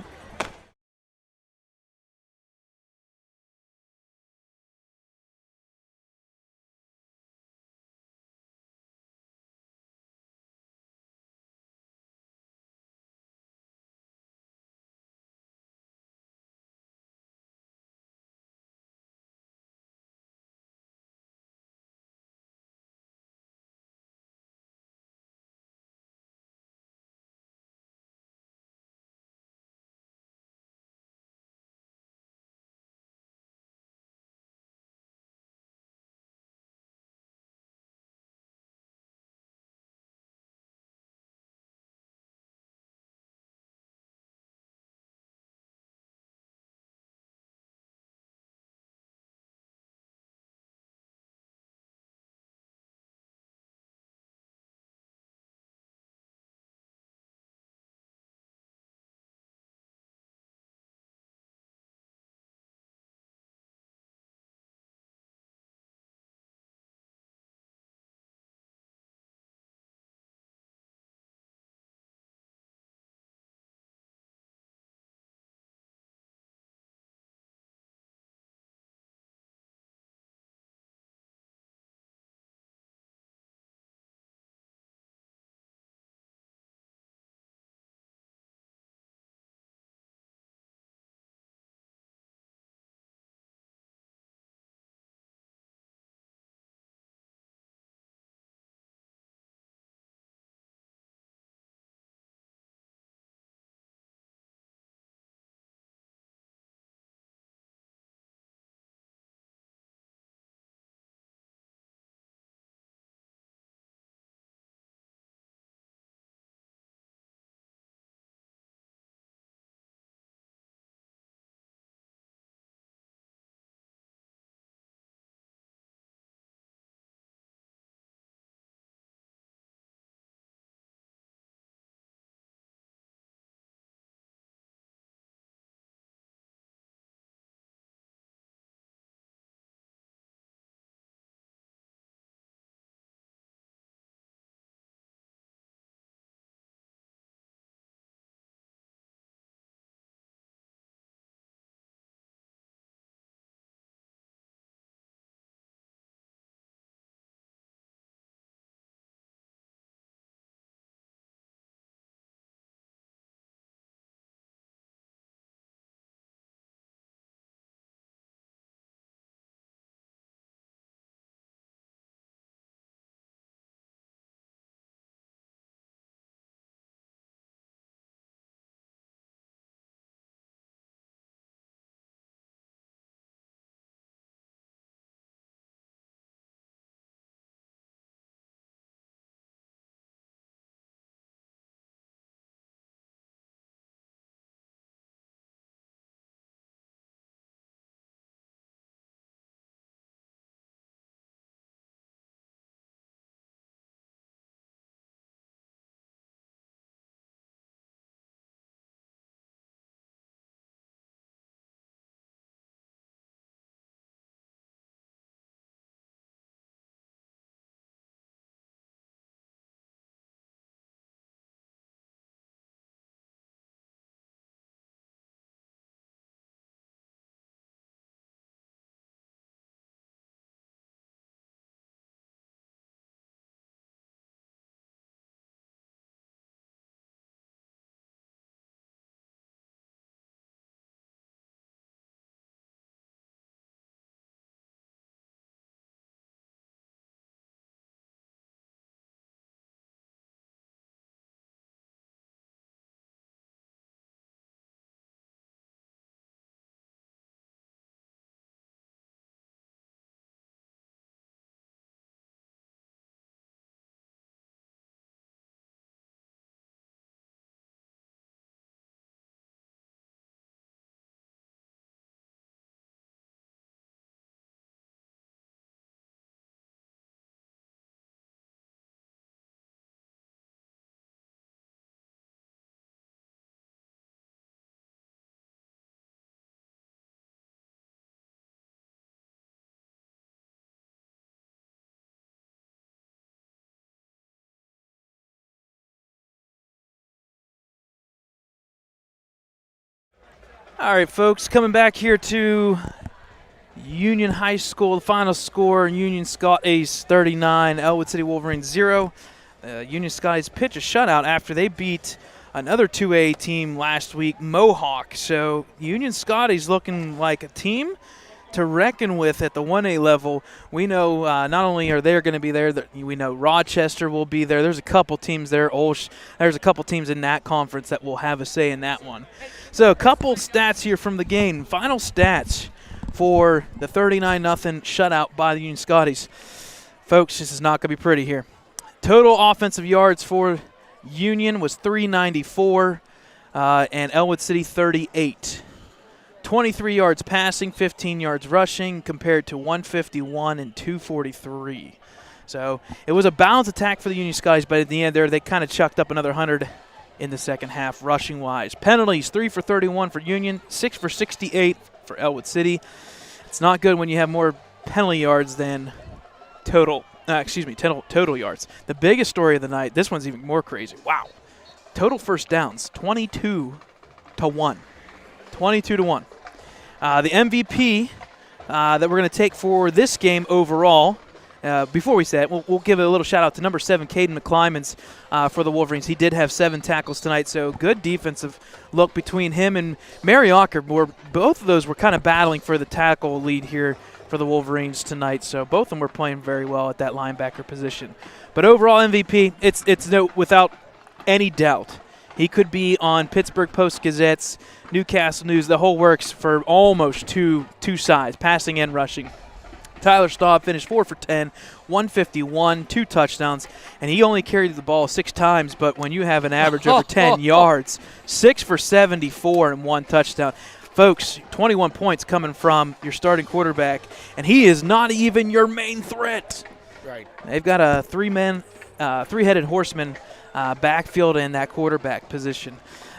All right, folks, coming back here to Union High School. The final score, Union Scotties 39, Ellwood City Wolverines 0. Union Scotties pitch a shutout after they beat another 2A team last week, Mohawk. So Union Scotties looking like a team to reckon with at the 1A level. We know not only are they going to be there, we know Rochester will be there. There's a couple teams there. There's a couple teams in that conference that will have a say in that one. So a couple stats here from the game. Final stats for the 39-0 shutout by the Union Scotties. Folks, this is not going to be pretty here. Total offensive yards for Union was 394 and Ellwood City 38. 23 yards passing, 15 yards rushing, compared to 151 and 243. So it was a balanced attack for the Union Scotties, but at the end there, they kind of chucked up another 100 in the second half, rushing-wise. Penalties, 3 for 31 for Union, 6 for 68 for Ellwood City. It's not good when you have more penalty yards than total yards. The biggest story of the night, this one's even more crazy. Wow. Total first downs, 22-1. 22-1. The MVP that we're going to take for this game overall, before we say it, we'll give a little shout-out to number 7, Caden McClymans, for the Wolverines. He did have 7 tackles tonight, so good defensive look between him and Mary Ocker. Both of those were kind of battling for the tackle lead here for the Wolverines tonight, so both of them were playing very well at that linebacker position. But overall MVP, it's no without any doubt. He could be on Pittsburgh Post-Gazette's, Newcastle News, the whole works for almost two sides, passing and rushing. Tyler Staub finished 4 for 10, 151, 2 touchdowns, and he only carried the ball 6 times, but when you have an average over 10 yards, 6 for 74 and 1 touchdown. Folks, 21 points coming from your starting quarterback, and he is not even your main threat. Right. They've got a three-headed horseman backfield in that quarterback position.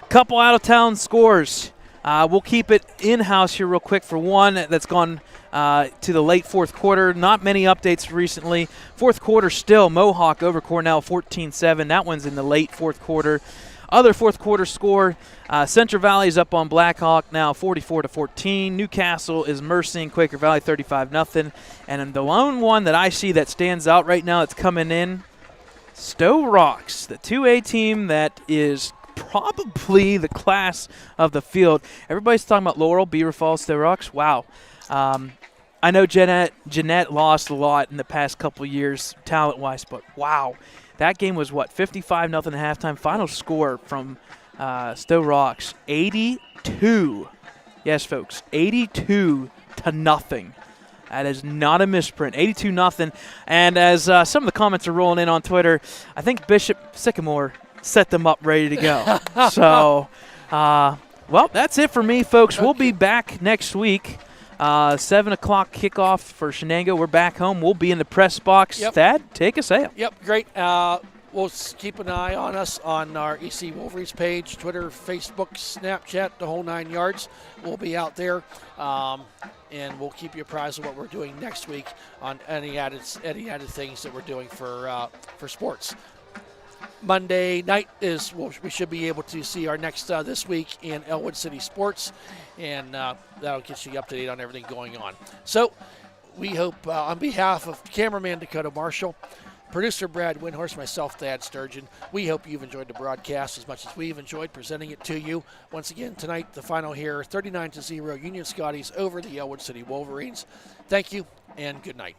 Couple out-of-town scores. We'll keep it in-house here real quick for one that's gone to the late fourth quarter. Not many updates recently. Fourth quarter still, Mohawk over Cornell 14-7. That one's in the late fourth quarter. Other fourth quarter score, Central Valley is up on Blackhawk now 44-14. Newcastle is mercying Quaker Valley 35-0. And the lone one that I see that stands out right now that's coming in, Stowe Rocks, the 2A team that is probably the class of the field. Everybody's talking about Laurel, Beaver Falls, Stowe Rocks. Wow. I know Jeanette lost a lot in the past couple of years talent-wise, but wow. That game was, 55-0 at halftime. Final score from Stowe Rocks, 82. Yes, folks, 82-0. That is not a misprint, 82-0. And as some of the comments are rolling in on Twitter, I think Bishop Sycamore set them up ready to go. So, well, that's it for me, folks. Okay. We'll be back next week. 7 o'clock kickoff for Shenango. We're back home. We'll be in the press box. Yep. Thad, take us out. Yep, great. We'll keep an eye on us on our EC Wolverines page, Twitter, Facebook, Snapchat, the whole 9 yards. We'll be out there, and we'll keep you apprised of what we're doing next week on any added things that we're doing for sports. Monday night we should be able to see our next this week in Ellwood City Sports, and that'll get you up to date on everything going on. So we hope on behalf of cameraman Dakota Marshall, producer Brad Windhorst, myself, Thad Sturgeon, we hope you've enjoyed the broadcast as much as we've enjoyed presenting it to you. Once again, tonight, the final here, 39-0, Union Scotties over the Ellwood City Wolverines. Thank you, and good night.